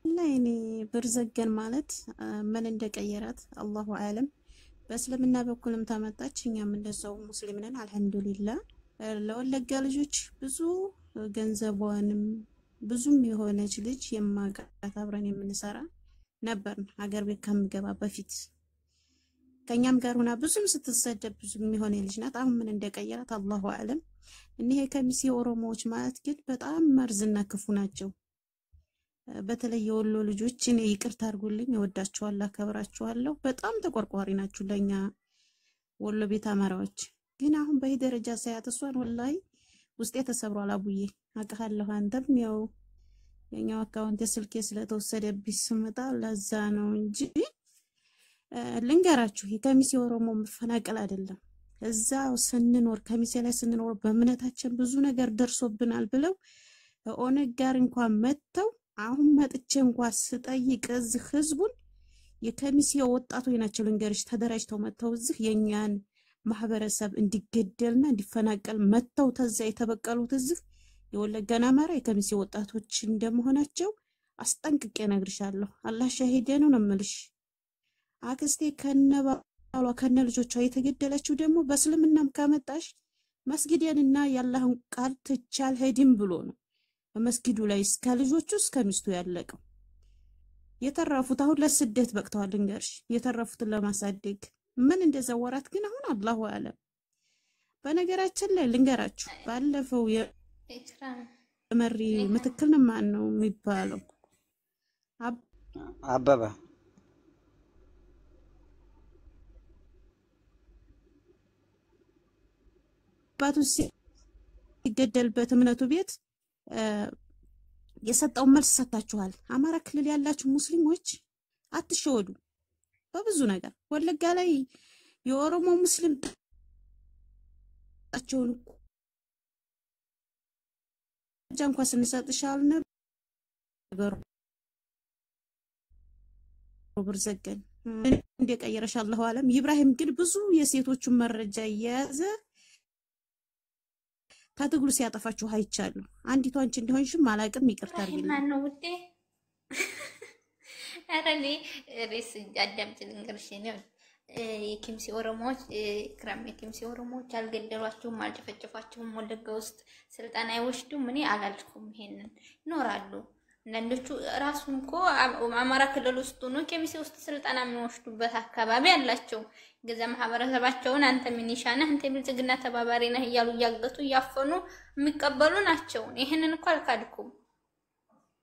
ላይ እኔ ብርዘገን ማለት ምን እንደቀየራት አላሁ አለም በእስልምና በኩልም ተመጣች እኛም እንደዛው ሙስሊም ነን አልহামዱሊላህ ለወለጋ ልጆች ብዙ ገንዘቧንም ብዙም የሆነች ልጅ የማጋት አብረን የምንሰራ ነበር ሀገር ቤት ከምገባ በፊት ከኛም ጋር ሆና ብዙም ስትሰደብ ብዙም የሆነ ልጅ ናት። አሁን ምን እንደቀየራት አላሁ አለም። እነዚህ ከሚሴ ኦሮሞዎች ማለት ግን በጣም መርዝና ክፉ ናቸው። በተለይ የወሎ ልጆች እኔ ይቅርታ አድርጉልኝ፣ እወዳቸዋለሁ፣ አከብራቸዋለሁ። በጣም ተቆርቋሪ ናችሁ ለኛ ወሎ ቤት አማራዎች። ግን አሁን በዚህ ደረጃ ሳያት እሷን ወላሂ ውስጤ ተሰብሯል። አቡዬ አውቃለሁ፣ አንተም ያው የኛው አካውንት ስልኬ ስለተወሰደብኝ ስመጣ ለዛ ነው እንጂ ልንገራችሁ የከሚሴ ኦሮሞ መፈናቀል አይደለም። እዛው ስንኖር ከሚሴ ላይ ስንኖር በእምነታችን ብዙ ነገር ደርሶብናል ብለው ኦነግ ጋር እንኳን መተው አሁን መጥቼ እንኳን ስጠይቅ እዚህ ህዝቡን የከሚሴ ወጣቶች ናቸው ልንገርሽ ተደራጅተው መተው እዚህ የኛን ማህበረሰብ እንዲገደልና እንዲፈናቀል መተው ተዛ የተበቀሉት እዚህ የወለጋና አማራ የከሚሴ ወጣቶች እንደመሆናቸው አስጠንቅቄ ነግርሻለሁ። አላህ ሻሂዴ ነው ነምልሽ። አክስቴ ከነባሏ ከነ ልጆቿ የተገደለችው ደግሞ በእስልምናም ካመጣሽ መስጊድንና የአላህን ቃል ትቻል ሄድም ብሎ ነው በመስጊዱ ላይ እስከ ልጆቹ እስከ ሚስቱ ያለቀው። የተረፉት አሁን ለስደት በቅተዋል ልንገርሽ፣ የተረፉትን ለማሳደግ ምን እንደዘወራት ግን አሁን አላሁ አለም። በነገራችን ላይ ልንገራችሁ ባለፈው የመሪ ምትክል ማን ነው የሚባለው አበበ ባቱ ሲገደልበት እምነቱ ቤት የሰጠው መልስ ሰጣችኋል። አማራ ክልል ያላችሁ ሙስሊሞች አትሸወዱ በብዙ ነገር። ወለጋ ላይ የኦሮሞ ሙስሊም ታቸውን ጃንኳ ስንሰጥሻል ነበር ብርዘገን እንደቀየረሽ አላሁ አለም። ኢብራሂም ግን ብዙ የሴቶቹን መረጃ እየያዘ ታትግሉ ሲያጠፋችሁ አይቻለሁ። አንዲቷ አንቺ እንደሆንሽም አላቅም ይቅርታ አድርጊልኝ። ማን ነው ውዴ? አረኔ ሬስ አዳምጪ ልንገርሽ ነው የኪምሲ ኦሮሞዎች ክራም የኪምሲ ኦሮሞዎች አልገደሏቸውም፣ አልጨፈጨፏቸውም። ወለጋ ውስጥ ስልጣን አይወስዱም። እኔ አላልኩም። ይሄንን ይኖራሉ። አንዳንዶቹ ራሱን እኮ አማራ ክልል ውስጥ ነው ኪምሲ ውስጥ ስልጣን የሚወስዱበት አካባቢ አላቸው። ገዛ ማህበረሰባቸውን አንተ ሚኒሻ ነህ አንተ ብልጽግና ተባባሪ ነህ እያሉ እያገቱ እያፈኑ የሚቀበሉ ናቸው። ይሄንን እኮ አልካድኩም።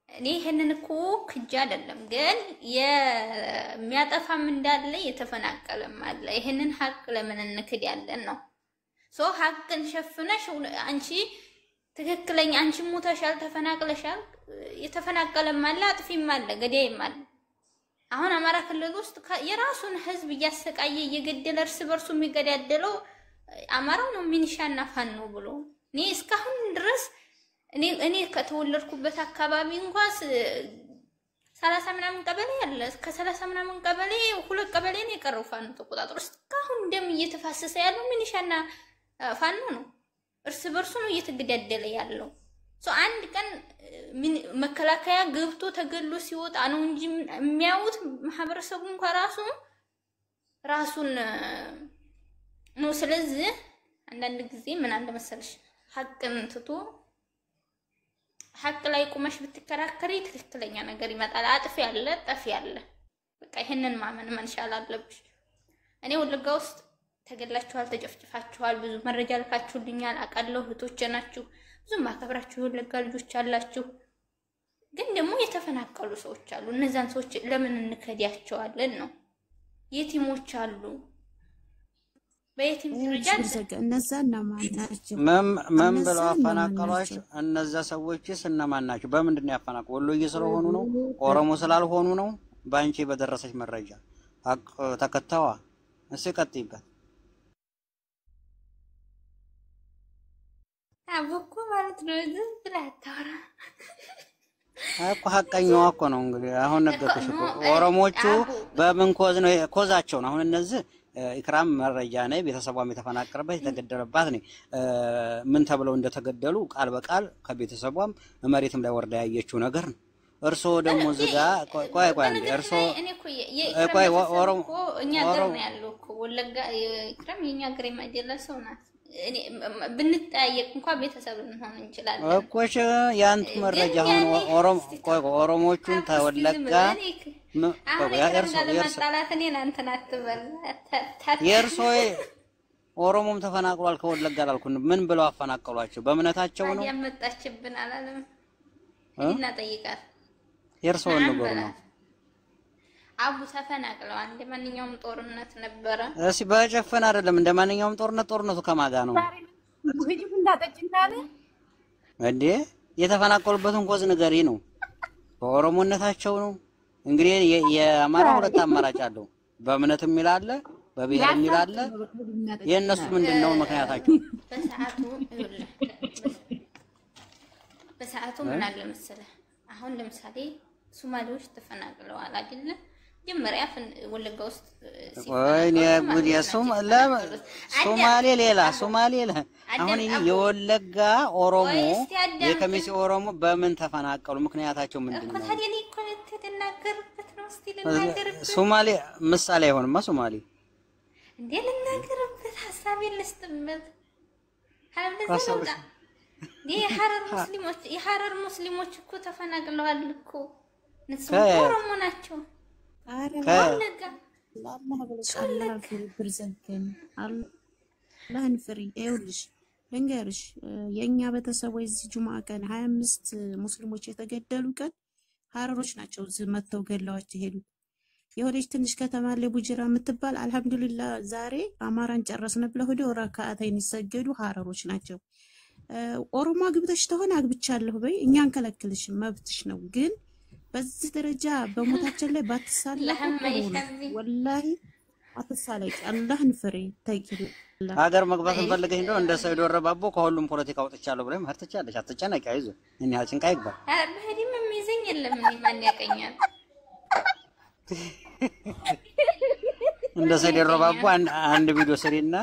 እኔ ይሄንን እኮ ክጃ አይደለም፣ ግን የሚያጠፋም እንዳለ የተፈናቀለም አለ። ይሄንን ሀቅ ለምን እንክድ ያለን ነው። ሶ ሀቅን ሸፍነሽ አንቺ ትክክለኛ አንቺ ሞተሻል፣ ተፈናቅለሻል፣ የተፈናቀለም አለ፣ አጥፊም አለ፣ ገዳይም አለ። አሁን አማራ ክልል ውስጥ የራሱን ህዝብ እያሰቃየ እየገደለ እርስ በርሱ የሚገዳደለው አማራው ነው ሚኒሻና ፋኖ ብሎ እኔ እስካሁን ድረስ እኔ ከተወለድኩበት አካባቢ እንኳን 30 ምናምን ቀበሌ አለ። ከ30 ምናምን ቀበሌ 2 ቀበሌ ነው የቀረው ፋኖ ተቆጣጥሮ እስካሁን ደም እየተፋሰሰ ያለው ሚኒሻና ፋኖ ነው። እርስ በርሱ ነው እየተገዳደለ ያለው። አንድ ቀን መከላከያ ገብቶ ተገሎ ሲወጣ ነው እንጂ የሚያዩት ማህበረሰቡ እንኳን ራሱን ነው። ስለዚህ አንዳንድ ጊዜ ምን አለ መሰለሽ ሀቅን ትቶ ሀቅ ላይ ቁመሽ ብትከራከሪ ትክክለኛ ነገር ይመጣል። አጥፊ ያለ ጠፊ ያለ በቃ ይሄንን ማመን መንሻል አለብሽ። እኔ ወለጋ ውስጥ ተገላችኋል፣ ተጨፍጭፋችኋል፣ ብዙ መረጃ ልካችሁልኛል፣ አቃለው እህቶቼ ናችሁ፣ ብዙ ማከብራችሁ የወለጋ ልጆች አላችሁ። ግን ደግሞ የተፈናቀሉ ሰዎች አሉ። እነዛን ሰዎች ለምን እንከዳቸዋለን ነው? የቲሞች አሉ በየቲም ደረጃ እነዛና ማን ናቸው? ምን ብለው አፈናቀሏቸው? እነዛ ሰዎችስ እነማን ናቸው? በምንድን ነው ያፈናቀሉ? ወሎዬ ስለሆኑ ነው? ኦሮሞ ስላልሆኑ ነው? ባንቺ በደረሰች መረጃ ሀቅ ተከታዋ እሺ ቀጥይበት። አቦኮ ማለት ነው ዝም ብላ ታወራ እኮ ሀቀኛዋ እኮ ነው። እንግዲህ አሁን ነገርኩሽ እኮ ኦሮሞቹ በምን ኮዝ ነው ኮዛቸው ነው። አሁን እነዚህ ኢክራም መረጃ ነው ቤተሰቧም የተፈናቀረበት የተገደለባት ነው። ምን ተብለው እንደተገደሉ ቃል በቃል ከቤተሰቧም መሬትም ላይ ወርዳ ያየችው ነገር ነው። እርሶ ደግሞ ዝጋ ቆይ አንዴ እርሶ ቆይ ኦሮሞ እኛ ገር ነው ያለው እኮ ወለጋ ኢክራም የኛ ገር የማይደላ ሰው ናት። እኔ ብንጠያየቅ እንኳን ቤተሰብ እንሆን እንችላለን እኮ ያንቱ መረጃ ሆኖ ኦሮሞቹን ተወለጋ የእርሶ ኦሮሞም ተፈናቅሏል ከወለጋ አላልኩን ምን ብለው አፈናቀሏቸው በእምነታቸው ነው ያመጣችብን አላለም እና ጠይቃት የእርሶ ነገር ነው አቡ ተፈናቅለዋል እንደማንኛውም ጦርነት ነበረ እሺ በጨፈን አይደለም እንደማንኛውም ጦርነቱ ከማጋ ነው ወዲሁ እንዳጠጭናለ እንዴ የተፈናቀሉበትን ኮዝ ነገሪ ነው በኦሮሞነታቸው ነው እንግዲህ የአማራ ሁለት አማራጭ አለው በእምነትም ይላል በብሔርም ይላል የነሱ ምንድነው ምክንያታቸው በሰዓቱ ምን አለ መሰለህ አሁን ለምሳሌ ሶማሌዎች ተፈናቅለዋል አይደል ጀመሪያ ወለጋ ውስጥ ወይኔ ጉድ ሶማሌ ሌላ አሁን የወለጋ ኦሮሞ የከሚሴ ኦሮሞ በምን ተፈናቀሉ ምክንያታቸው ምንድነው ታዲያ እኔ እኮ ተናገርበት ነው እስቲ ልናገርበት ሶማሌ ምሳሌ አይሆንማ ሶማሌ እንዴ ልናገርበት ሐሳቤን ልስጥበት ሐረር የሐረር ሙስሊሞች እኮ ተፈናቅለዋል እኮ እነሱ ኦሮሞ ናቸው አላህ ብርዘንከን አላህን ፍሪ ይኸውልሽ ልንገርሽ የኛ ቤተሰቦች እዚህ ጁማ ቀን 25 ሙስሊሞች የተገደሉ ቀን ሐረሮች ናቸው እዚህ መተው ገላዋቸው ሄዱት የሆነች ትንሽ ከተማ ላይ ቡጅራ የምትባል አልহামዱሊላህ ዛሬ አማራን ጨረስን ብለው ሄደው ረካዓተይን ይሰገዱ ሐረሮች ናቸው ኦሮሞ አግብተሽ ተሆነ አግብቻለሁ በይ እኛን ከለክልሽ መብትሽ ነው ግን በዚህ ደረጃ በሞታችን ላይ ባትሳለህ ወላሂ አትሳለቂ አላህን ፍሬ ተይቂል ሀገር መግባት እንፈልገኝ እንደው እንደ ሰይዶ ረባቦ ከሁሉም ፖለቲካ ወጥቻለሁ ብለህ ማርተቻለሽ አትጨነቂ አይዞ እኔ አልጭንቃ ይግባ በህዲም የሚይዘኝ የለም እኔ ማን ያቀኛል እንደ ሰይዶ ረባቦ አንድ ቪዲዮ ስሪና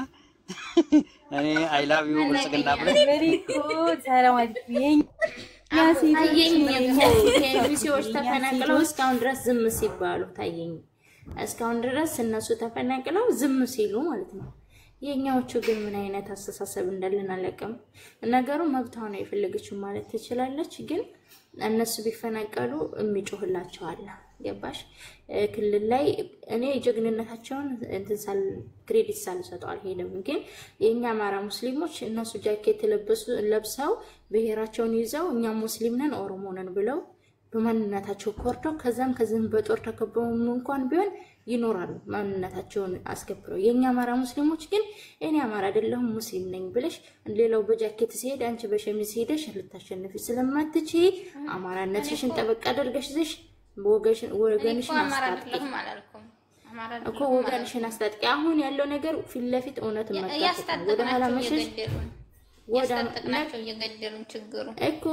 እኔ አይ ላቭ ዩ ብልጽግና ብለህ ሪኮ ሰላም አለይኩም የሚሲዎች ተፈናቅለው እስካሁን ድረስ ዝም ሲባሉ ታየኝ እስካሁን ድረስ እነሱ ተፈናቅለው ዝም ሲሉ ማለት ነው የኛዎቹ ግን ምን አይነት አስተሳሰብ እንዳለን አለቀም ነገሩ መብታው ነው የፈለገችው ማለት ትችላለች ግን እነሱ ቢፈናቀሉ የሚጮህላቸው አለ ገባሽ ክልል ላይ እኔ ጀግንነታቸውን እንትን ክሬዲት ሳልሰጠው አልሄድም ግን የኛ አማራ ሙስሊሞች እነሱ ጃኬት ለብሰው ብሔራቸውን ይዘው እኛ ሙስሊም ነን ኦሮሞ ነን ብለው በማንነታቸው ኮርተው ከዛም በጦር ተከበው እንኳን ቢሆን ይኖራሉ ማንነታቸውን አስከብረው የኛ አማራ ሙስሊሞች ግን እኔ አማራ አይደለሁም ሙስሊም ነኝ ብለሽ ሌላው በጃኬት ሲሄድ አንቺ በሸሚዝ ሄደሽ ልታሸንፊ ስለማትችይ አማራነትሽን ጠበቅ አድርገሽ ይዘሽ ወገንሽን አስታጥቂ እኮ ወገንሽን አስታጥቂ አሁን ያለው ነገር ፊት ለፊት እውነት መጣጣት ወደ ኋላ መሸሽ ወደ ናቸው እየገደሉን ችግሩ እኮ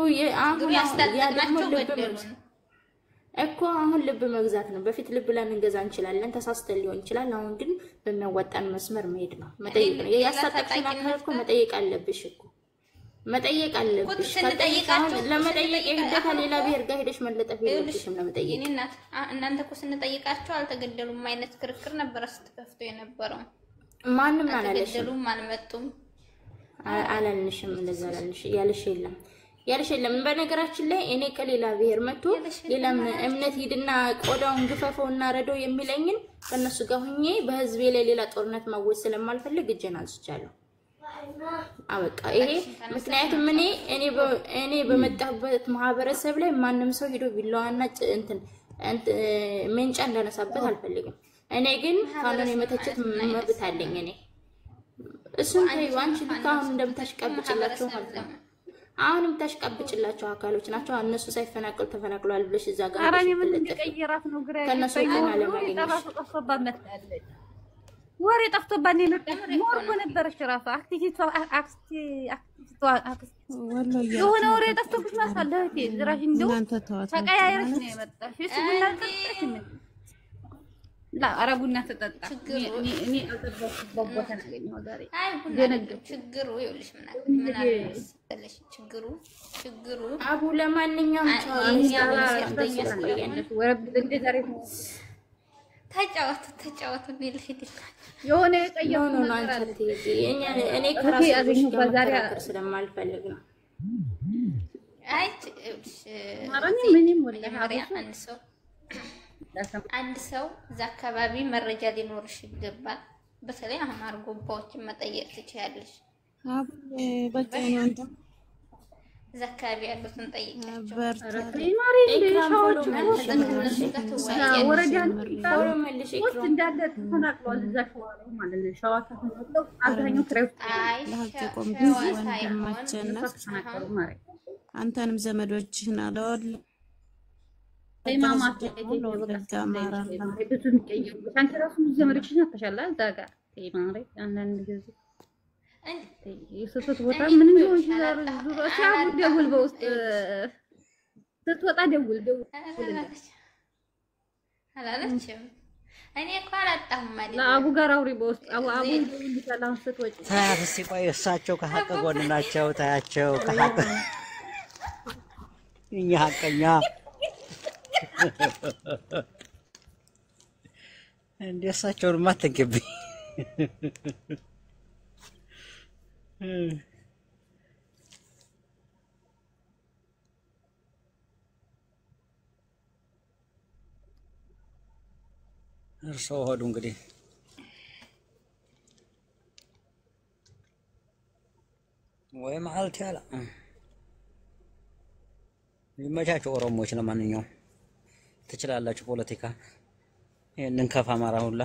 አሁን አሁን ልብ መግዛት ነው በፊት ልብ ላንገዛ እንችላለን ተሳስተን ሊሆን ይችላል አሁን ግን በሚያወጣን መስመር መሄድ ነው መጠየቅ ነው ያሳጠቅሽና ካልኩ መጠየቅ አለብሽ እኮ መጠየቅ አለብሽ ከጠይቃችሁ ለመጠየቅ የግዴታ ሌላ ብሔር ጋር ሄደሽ መለጠፍ የለብሽም ለመጠየቅ እናንተ እኮ ስንጠይቃችሁ አልተገደሉም አይነት ክርክር ነበር ስትከፍቱ የነበረው ማንም አልተገደሉም አልመጡም አላልንሽም እንደዛ አላልሽ ያልሽ የለም በነገራችን ላይ እኔ ከሌላ ብሔር መጥቶ ሌላ እምነት ሂድና ቆዳውን ግፈፈውና ረዶ የሚለኝን ከነሱ ጋር ሆኜ በህዝቤ ላይ ሌላ ጦርነት ማወጅ ስለማልፈልግ እጄን አንስቻለሁ አበቃ ይሄ ምክንያቱም እኔ በመጣበት ማህበረሰብ ላይ ማንንም ሰው ሄዶ ቢላዋና እንትን መንጫ እንዳነሳበት አልፈልግም እኔ ግን ካሉን የመተቸት መብት አለኝ እኔ እሱን ታይዋን ችልካውን እንደምታሽቀብጭላቸው ማለት ነው አሁንም ታሽቀብጭላቸው አካሎች ናቸው እነሱ ሳይፈናቀሉ ተፈናቅሏል ብለሽ እዛ ጋር አራኔ ምን እንደቀየራት ነው ግራ ከነሱ ይተናለ ማግኘት ጠፍቶባት መጣለች ወሬ ጠፍቶባት ነው የመጣው ሞር ነበርሽ ራሱ አክቲቪስቷ የሆነ ወሬ ጠፍቶብሽ ማሳለ ድራሽ እንደው ተቀያየረሽ ነው የመጣሽ እሱ ቡና ጠጥተሽ ምን ላ አረቡና ተጠጣ እኔ አልጠበቅኩም ቦታ ነገኘው ዛሬ አይ ቡና ችግሩ ይኸውልሽ ምን አለሽ ችግሩ አቡ ለማንኛውም ተጫወቱ ቢልሂድ የሆነ ኖ የቀየሩት ኖ ነገር አለ። አንቺ እኔ ከራሴ ያገኙ ጋር በዛሬ መከራከር ስለማልፈልግ ነው። አይ ማረኝ ምንም ወላሂ መጀመሪያ አንድ ሰው እዛ አካባቢ መረጃ ሊኖርሽ ይገባል። በተለይ አሁን አርጎባዎችን መጠየቅ ትችያለሽ። በቃ ነው አንተ እዛ አካባቢ ያሉትን ጠይቂያቸው። ማሪ እንደሻዎች ወረዳን ፎሎ መልሽ ውስጥ እንዳለ ተፈናቅሏል። እዛ ሸዋ ላይ ማለት ነው። ሸዋ ተፈናቅለው አብዛኛው ክሬፍት አይ ለሀገቆም ወንድማችን ተፈናቀሉ ማሪ አንተንም ዘመዶችህን አለወል ኢማማት ቤቱን ቀይሩ። አንተ ራሱ ዘመዶችሽን አተሻላ እዛ ጋር ማሪ አንዳንድ ጊዜ የሰጡት ቦታ ምን ነው ይችላል ዙሮ ሲያቡ ደውል በውስጥ ስትወጣ ደውል አላለችም። እኔ እኮ አላጣሁም ማለት ለአቡ ጋር አውሪ በውስጥ አቡ እንዲሰላም ስትወጪ ታያት እስኪ ቆይ እሳቸው ከሀቅ ጎን ናቸው። ታያቸው ከሀቅ እኛ ሀቀኛ እንደ እሳቸውንማ አትንኪብኝ። እርሶ ሆዱ እንግዲህ ወይ ማለት ያለ ይመቻችሁ ኦሮሞዎች። ለማንኛውም ትችላላችሁ ፖለቲካ። ይሄንን ከፋ አማራ ሁላ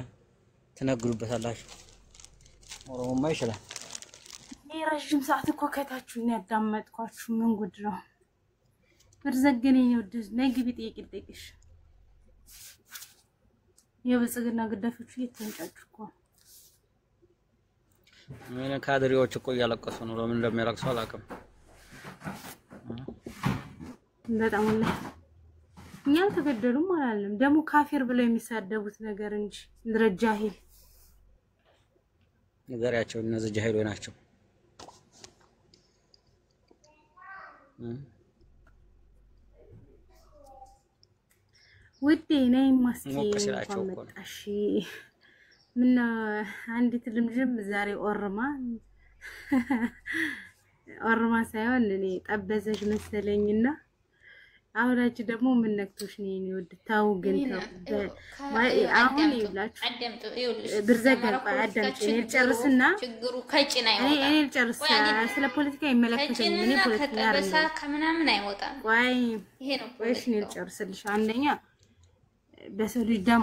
ትነግሩበታላችሁ። ኦሮሞማ ይችላል። ረጅም ሰዓት እኮ ከታችሁ ነው ያዳመጥኳችሁ። ምን ጉድ ነው? ብርዘገኔ ነው ድዝ ነግቢ ጥያቄ ልጠይቅሽ። የብልጽግና ግዳፎቹ እየተንጫጩ እኮ ምን ካድሬዎች እኮ እያለቀሱ ነው። ለምን እንደሚያለቅሱ አላውቅም። በጣም ወላሂ እኛ ተገደሉም አላለም። ደግሞ ካፊር ብለው የሚሳደቡት ነገር እንጂ ድረጃሂል ነገራቸው እነዚህ ጃሂሎች ናቸው። ውዴ ነይ ማስኪ መጣሽ። ምን አንዲት ልምጅም ዛሬ ኦርማ ሳይሆን እኔ ጠበዘሽ መሰለኝና አሁናች ደግሞ ምን ነክቶሽ ነው? እኔ ወድታው ግን አሁን ይብላችሁ ብርዘገን አዳምጪ። እኔ ልጨርስና ችግሩ ከጭና እኔ ልጨርስ። ስለ ፖለቲካ ይመለከተኝ እኔ ፖለቲካ አይደለም ከምናምን አይወጣም። ቆይ ይሄ ነው ወይስ እኔ ልጨርስልሽ? አንደኛ በሰው ልጅ ደም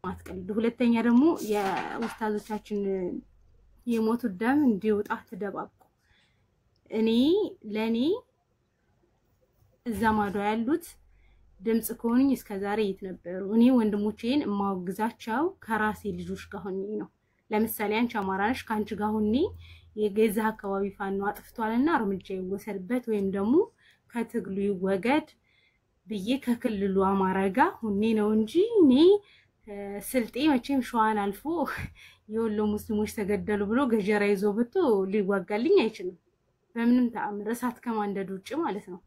ማትቀልድ፣ ሁለተኛ ደግሞ የኡስታዞቻችን የሞቱት ደም እንዲወጣ ትደባቁ። ለኔ እዛ ማዶ ያሉት ድምጽ ከሆኑኝ እስከዛሬ የት ነበሩ? እኔ ወንድሞቼን ማወግዛቸው ከራሴ ልጆች ጋር ሆኜ ነው። ለምሳሌ አንቺ አማራ ነሽ፣ ካንቺ ጋር ሆኜ የገዛ አካባቢ ፋኖ አጥፍቷልና እርምጃ ይወሰድበት ወይም ደግሞ ከትግሉ ይወገድ ብዬ ከክልሉ አማራ ጋር ሆኜ ነው እንጂ እኔ ስልጤ መቼም ሸዋን አልፎ የወሎ ሙስሊሞች ተገደሉ ብሎ ገጀራ ይዞ ብቶ ሊዋጋልኝ አይችልም። በምንም ተአምር እሳት ከማንደድ ውጭ ማለት ነው።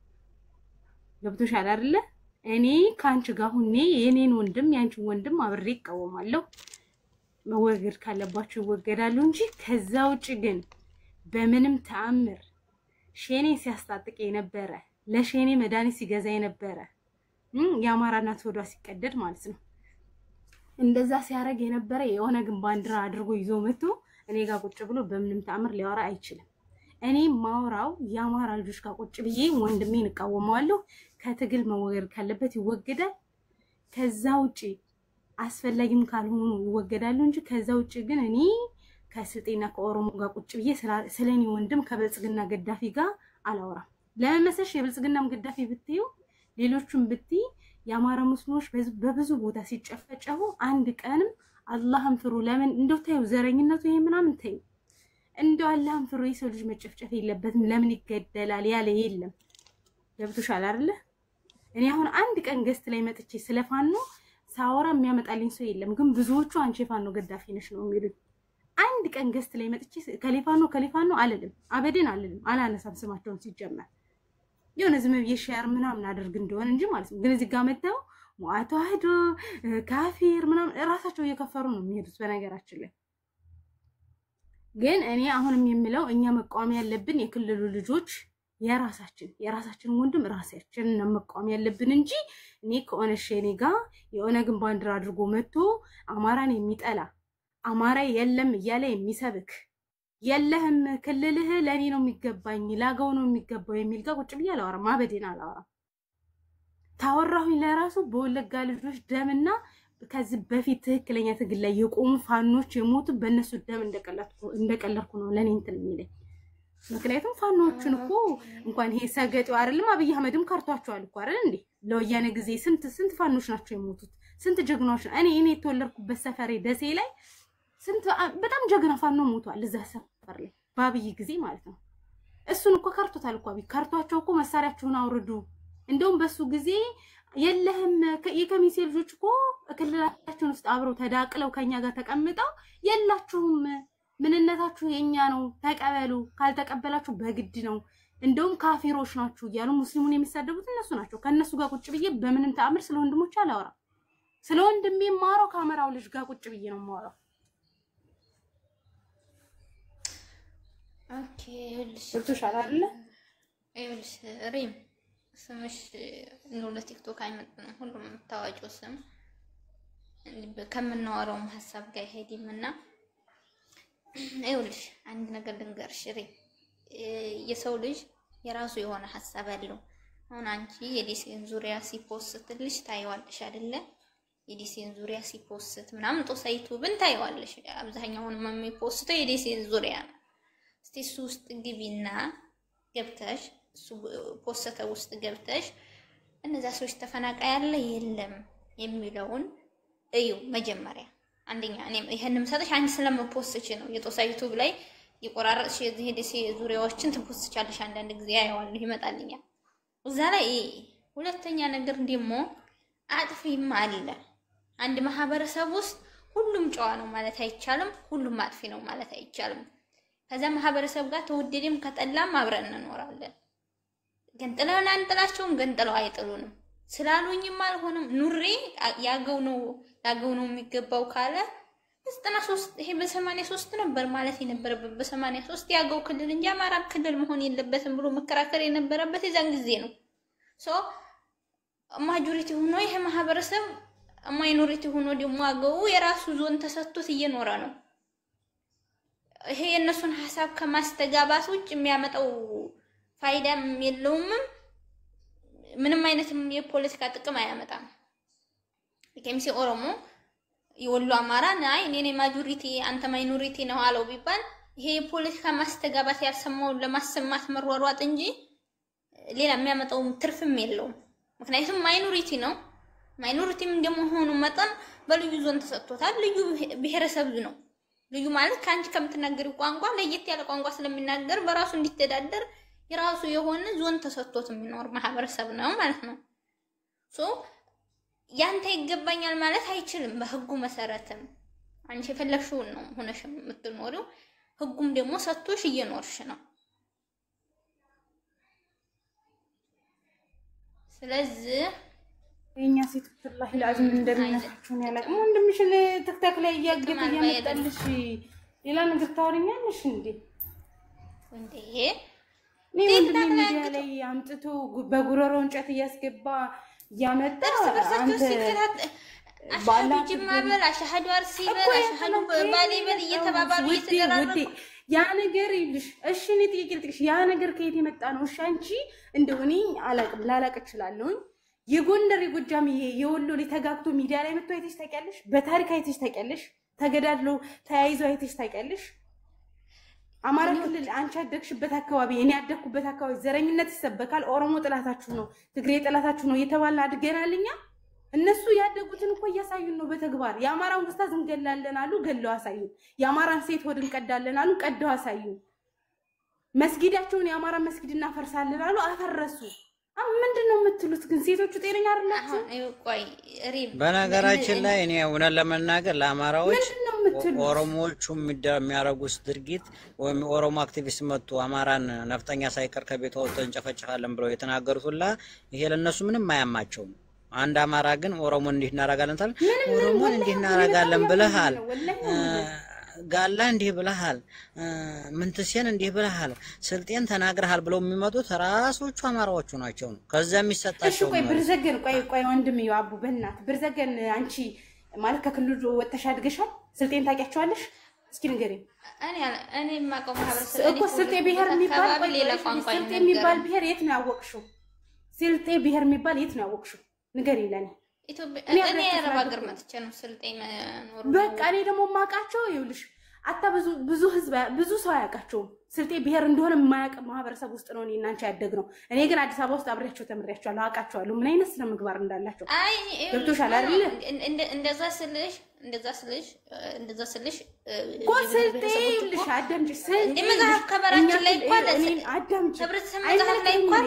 ገብቶሻል አይደለ? እኔ ካንቺ ጋር ሆኜ የኔን ወንድም ያንቺን ወንድም አብሬ እቃወማለሁ። መወገድ ካለባቸው ይወገዳሉ እንጂ ከዛ ውጭ ግን በምንም ተአምር ሸኔ ሲያስታጥቅ የነበረ ለሸኔ መድኃኒት ሲገዛ የነበረ የአማራ እናት ወዷ ሲቀደድ ማለት ነው እንደዛ ሲያረግ የነበረ የኦነግን ባንዲራ አድርጎ ይዞ መጥቶ እኔ ጋር ቁጭ ብሎ በምንም ተአምር ሊያወራ አይችልም። እኔ ማውራው የአማራ ልጆች ጋር ቁጭ ብዬ ወንድሜን እቃወማለሁ። ከትግል መወገድ ካለበት ይወገዳል። ከዛ ውጪ አስፈላጊም ካልሆኑ ይወገዳሉ እንጂ ከዛ ውጪ ግን እኔ ከስልጤና ከኦሮሞ ጋር ቁጭ ብዬ ስለኔ ወንድም ከብልጽግና ገዳፊ ጋር አላወራም። ለመመሰሽ የብልጽግናም ገዳፊ ብትዩ ሌሎቹም ብትይ የአማራ ሙስሊሞች በብዙ ቦታ ሲጨፈጨፉ አንድ ቀንም አላህን ፍሩ። ለምን እንደው ታዩ ዘረኝነቱ ይሄ ምናምን ታዩ እንደው አላህን ፍሩ። የሰው ልጅ መጨፍጨፍ የለበትም ለምን ይገደላል ያለ የለም። ገብቶሻል አይደለ? እኔ አሁን አንድ ቀን ገስት ላይ መጥቼ ስለፋኖ ሳወራ የሚያመጣልኝ ሰው የለም። ግን ብዙዎቹ አንቺ ፋኖ ገዳፊ ነሽ ነው የሚሉኝ። አንድ ቀን ገስት ላይ መጥቼ ከሊፋኖ አልልም፣ አበደን አልልም፣ አላነሳም ስማቸውን ሲጀመር የሆነ ዝም ብዬ ሼር ምናምን አድርግ እንደሆነ እንጂ ማለት ነው። ግን እዚህ ጋር መጣው ሙአተዋህዶ ካፊር ምናምን ራሳቸው እየከፈሩ ነው የሚሄዱት። በነገራችን ላይ ግን እኔ አሁንም የምለው እኛ መቃወም ያለብን የክልሉ ልጆች የራሳችን ወንድም ራሳችን ነው መቃወም ያለብን እንጂ እኔ ከኦነግ ሸኔ ጋር የኦነግን ባንዲራ አድርጎ መጥቶ አማራን የሚጠላ አማራ የለም እያለ የሚሰብክ የለህም ክልልህ ለኔ ነው የሚገባኝ ላጋው ነው የሚገባው የሚል ጋር ቁጭ ብዬ አላወራም። ማበዴን አላወራም። ታወራሁኝ ለራሱ በወለጋ ልጆች ደምና ከዚህ በፊት ትክክለኛ ትግል ላይ የቆሙ ፋኖች የሞቱ በእነሱ ደም እንደቀለድኩ ነው ለኔ እንትን የሚለኝ። ምክንያቱም ፋኖችን እኮ እንኳን ይሄ ሰገጤው አይደለም አብይ አህመድም ካርቷቸዋል እኮ አይደል እንዴ? ለወያኔ ጊዜ ስንት ፋኖች ናቸው የሞቱት? ስንት ጀግናዎች እኔ የተወለድኩበት ሰፈሬ ደሴ ላይ ስንት በጣም ጀግና ፋኖ ሞቷል እዛ ሰፈር ላይ በአብይ ጊዜ ማለት ነው። እሱን እኮ ካርቶታል እኮ አብይ ካርቷቸው እኮ መሳሪያቸውን አውርዱ እንደውም በሱ ጊዜ የለህም የከሚሴ ልጆች እኮ ክልላችን ውስጥ አብረው ተዳቅለው ከኛ ጋር ተቀምጠው የላችሁም ምንነታችሁ የኛ ነው ተቀበሉ ካልተቀበላችሁ በግድ ነው እንደውም ካፊሮች ናችሁ እያሉ ሙስሊሙን የሚሳደቡት እነሱ ናቸው። ከነሱ ጋር ቁጭ ብዬ በምንም ተአምር ስለ ወንድሞች አላወራም። ስለ ወንድሜ ማራው ካሜራው ልጅ ጋር ቁጭ ብዬ ነው ማወራው። ኦኬ ልትሻል አይደለ? ይኸውልሽ ሪም ስምሽ ነው ለቲክቶክ አይመጥንም። ሁሉም የምታዋቂው ስም ከምናወራውም ሀሳብ ጋር አይሄድምና ይኸውልሽ አንድ ነገር ልንገርሽ ሪም፣ የሰው ልጅ የራሱ የሆነ ሀሳብ አለው። አሁን አንቺ የዲሲን ዙሪያ ሲፖስትልሽ ታይዋለሽ አይደለ? የዲሲን ዙሪያ ሲፖስት ምናምን ጦሳይቱ ብን ታይዋለሽ። አብዛኛውን የሚፖስተው የዲሲን ዙሪያ ነው። እስቲ እሱ ውስጥ ግቢና ገብተሽ እሱ ፖስተተ ውስጥ ገብተሽ እነዛ ሰዎች ተፈናቃይ ያለ የለም የሚለውን እዩ መጀመሪያ። አንደኛ እኔ ይሄንም ሰጥሽ አንቺ ስለምፖስትች ነው የጦሳይቱ ላይ ይቆራረጥሽ የዚህ ዲሲ ዙሪያዎችን ትፖስትቻለሽ። አንዳንድ ጊዜ ያያዋል ይመጣልኛል እዛ ላይ። ሁለተኛ ነገር ደግሞ አጥፊም አለ። አንድ ማህበረሰብ ውስጥ ሁሉም ጨዋ ነው ማለት አይቻልም፣ ሁሉም አጥፊ ነው ማለት አይቻልም። ከዛ ማህበረሰብ ጋር ተወደደም ከጠላም አብረን እንኖራለን። ገንጥለውን አንጥላቸውም ገንጥለው አይጥሉንም ስላሉኝም አልሆነም። ኑሬ ያገው ነው የሚገባው ካለ 93 ይሄ በ83 ነበር ማለት የነበረበት በ83 ያገው ክልል እንጂ አማራ ክልል መሆን የለበትም ብሎ መከራከር የነበረበት የዛን ጊዜ ነው። ማጆሪቲ ሆኖ ይሄ ማህበረሰብ ማይኖሪቲ ሆኖ ደግሞ አገው የራሱ ዞን ተሰጥቶት እየኖረ ነው። ይሄ የነሱን ሐሳብ ከማስተጋባት ውጭ የሚያመጣው ፋይዳም የለውም። ምንም አይነት የፖለቲካ ጥቅም አያመጣም። ከሚሴ ኦሮሞ የወሎ አማራ ናይ እኔ ማጆሪቲ አንተ ማይኖሪቲ ነው አለው ቢባል ይሄ የፖለቲካ ማስተጋባት ያልሰማው ለማሰማት መሯሯጥ እንጂ ሌላ የሚያመጣው ትርፍም የለውም። ምክንያቱም ማይኖሪቲ ነው። ማይኖሪቲም እንደመሆኑ መጠን በልዩ ዞን ተሰጥቶታል። ልዩ ብሔረሰብ ነው። ልዩ ማለት ካንቺ ከምትናገሪው ቋንቋ ለየት ያለ ቋንቋ ስለሚናገር በራሱ እንዲተዳደር የራሱ የሆነ ዞን ተሰጥቶት የሚኖር ማህበረሰብ ነው ማለት ነው። ያንተ ይገባኛል ማለት አይችልም። በህጉ መሰረትም አንቺ የፈለግሽውን ነው ሆነሽ የምትኖሪው። ህጉም ደግሞ ሰጥቶሽ እየኖርሽ ነው። ስለዚህ የኛ ሴት ፍላህ ለአዝም እንደሚነሳችሁን ያለቅም ወንድምሽን ትክታክ ላይ እያገተ እያመጣልሽ ሌላ ነገር ታወሪኛለሽ እንዴ? እኔ ወንድሜ ሚዲያ ላይ አምጥቶ በጉሮሮ እንጨት እያስገባ ያመጣ አንተ ባላ ጅማበል አሽሃዱ አርሲ በል አሽሃዱ ባሊ በል እየተባባሉ እየተደራረቁ ያ ነገር ይልሽ። እሺ እኔ ጥቂት ልጥቅሽ ያ ነገር ከየት የመጣ ነው? እሺ አንቺ እንደው እኔ አላቅም ላላቅ እችላለሁ። የጎንደር የጎጃም ይሄ የወሎ ላይ ተጋግቶ ሚዲያ ላይ መጥቶ አይተሽ ታውቂያለሽ? በታሪክ አይተሽ ታውቂያለሽ? ተገዳድሎ ተያይዞ አይተሽ ታውቂያለሽ? አማራ ክልል አንቺ ያደግሽበት አካባቢ እኔ ያደግኩበት አካባቢ ዘረኝነት ይሰበካል። ኦሮሞ ጥላታችሁ ነው፣ ትግሬ ጥላታችሁ ነው እየተባለ አድገናልኛ። እነሱ ያደጉትን እኮ እያሳዩን ነው በተግባር። የአማራን ውስታዝ እንገላለን አሉ፣ ገለው አሳዩን። የአማራን ሴት ወድ እንቀዳለን አሉ፣ ቀደው አሳዩን። መስጊዳቸውን የአማራን መስጊድ እናፈርሳለን አሉ፣ አፈረሱ። ምንድነው የምትሉት ግን? ሴቶቹ ጤነኛ አይደላችሁ? ቆይ ሪም በነገራችን ላይ እኔ እውነት ለመናገር ለአማራዎች ኦሮሞዎቹ የሚያረጉት ድርጊት ወይም ኦሮሞ አክቲቪስት መጥቶ አማራን ነፍጠኛ ሳይቀር ከቤት ወጥቶ እንጨፈጭፋለን ብለው የተናገሩት ሁላ ይሄ ለነሱ ምንም አያማቸውም። አንድ አማራ ግን ኦሮሞ እንዲህ እናረጋለን ታል ኦሮሞ እንዲህ እናረጋለን ብለሃል ጋላ እንዲህ ብለሃል ምንትሲያን እንዲህ ብለሃል ስልጤን ተናግረሃል ብለው የሚመጡት ራሶቹ አማራዎቹ ናቸው ነው ከዛ የሚሰጣቸው ቆይ ብርዘገን ቆይ ወንድም ይዋቡ በእናት ብርዘገን አንቺ ማለት ከክልሉ ወጥተሽ አድገሻል ስልጤን ታውቂያቸዋለሽ እስኪ ንገሪኝ እኔ ማቀው ማህበረሰብ እኮ ስልጤ ብሔር የሚባል ሌላ ቋንቋ ስልጤ የሚባል ብሔር የት ነው ያወቅሽው ስልጤ ብሔር የሚባል የት ነው ያወቅሽው ንገሪኝ ለኔ ኢትዮጵያ እኔ ረባገር መጥቼ ነው ስልጤ ኖር በቃ እኔ ደግሞ ማቃቸው ይውልሽ አታ ብዙ ህዝብ ብዙ ሰው ያውቃቸው ስልጤ ብሔር እንደሆነ የማያውቅ ማህበረሰብ ውስጥ ነው እኔና አንቺ ያደግነው እኔ ግን አዲስ አበባ ውስጥ አብሬያቸው ተምሬያቸዋለሁ አውቃቸዋለሁ ምን አይነት ስነ ምግባር እንዳላቸው አይ ገብቶሻል አይደል እንደዛ ስልሽ እኮ ስልጤ ይልሽ አዳምጪ ስልጤ እንደ መጽሐፍ ከበራችን ላይ እንኳን አዳምጪ ህብረተሰብ መጽሐፍ ላይ እንኳን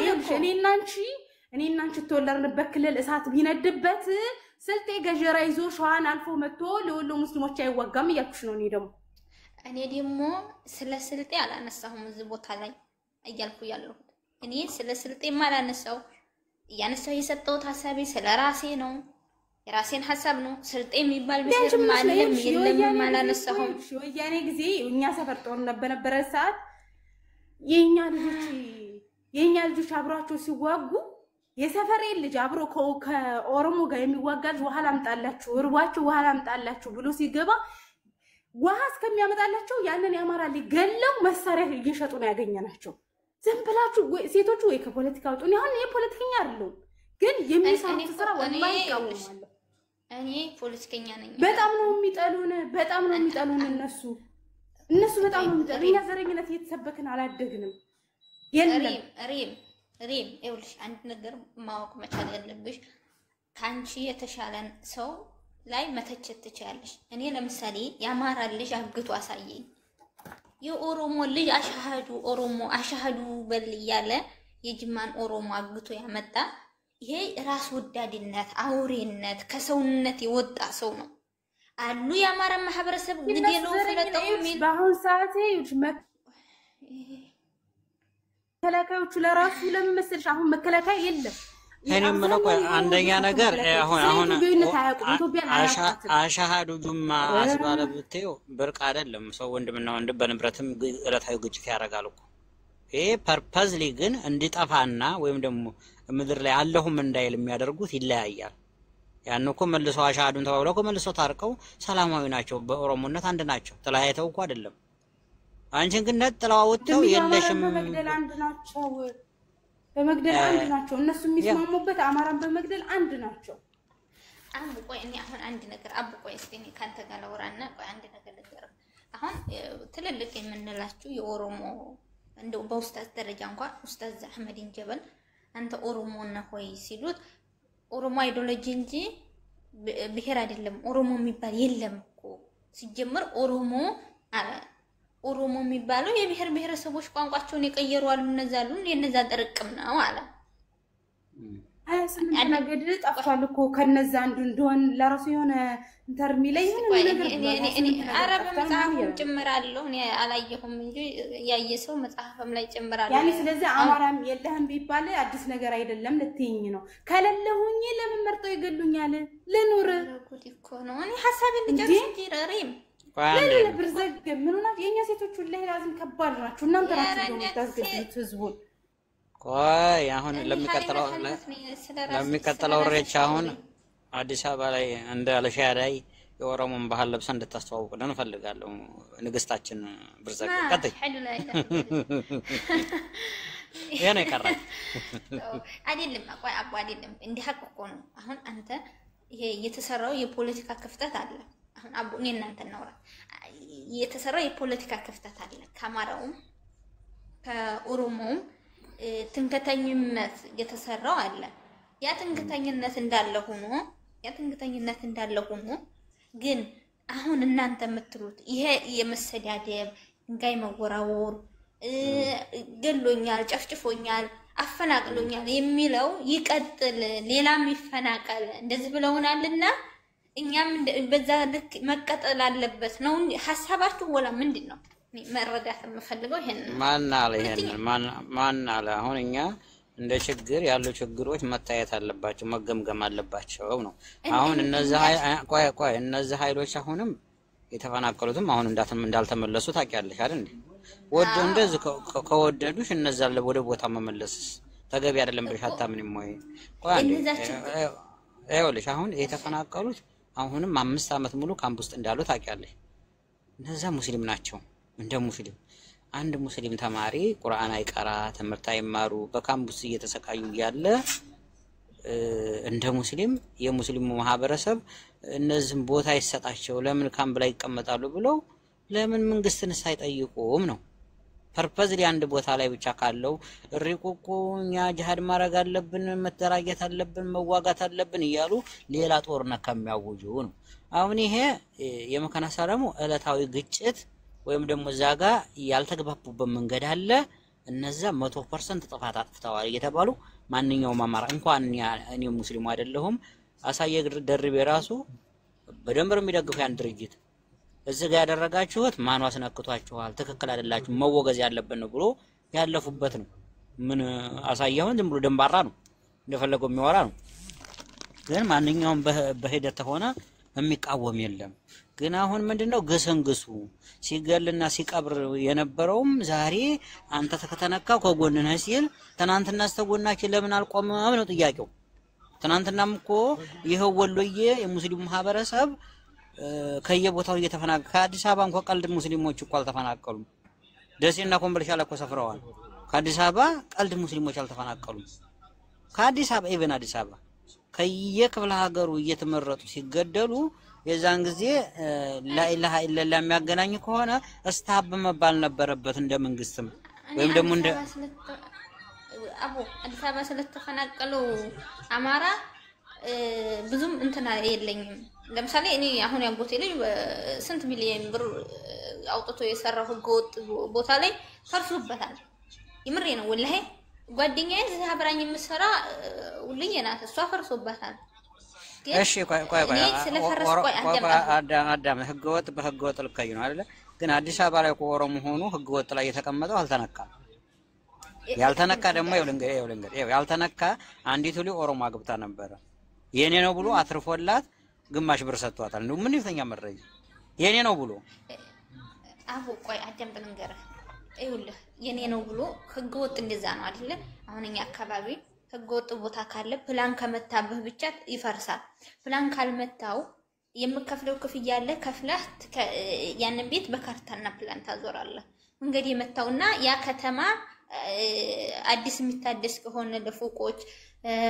እኔና አንቺ ተወለድንበት ክልል እሳት ቢነድበት ስልጤ ገጀራ ይዞ ሸዋን አልፎ መጥቶ ለወሎ ሙስሊሞች አይዋጋም እያልኩሽ ነው እኔ ደግሞ ስለ ስልጤ አላነሳሁም እዚህ ቦታ ላይ እያልኩ ያለሁት እኔ ስለ ስልጤ ማላነሳው ያነሳው የሰጠሁት ሐሳቤ ስለ ራሴ ነው የራሴን ሐሳብ ነው ስልጤ የሚባል ብሔር ማለም የለም ማላነሳሁም ወያኔ ጊዜ እኛ ሰፈር ጦርነት በነበረ ሰዓት የኛ ልጆች አብሯቸው ሲዋጉ የሰፈሬ ልጅ አብሮ ከኦሮሞ ጋር የሚዋጋል ውሃ ላምጣላችሁ እርቧችሁ ውሃ ላምጣላችሁ ብሎ ሲገባ ውሃ እስከሚያመጣላችሁ ያንን ያማራ ሊገለው መሳሪያ እየሸጡ ነው ያገኘናቸው ዝም ብላችሁ ሴቶቹ ወይ ከፖለቲካ ወጡ ነው አሁን የፖለቲከኛ አይደለም ግን የሚሰሩት ስራ ወላሂ ይቃወማሉ እኔ ፖለቲከኛ ነኝ በጣም ነው የሚጠሉን እነሱ በጣም ነው የሚጠሉን እኛ ዘረኝነት እየተሰበከን አላደግንም ሪም ይኸውልሽ አንድ ነገር ማወቅ መቻል ያለብሽ ካንቺ የተሻለን ሰው ላይ መተቸት ትችያለሽ እኔ ለምሳሌ ያማራ ልጅ አግቶ አሳየኝ የኦሮሞ ልጅ አሻሃዱ በል ያለ የጅማን ኦሮሞ አግቶ ያመጣ ይሄ ራስ ወዳድነት አውሬነት ከሰውነት የወጣ ሰው ነው አሉ ያማራ ማህበረሰብ ግዴሎ ስለጠው ምን በአሁን ሰዓት መከላከያዎቹ ለራሱ ለምን መሰልሽ አሁን መከላከያ የለም እኔ ምንቆ አንደኛ ነገር አሁን አሻሃዱ ጁማ አስባለ ብትዩ ብርቅ አይደለም ሰው ወንድምና ወንድም በንብረትም እለታዊ ግጭት ያረጋል እኮ ይሄ ፐርፐዝሊ ግን እንዲጠፋና ወይም ደግሞ ምድር ላይ አለሁም እንዳይል የሚያደርጉት ይለያያል ያን እኮ መልሶ አሻሃዱን ተባብለው መልሶ ታርቀው ሰላማዊ ናቸው በኦሮሞነት አንድ ናቸው ተለያይተው እኮ አይደለም አንቺን ግን ነጥላውተው የለሽም በመግደል አንድ ናቸው እነሱ የሚስማሙበት አማራን በመግደል አንድ ናቸው አሁን ቆይ እኔ አሁን አንድ ነገር ቆይ እስቲ እኔ ካንተ ጋር ላውራና ቆይ አንድ ነገር ልገር አሁን ትልልቅ የምንላችሁ የኦሮሞ እንደው በኡስታዝ ደረጃ እንኳን ኡስታዝ አህመድን ጀበል አንተ ኦሮሞ ነህ ሆይ ሲሉት ኦሮሞ አይዲዮሎጂ እንጂ ብሔር አይደለም ኦሮሞ የሚባል የለም እኮ ሲጀምር ኦሮሞ አለ ኦሮሞ የሚባለው የብሔር ብሔረሰቦች ቋንቋቸውን የቀየሩ አሉ እነዛሉ የነዛ ጥርቅም ነው አለ ነገድ ጠፍቷል እኮ ከነዛ አንዱ እንደሆን ለራሱ የሆነ ኢንተርሚ ላይ ነገር እኔ አረብ መጽሐፍ ጭምራለሁ እኔ አላየሁም እንጂ ያየ ሰው መጽሐፍም ላይ ጭምራለሁ ያኔ ስለዚህ አማራም የለህም ቢባል አዲስ ነገር አይደለም ለትይኝ ነው ከለለሁኝ ለምን መርጠው ይገሉኛል ለኑር ጉድ እኮ ነው እኔ ሐሳቤን ልጨርስ እንጂ ሪም ለለ ብርዘግ ምንና የኛ ሴቶች ሁሉ ለራዝም ከባድ ናቸው እናንተ ናችሁ ታዝገቡት ህዝቡን ቆይ አሁን ለሚቀጥለው ሬቻ አሁን አዲስ አበባ ላይ እንደ አለሻዳይ የኦሮሞን ባህል ለብሰ እንድታስተዋውቁልን እንፈልጋለሁ ንግስታችን ብርዘግ ቀጥይ የኔ ቀራይ አይደለም ቆይ አባ አይደለም እንደ ሀቅ እኮ ነው አሁን አንተ ይሄ የተሰራው የፖለቲካ ክፍተት አለ አሁን አቡ እኔ እናንተ እናውራ የተሰራው የፖለቲካ ክፍተት አለ ከአማራውም ከኦሮሞውም ትንከተኝነት የተሰራው አለ ያ ትንከተኝነት እንዳለ ሆኖ ግን አሁን እናንተ የምትሉት ይሄ የመሰዳደብ ድንጋይ መወራወር ገሎኛል ጨፍጭፎኛል አፈናቅሎኛል የሚለው ይቀጥል ሌላም ይፈናቀል እንደዚህ ብለውናልና እኛም በዛ ልክ መቀጠል አለበት ነው ሐሳባችሁ ወላ ምንድነው መረዳት የምፈልገው ይሄን ማን አለ አሁን እኛ እንደ ችግር ያሉ ችግሮች መታየት አለባቸው፣ መገምገም አለባቸው ነው። አሁን እነዚህ ኃይሎች አሁንም የተፈናቀሉትም አሁን እንዳልተመለሱ ታውቂያለሽ አይደል እንዴ? እንደዚህ ከወደዱሽ እነዛ ወደ ቦታ መመለስ ተገቢ አይደለም ብለሽ አታምንም ወይ? ቆይ አንዴ ይኸውልሽ አሁን የተፈናቀሉት አሁንም 5 ዓመት ሙሉ ካምፕ ውስጥ እንዳሉ ታውቂያለሽ። እነዛ ሙስሊም ናቸው። እንደ ሙስሊም አንድ ሙስሊም ተማሪ ቁርአን አይቀራ፣ ትምህርት አይማሩ፣ በካምፕ ውስጥ እየተሰቃዩ ያለ እንደ ሙስሊም የሙስሊሙ ማህበረሰብ እነዚህም ቦታ ይሰጣቸው ለምን ካምፕ ላይ ይቀመጣሉ ብለው ለምን መንግስትን ሳይጠይቁም ነው? ፐርፐዝሊ አንድ ቦታ ላይ ብቻ ካለው ሪቁቁ እኛ ጂሃድ ማድረግ አለብን፣ መደራጀት አለብን፣ መዋጋት አለብን እያሉ ሌላ ጦርነት ከሚያውጁ ነው። አሁን ይሄ የመካነ ሰላሙ ዕለታዊ ግጭት ወይም ደግሞ ዛጋ ያልተግባቡበት መንገድ አለ። እነዛ 100% ጥፋት አጥፍተዋል እየተባሉ ማንኛውም አማራ እንኳን እኔ ሙስሊሙ አይደለሁም አሳየ ደርቤ ራሱ በደንብ የሚደግፉ ያን ድርጅት እዚህ ጋር ያደረጋችሁት ማን አስነክቷችኋል፣ ትክክል አይደላችሁ፣ መወገዝ ያለበት ነው ብሎ ያለፉበት ነው። ምን አሳየውን ዝም ብሎ ደንባራ ነው እንደፈለገው የሚወራ ነው። ግን ማንኛውም በሂደት ሆነ የሚቃወም የለም። ግን አሁን ምንድነው ገሰንግሱ ሲገልና ሲቀብር የነበረውም ዛሬ አንተ ተከተነካው ከጎንህ ሲል ትናንትና አስተጎናችሁ ለምን አልቆመም ነው ጥያቄው። ትናንትናም እኮ ይሄው ወሎዬ የሙስሊሙ ማህበረሰብ ከየቦታው እየተፈናቀለ ከአዲስ አበባ እንኳን ቀልድ ሙስሊሞች እኮ አልተፈናቀሉም። ደሴና ኮምቦልቻ ላይ እኮ ሰፍረዋል። ከአዲስ አበባ ቀልድ ሙስሊሞች አልተፈናቀሉም። ከአዲስ አበባ ኢቨን አዲስ አበባ ከየክፍለ ሀገሩ እየተመረጡ ሲገደሉ የዛን ጊዜ ላኢላሃ ኢላላህ የሚያገናኝ ከሆነ እስታብ መባል ነበረበት እንደ መንግስትም ወይም ደግሞ እንደ አቡ አዲስ አበባ ስለተፈናቀሉ አማራ ብዙም እንትና የለኝም። ለምሳሌ እኔ አሁን ያጎቴ ልጅ ስንት ሚሊዮን ብር አውጥቶ የሰራው ህገወጥ ቦታ ላይ ፈርሶበታል። ይምሬ ነው ወላሂ ጓደኛዬ እዚህ አብራኝ የምሰራ ውልዬ ናት፣ እሷ ፈርሶበታል። እሺ ቆይ አዳም ህገወጥ በህገወጥ ልከይ ነው አይደል? ግን አዲስ አበባ ላይ ኦሮሞ ሆኖ ህገወጥ ላይ የተቀመጠው አልተነካም። ያልተነካ ደግሞ ይኸውልህ ያልተነካ አንዲቱ ልጅ ኦሮሞ አግብታ ነበረ። የኔ ነው ብሎ አትርፎላት ግማሽ ብር ሰጥቷታል። ነው ምን ይፈኛ መረጃ የኔ ነው ብሎ አቡ ቆይ አዳም በልንገርህ ይኸውልህ የኔ ነው ብሎ ህገወጥ እንደዛ ነው አይደል? አሁን እኛ አካባቢ ህገወጥ ቦታ ካለ ፕላን ከመታብህ ብቻ ይፈርሳል። ፕላን ካልመታው የምከፍለው ክፍያ አለ፣ ከፍለህ ያንን ቤት በካርታና ፕላን ታዞራለህ። እንግዲህ የመታውና ያ ከተማ አዲስ የሚታደስ ከሆነ ለፎቆች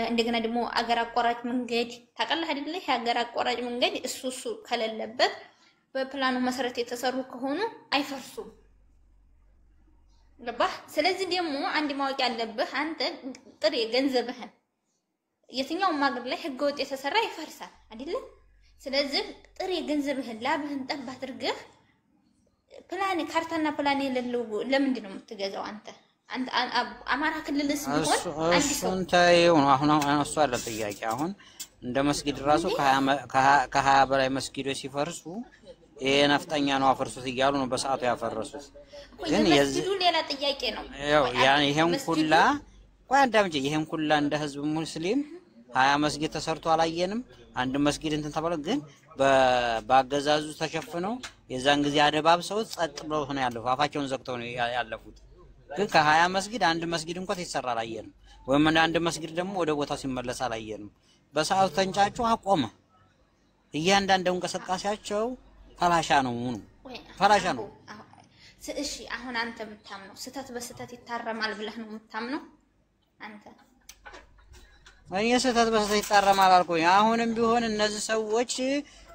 እንደገና ደግሞ አገር አቋራጭ መንገድ ታቀላህ አይደል? የአገር አቋራጭ መንገድ እሱ ከሌለበት በፕላኑ መሰረት የተሰሩ ከሆኑ አይፈርሱም። ለባህ ስለዚህ ደግሞ አንድ ማወቅ ያለብህ አንተ ጥሬ ገንዘብህን የትኛውም ሀገር ላይ ህገወጥ የተሰራ ይፈርሳል አይደል? ስለዚህ ጥሬ ገንዘብህን ላብህን ጠብ አድርገህ ፕላን ካርታና ፕላን የሌለው ለምንድን ነው የምትገዛው አንተ? አማራ ክልልስ ቢሆን አንድ ሰው ታየው ነው። አሁን እሱ አለ ጥያቄ። አሁን እንደ መስጊድ ራሱ ከ20 በላይ መስጊዶች ሲፈርሱ የነፍጠኛ ነው አፈርሱት እያሉ ነው በሰዓቱ ያፈረሱት። ግን የዚህ ሌላ ጥያቄ ነው። ያው ይሄን ኩላ ቋንዳምጂ ይሄን ኩላ እንደ ህዝብ ሙስሊም 20 መስጊድ ተሰርቶ አላየንም። አንድ መስጊድ እንትን ተባለ። ግን በአገዛዙ ተሸፍነው የዛን ጊዜ አደባብሰው ጸጥ ብለው ሆነ ያለው አፋቸውን ዘግተው ነው ያለፉት። ግን ከ20 መስጊድ አንድ መስጊድ እንኳን ሲሰራ አላየንም። ወይም አንድ መስጊድ ደግሞ ወደ ቦታው ሲመለስ አላየንም። በሰዓቱ ተንጫጩ አቆመ። እያንዳንዱ እንቅስቃሴያቸው ፈላሻ ነው ፈላሻ ነው። እሺ አሁን አንተ የምታምነው ስህተት በስህተት ይታረማል ብለህ ነው የምታምነው አንተ? እኔ ስህተት በስህተት ይታረማል አልኩኝ። አሁንም ቢሆን እነዚህ ሰዎች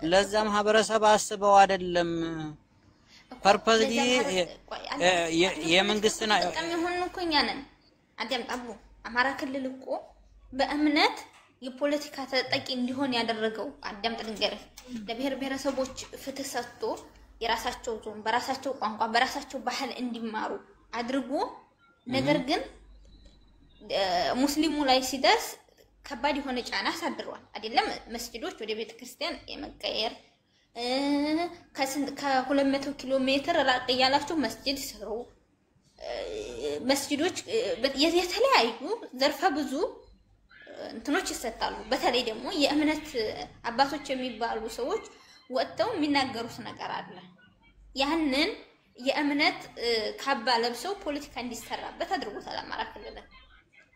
ለዛ ማህበረሰብ አስበው አይደለም ፐርፐዝሊ የመንግስትና ተጠቃሚ ሆነን እኮ እኛ ነን። አዳም አቡ አማራ ክልል እኮ በእምነት የፖለቲካ ተጠቂ እንዲሆን ያደረገው አዳም ጥንገረህ ለብሔር ብሔረሰቦች ፍትህ ሰጥቶ የራሳቸው ዞን በራሳቸው ቋንቋ በራሳቸው ባህል እንዲማሩ አድርጎ ነገር ግን ሙስሊሙ ላይ ሲደርስ ከባድ የሆነ ጫና አሳድሯል። አይደለም መስጊዶች ወደ ቤተ ክርስቲያን የመቀየር ከ200 ኪሎ ሜትር ራቅ ያላችሁ መስጊድ ስሩ መስጂዶች የተለያዩ ዘርፈ ብዙ እንትኖች ይሰጣሉ። በተለይ ደግሞ የእምነት አባቶች የሚባሉ ሰዎች ወጥተው የሚናገሩት ነገር አለ። ያንን የእምነት ካባ ለብሰው ፖለቲካ እንዲሰራበት አድርጎታል አማራ ክልል።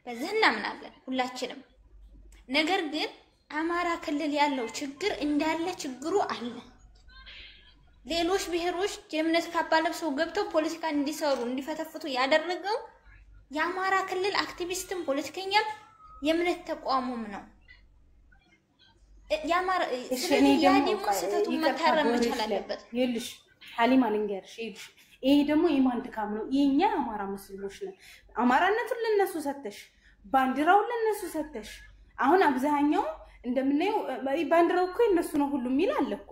በዚህ እናምናለን ሁላችንም። ነገር ግን አማራ ክልል ያለው ችግር እንዳለ ችግሩ አለ። ሌሎች ብሔሮች የእምነት ካባ ለብሰው ገብተው ፖለቲካ እንዲሰሩ እንዲፈተፍቱ ያደረገው የአማራ ክልል አክቲቪስትም ፖለቲከኛም የእምነት ተቋሙም ነው። ያማራ ስለዚህ ያዲሙ ስህተቱ መታረም መቻል አለበት። ይልሽ ሐሊማ ልንገርሽ፣ ይሄ ደግሞ የማን ድካም ነው? የኛ አማራ ሙስሊሞች ነን። አማራነቱን ለነሱ ሰተሽ፣ ባንዲራውን ለነሱ ሰተሽ። አሁን አብዛኛው እንደምናየው ባንዲራው እኮ የነሱ ነው ሁሉ የሚል አለ እኮ።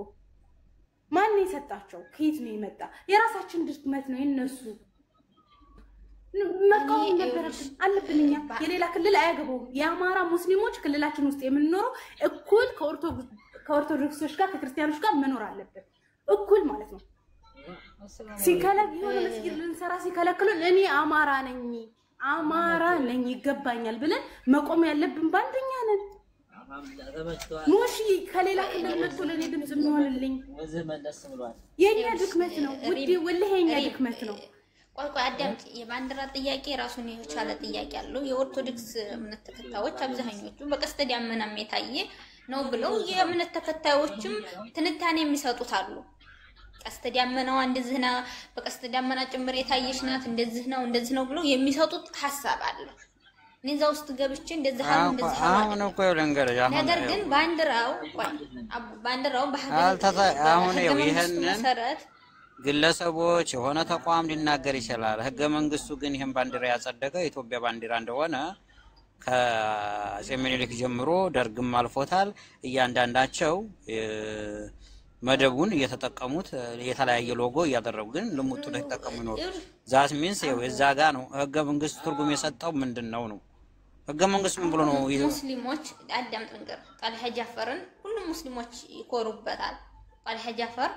ማን የሰጣቸው? ከየት ነው የመጣ? የራሳችን ድክመት ነው የነሱ። መቃወም ነበረብን አለብንኛ። የሌላ ክልል አያገባውም። የአማራ ሙስሊሞች ክልላችን ውስጥ የምንኖረው እኩል ከኦርቶዶክሶች ጋር ከክርስቲያኖች ጋር መኖር አለብን፣ እኩል ማለት ነው። ሲከለክ የሆነ መስጊድ ልንሰራ ሲከለክሉን እኔ አማራ ነኝ ይገባኛል ብለን መቆም ያለብን ባንደኛ ነን። ሙሽ ከሌላ ክልል መጥቶ ለኔ ድምጽ የሚሆንልኝ የኛ ድክመት ነው ውዴ፣ ወላሂ የኛ ድክመት ነው። ቆይ አዳምጪ። የባንዲራ ጥያቄ ራሱን የቻለ ጥያቄ አለው። የኦርቶዶክስ እምነት ተከታዮች አብዛኞቹ በቀስተ ደመናም የታየ ነው ብለው የእምነት ተከታዮችም ትንታኔ የሚሰጡት አሉ። ቀስተ ደመናው እንደዚህ ነው፣ በቀስተ ደመና ጭምር የታየች ናት፣ እንደዚህ ነው ብለው የሚሰጡት ሐሳብ አለ። እዛ ውስጥ ገብቼ እንደዚህ አሁን እኮ ልንገርሽ፣ ነገር ግን ባንዲራው አሁን ይሄንን መሰረት ግለሰቦች የሆነ ተቋም ሊናገር ይችላል። ህገ መንግስቱ ግን ይሄን ባንዲራ ያጸደቀው የኢትዮጵያ ባንዲራ እንደሆነ ከአፄ ምኒልክ ጀምሮ ደርግም አልፎታል። እያንዳንዳቸው መደቡን እየተጠቀሙት የተለያየ ሎጎ እያደረጉ ግን ልሙጡ ላይ ተጠቀሙ ነው። ዛት ሚንስ እዛ ጋር ነው ህገ መንግስቱ ትርጉም የሰጠው ምንድነው ነው? ህገ መንግስቱ ምን ብሎ ነው? ሙስሊሞች አዳምጥ ነገር ጣልሃ ጃፈርን ሁሉም ሙስሊሞች ይኮሩበታል። ጣልሃ ጃፈር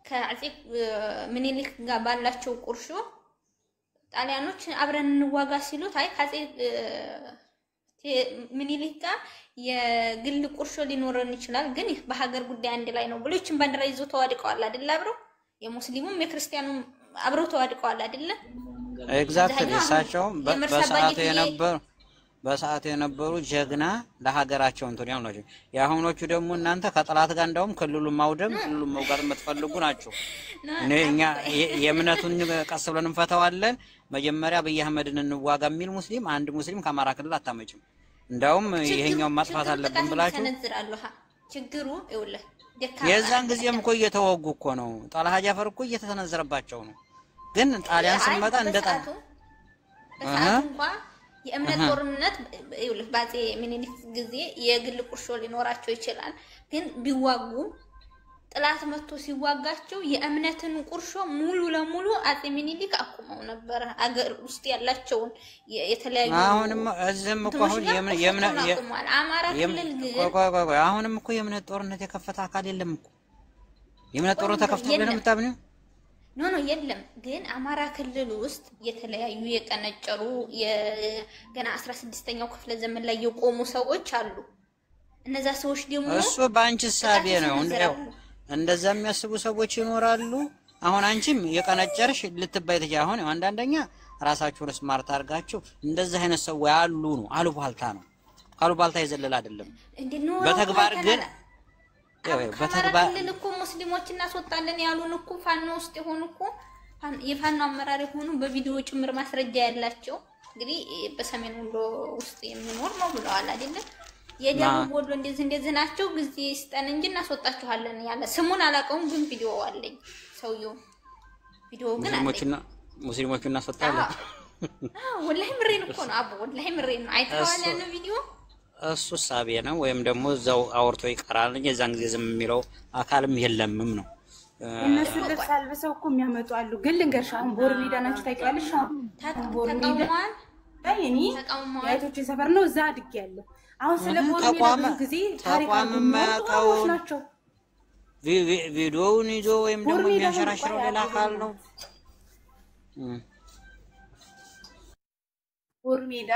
ከአፄ ምኒልክ ጋር ባላቸው ቁርሾ ጣሊያኖች አብረን እንዋጋ ሲሉት አይ ከአፄ ምኒልክ ጋር የግል ቁርሾ ሊኖረን ይችላል፣ ግን በሀገር ጉዳይ አንድ ላይ ነው ብሎ ይችን ባንዲራ ይዞ ተዋድቀዋል አይደል? አብረው የሙስሊሙም የክርስቲያኑም አብረው ተዋድቀዋል አይደል? ኤግዛክትሊ። እሳቸው በሰዓቱ የነበሩ ጀግና ለሀገራቸው እንትን ያው ናቸው። የአሁኖቹ ደግሞ እናንተ ከጠላት ጋር እንደውም ክልሉን ማውደም ክልሉን መውጋት የምትፈልጉ ናቸው። እኛ የእምነቱን ቀስ ብለን እንፈታዋለን፣ መጀመሪያ በአብይ አህመድን እንዋጋ የሚል ሙስሊም አንድ ሙስሊም ከአማራ ክልል አታመጭም። እንደውም ይሄኛው ማጥፋት አለብን ብላችሁ ችግሩ ይውለ የዛን ጊዜም እኮ እየተወጉ እኮ ነው። ጣልሃ ጃፈር እኮ እየተሰነዘረባቸው ነው። ግን ጣሊያን ሲመጣ እንደጣል የእምነት ጦርነት ይውል ባጼ ምኒልክ ጊዜ የግል ቁርሾ ሊኖራቸው ይችላል። ግን ቢዋጉ ጥላት መጥቶ ሲዋጋቸው የእምነትን ቁርሾ ሙሉ ለሙሉ አጼ ምኒልክ አቁመው ነበር። አገር ውስጥ ያላቸውን የተለያዩ አሁንም እዚህም እኮ አሁን የእምነት አማራ ክልል ግን አሁንም እኮ የእምነት ጦርነት የከፈተ አካል የለም እኮ። የእምነት ጦርነት ተከፍቶ ብለን የምታምኚው ኖ የለም። ግን አማራ ክልል ውስጥ የተለያዩ የቀነጨሩ የገና 16ኛው ክፍለ ዘመን ላይ የቆሙ ሰዎች አሉ። እነዛ ሰዎች ደግሞ እሱ ባንቺ ሳቤ ነው እንደዛ የሚያስቡ ሰዎች ይኖራሉ። አሁን አንቺም የቀነጨርሽ ልትባይ ተጃ አሁን አንዳንደኛ ራሳችሁን ስማርት አድርጋችሁ እንደዚህ አይነት ሰው ያሉ ነው። አሉባልታ ነው። አሉባልታ ይዘለል አይደለም። በተግባር ግን በተግባር እኮ ሙስሊሞች እናስወጣለን ያሉን እኮ ፋኖ ውስጥ የሆኑ እኮ የፋኖ አመራር የሆኑ በቪዲዮ ጭምር ማስረጃ ያላቸው እንግዲህ በሰሜን ወሎ ውስጥ የሚኖር ነው ብለዋል አይደል? የደቡብ ወሎ እንደዚህ ናቸው። ጊዜ ይስጠን እንጂ እናስወጣችኋለን ያለ ስሙን አላውቀውም፣ ግን ቪዲዮ አለኝ። ሰውየው ቪዲዮ ግን ሙስሊሞቹን እናስወጣለን። ወላሂ ምሬን እኮ ነው አቦ፣ ወላሂ ምሬን ነው። አይተዋል ያን ቪዲዮ። እሱ ሳቤ ነው ወይም ደግሞ እዛው አውርቶ ይቀራል እንጂ የዛን ጊዜ ዝም የሚለው አካልም የለምም ነው። እነሱ ልብስ አልብሰው እኮ የሚያመጡ አሉ። ግን ልንገርሽ አሁን ቦር ሜዳ ናችሁ ታውቂያለሽ? አሁን ቦር ሜዳ እኔ የአይቶቼ ሰፈር ነው፣ እዛ አድጌያለሁ። አሁን ስለ ቦር ሜዳ ብዙ ጊዜ ታሪካቸው ናቸው። ቪዲዮውን ይዞ ወይም ደግሞ የሚያሸራሽረው ሌላ አካል ነው። ቦር ሜዳ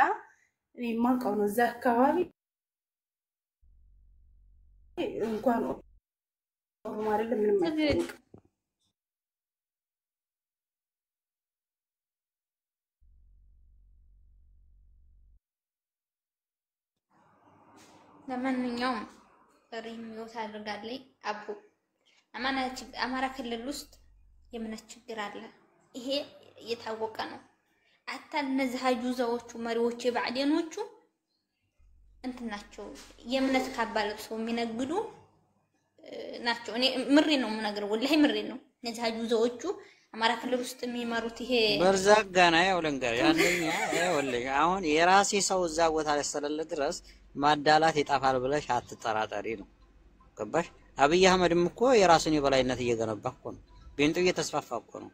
እኔ ማውቀው ነው እዛ አካባቢ እንኳን ኦሮሞ አይደለም ምንም አይደለም። ለማንኛውም ሪሚዮት አድርጋለኝ አቡ አማራ ክልል ውስጥ የእምነት ችግር አለ። ይሄ የታወቀ ነው። አታ እነዚህ አጁዛዎቹ መሪዎች የባዕዴኖቹ እንትናቸው የእምነት ካባ ለብሰው የሚነግዱ ናቸው። እኔ ምሬ ነው የምነግረው፣ ወላሂ ምሬ ነው። እነዚህ አጁዛዎቹ አማራ ክልል ውስጥ የሚመሩት ይሄ በርዛጋና ያው ለንገር ያለኛ ወላሂ አሁን የራሴ ሰው እዛ ቦታ ላይ ስለለ ድረስ ማዳላት ይጣፋል ብለሽ አትጠራጠሪ ነው። ገባሽ? አብይ አህመድም እኮ የራሱን የበላይነት እየገነባ እኮ ነው። ቤንጡ እየተስፋፋ እኮ ነው።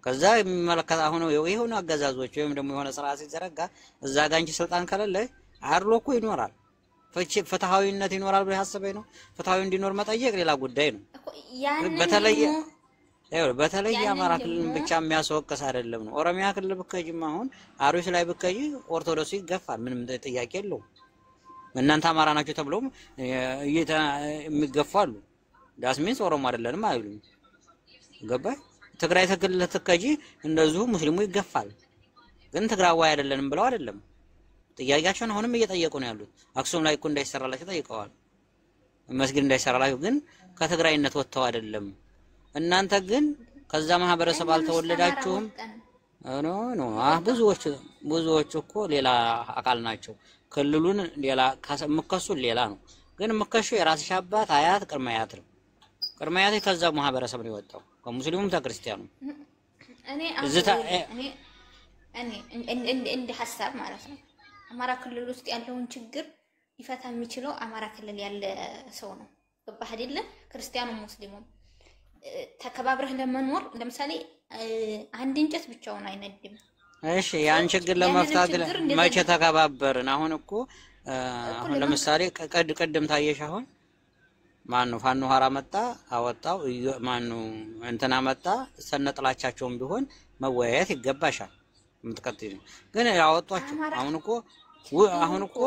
ከዛ የሚመለከት አሁን የሆነ አገዛዞች ወይም ደግሞ የሆነ ስርዓት ሲዘረጋ እዛ ጋር እንጂ ስልጣን ከሌለ አድሎ እኮ ይኖራል። ፍትሃዊነት ይኖራል ብለህ አስበኝ ነው። ፍትሃዊ እንዲኖር መጠየቅ ሌላ ጉዳይ ነው። በተለይ አማራ ክልል ብቻ የሚያስወቅስ አይደለም ነው። ኦሮሚያ ክልል ብከጅም አሁን አሩስ ላይ ብከጅ ኦርቶዶክስ ይገፋል፣ ምንም ጥያቄ የለውም። እናንተ አማራ ናችሁ ተብሎም የሚገፋሉ። ዳስሚንስ ኦሮሞ አይደለንም አይሉም። ገባህ? ትግራይ ክልል ተከጂ እንደዚሁ ሙስሊሙ ይገፋል። ግን ትግራዋይ አይደለንም ብለው አይደለም ጥያቄያቸውን አሁንም እየጠየቁ ነው ያሉት። አክሱም ላይ እኮ እንዳይሰራላችሁ ጠይቀዋል። መስጊድ እንዳይሰራላችሁ ግን ከትግራይነት ወጥተው አይደለም። እናንተ ግን ከዛ ማህበረሰብ አልተወለዳችሁም። ኖ ብዙዎች እኮ ሌላ አካል ናቸው። ክልሉን ሌላ ከመከሱ ሌላ ነው። ግን መከሹ የራስሽ አባት አያት ቅድመ አያት ነው። ቅድመ አያት ከዛ ማህበረሰብ ነው የወጣው ከሙስሊሙም ከክርስቲያኑ። እኔ እንደ ሐሳብ ማለት ነው አማራ ክልል ውስጥ ያለውን ችግር ሊፈታ የሚችለው አማራ ክልል ያለ ሰው ነው። ገባህ አይደለ? ክርስቲያኑ ሙስሊሙም ተከባብረህ ለመኖር ለምሳሌ አንድ እንጨት ብቻውን አይነድም። እሺ ያን ችግር ለመፍታት መቼ ተከባበርን? አሁን እኮ አሁን ለምሳሌ ቀድም ታየሽ አሁን ማን ነው ፋኖ ሐራ መጣ አወጣው ማን ነው እንትና መጣ ሰነጥላቻቸውም ቢሆን መወያየት ይገባሻል። ምትቀጥይ ግን ያወጣቸው አሁን እኮ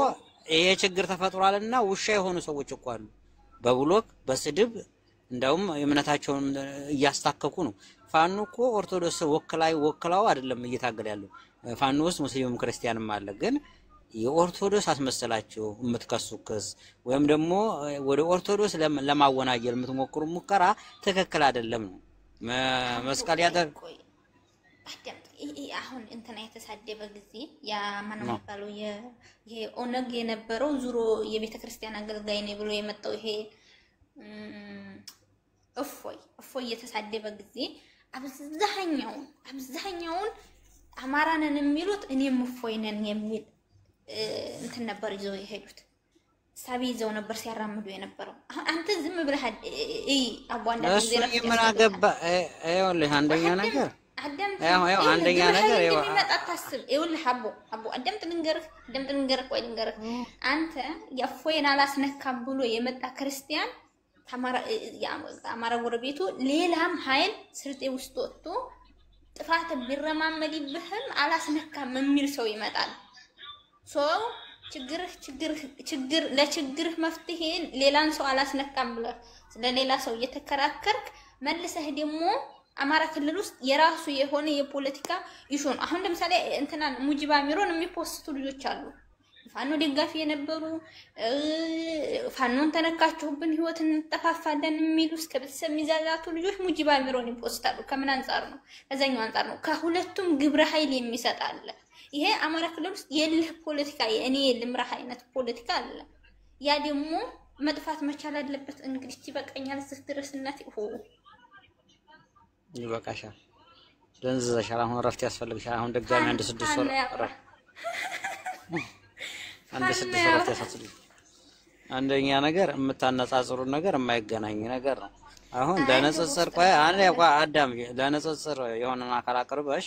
ይሄ ችግር ተፈጥሯልና ውሻ የሆኑ ሰዎች እኮ አሉ በብሎክ በስድብ እንደውም የእምነታቸውን እያስታከኩ ነው። ፋኖ እኮ ኦርቶዶክስ ወክላው አይደለም እየታገለ ያለው። ፋኖ ውስጥ ሙስሊሙም ክርስቲያንም አለ። ግን የኦርቶዶክስ አስመሰላችሁ የምትከሱክስ ወይም ደግሞ ወደ ኦርቶዶክስ ለማወናጀል የምትሞክሩ ሙከራ ትክክል አይደለም ነው። መስቀል ያደርግ አሁን እንትና የተሳደበ ጊዜ ያ ማን ነው ባለው ይሄ ኦነግ የነበረው ዙሮ የቤተ ክርስቲያን አገልጋይ ነው ብሎ የመጣው ይሄ እፎይ የተሳደበ ጊዜ አብዛኛውን አማራንን የሚሉት እኔም እፎይ ነን የሚል እንትን ነበር ይዘው የሄዱት ሳቢ ይዘው ነበር ሲያራምዱ የነበረው። አንተ ዝም ብለህ አቧንዳ ጊዜ ረፍ ምን አገባ አይወልህ አንደኛ ነገር አንደኛ ነገር ታስብ ይኸውልህ አቦ አደምጥ ልንገርህ ቆይ ልንገርህ አንተ የእፎይን አላስነካም ብሎ የመጣ ክርስቲያን አማራ ጎረቤቱ ሌላም ኃይል ስርጤ ውስጥ ወጥቶ ጥፋት ቢረማመድብህም አላስነካም የሚል ሰው ይመጣል። ችግር ለችግርህ መፍትሄ ሌላን ሰው አላስነካም ብለህ ስለሌላ ሰው እየተከራከርክ መልሰህ ደግሞ አማራ ክልል ውስጥ የራሱ የሆነ የፖለቲካ ኢሹ ነው። አሁን ለምሳሌ እንትና ሙጂባ ሚሮን የሚፖስቱ ልጆች አሉ። ፋኖ ደጋፊ የነበሩ ፋኖን ተነካችሁብን ህይወት እንጠፋፋለን የሚሉ እስከ ቤተሰብ የሚዛዛቱ ልጆች ሙጂባ ሚሮን ይፖስታሉ። ከምን አንፃር ነው? ከዛኛው አንፃር ነው። ከሁለቱም ግብረ ኃይል የሚሰጥ አለ። ይሄ አማራ ክልል ውስጥ የልህ ፖለቲካ የእኔ ልምራህ አይነት ፖለቲካ አለ። ያ ደግሞ መጥፋት መቻል አለበት። እንግዲህ ይበቃኛል እዚህ ድረስ እናት ይበቃሻል። ደንዝዘሻል። አሁን እረፍት ያስፈልግሻል። አሁን ድጋሚ አንድ 6 ወር እረፍት ያስፈልግሻል። አንደኛ ነገር የምታነጻጽሩ ነገር የማይገናኝ ነገር ነው። አሁን ለነጽጽር አዳም ለነጽጽር የሆነን አካል አቅርበሽ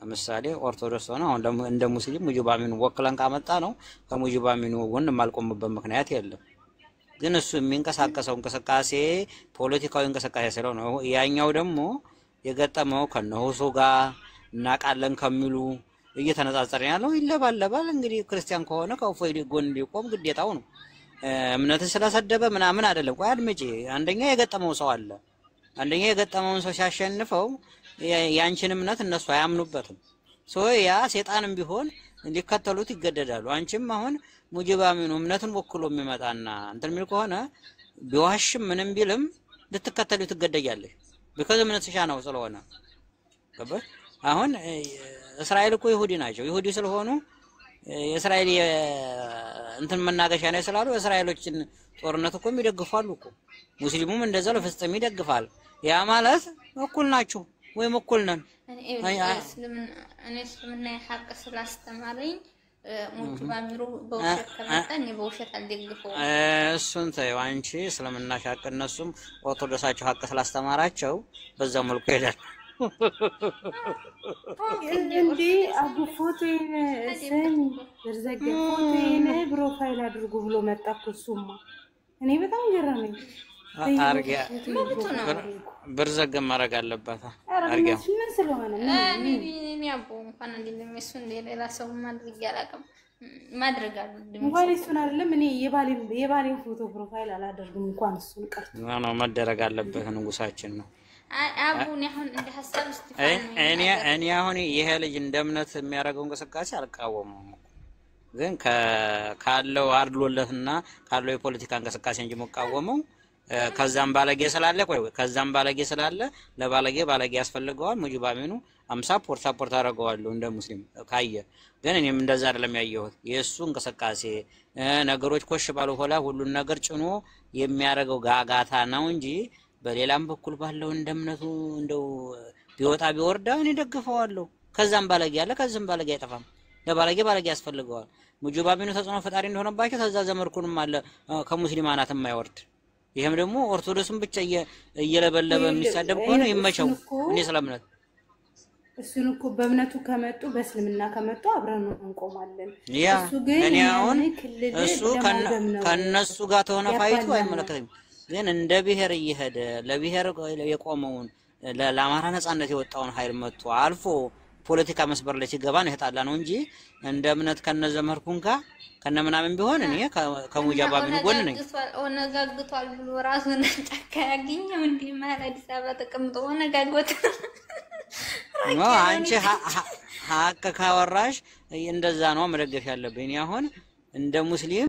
ለምሳሌ ኦርቶዶክስ ሆነ አሁን እንደ ሙስሊም ሙጂባሚኑ ወክለን ካመጣ ነው ከሙጂባሚኑ ጎን የማልቆምበት ምክንያት የለም። ግን እሱ የሚንቀሳቀሰው እንቅስቃሴ ፖለቲካዊ እንቅስቃሴ ስለሆነ ያኛው ደግሞ የገጠመው ከነሆሶ ጋር እናቃለን ከሚሉ እየተነጻጸርን ያለው ይለባለባል። እንግዲህ ክርስቲያን ከሆነ ከእፎይ ጎን ሊቆም ግዴታው ነው። እምነትን ስለሰደበ ምናምን አይደለም። ቆይ አድምጪ። አንደኛ የገጠመው ሰው አለ። አንደኛ የገጠመውን ሰው ሲያሸንፈው ያንቺን እምነት እነሱ አያምኑበትም። ያ ሴጣንም ቢሆን ሊከተሉት ይገደዳሉ። አንቺም አሁን ሙጂብ አሚኑ እምነትን ወክሎ የሚመጣና እንትን የሚል ከሆነ ቢዋሽም ምንም ቢልም ልትከተሉት ትገደጃለሽ። ቢከዛ እምነትሽ ነው ስለሆነ ገባሽ? አሁን እስራኤል እኮ ይሁዲ ናቸው። ይሁዲ ስለሆኑ የእስራኤል እንትን መናገሻ ነው ስላሉ እስራኤሎችን ጦርነት እኮ የሚደግፋሉ እኮ። ሙስሊሙም እንደዛ ለፍልስጤም ይደግፋል። ያ ማለት እኩል ናችሁ ወይም እኩል ነን። እኔ እስልምና ሐቅ ስላስተማረኝ ሙጂብ አሚሩ በውሸት ከመጣ እኔ በውሸት አልደግፈውም። እሱን ተይው አንቺ። እስልምና ሐቅ እነሱም ኦርቶዶክሳቸው ሐቅ ስላስተማራቸው በዛው መልኩ ይሄዳል። እንዴ አቡ ፎቶዬን ሰኒ ዘርዘገ ፎቶዬን ፕሮፋይል አድርጉ ብሎ መጣ እኮ እሱማ። እኔ በጣም ገረመኝ። አርጊያ ብርዘገ ማድረግ አለባት። አርጊያ ምን ስለሆነ እኔ አቡ እንኳን እንደለም እሱ እንደሌላ ሰው ማድረግ ያላቀም ማድረግ አለብኝ። እንኳን እሱን አይደለም እኔ የባሌን ፎቶ ፕሮፋይል አላደርግም እንኳን እሱን ቀርቶ ነው መደረግ አለበት። ንጉሳችን ነው አቡን አሁን እንደ ሐሳብ እኔ አሁን ይሄ ልጅ እንደ እምነት የሚያደርገው እንቅስቃሴ አልቃወመውም፣ ግን ካለው አድሎለትና ካለው የፖለቲካ እንቅስቃሴ እንጂ መቃወመው ከዛም ባለጌ ስላለ ለባለጌ ያስፈልገዋል። ሙጂብ አሚኑ ሰፖርት አደረገዋለሁ እንደ ሙስሊም ካየ። ግን እኔም እንደዛ አይደለም ያየሁት። የእሱ እንቅስቃሴ ነገሮች ኮሽ ባሉ ሆላ ሁሉን ነገር ጭኖ የሚያደርገው ጋጋታ ነው እንጂ በሌላም በኩል ባለው እንደምነቱ እንደው ቢወጣ ቢወርዳ እኔ ደግፈዋለሁ። ከዛም ባለጌ ያለ ከዛም ባለጌ አይጠፋም። ለባለጌ ያስፈልገዋል። ሙጂብ አሚኑ ተጽዕኖ ፈጣሪ እንደሆነባቸው ተዛ ዘመርኩንም አለ ከሙስሊም አናት የማይወርድ። ይሄም ደግሞ ኦርቶዶክስም ብቻ እየለበለበ የሚሳደብ ከሆነ ይመቸው። እኔ ስለምነት እሱን እኮ በእምነቱ ከመጡ በእስልምና ከመጡ አብረን እንቆማለን። እሱ ግን እኔ አሁን እሱ ከነሱ ጋር ተሆነ ፋይቱ አይመለከተኝም። ግን እንደ ብሔር እየሄደ ለብሔር የቆመውን ለአማራ ነጻነት የወጣውን ኃይል መጥቶ አልፎ ፖለቲካ መስበር ላይ ሲገባ ነው የጣላ ነው እንጂ እንደ እምነት ከነዘመርኩን ጋር ከነምናምን ቢሆን እኔ ከሙጂብ አሚኑ ጎን ነኝ። ወነጋግቷል ብሎ ራሱን ጫካ ያገኘው እንዴ ማለት አዲስ አበባ ተቀምጦ ወነጋግቷል። አንቺ ሀቅ ካወራሽ እንደዛ ነው መደገፍ ያለብኝ። አሁን እንደ ሙስሊም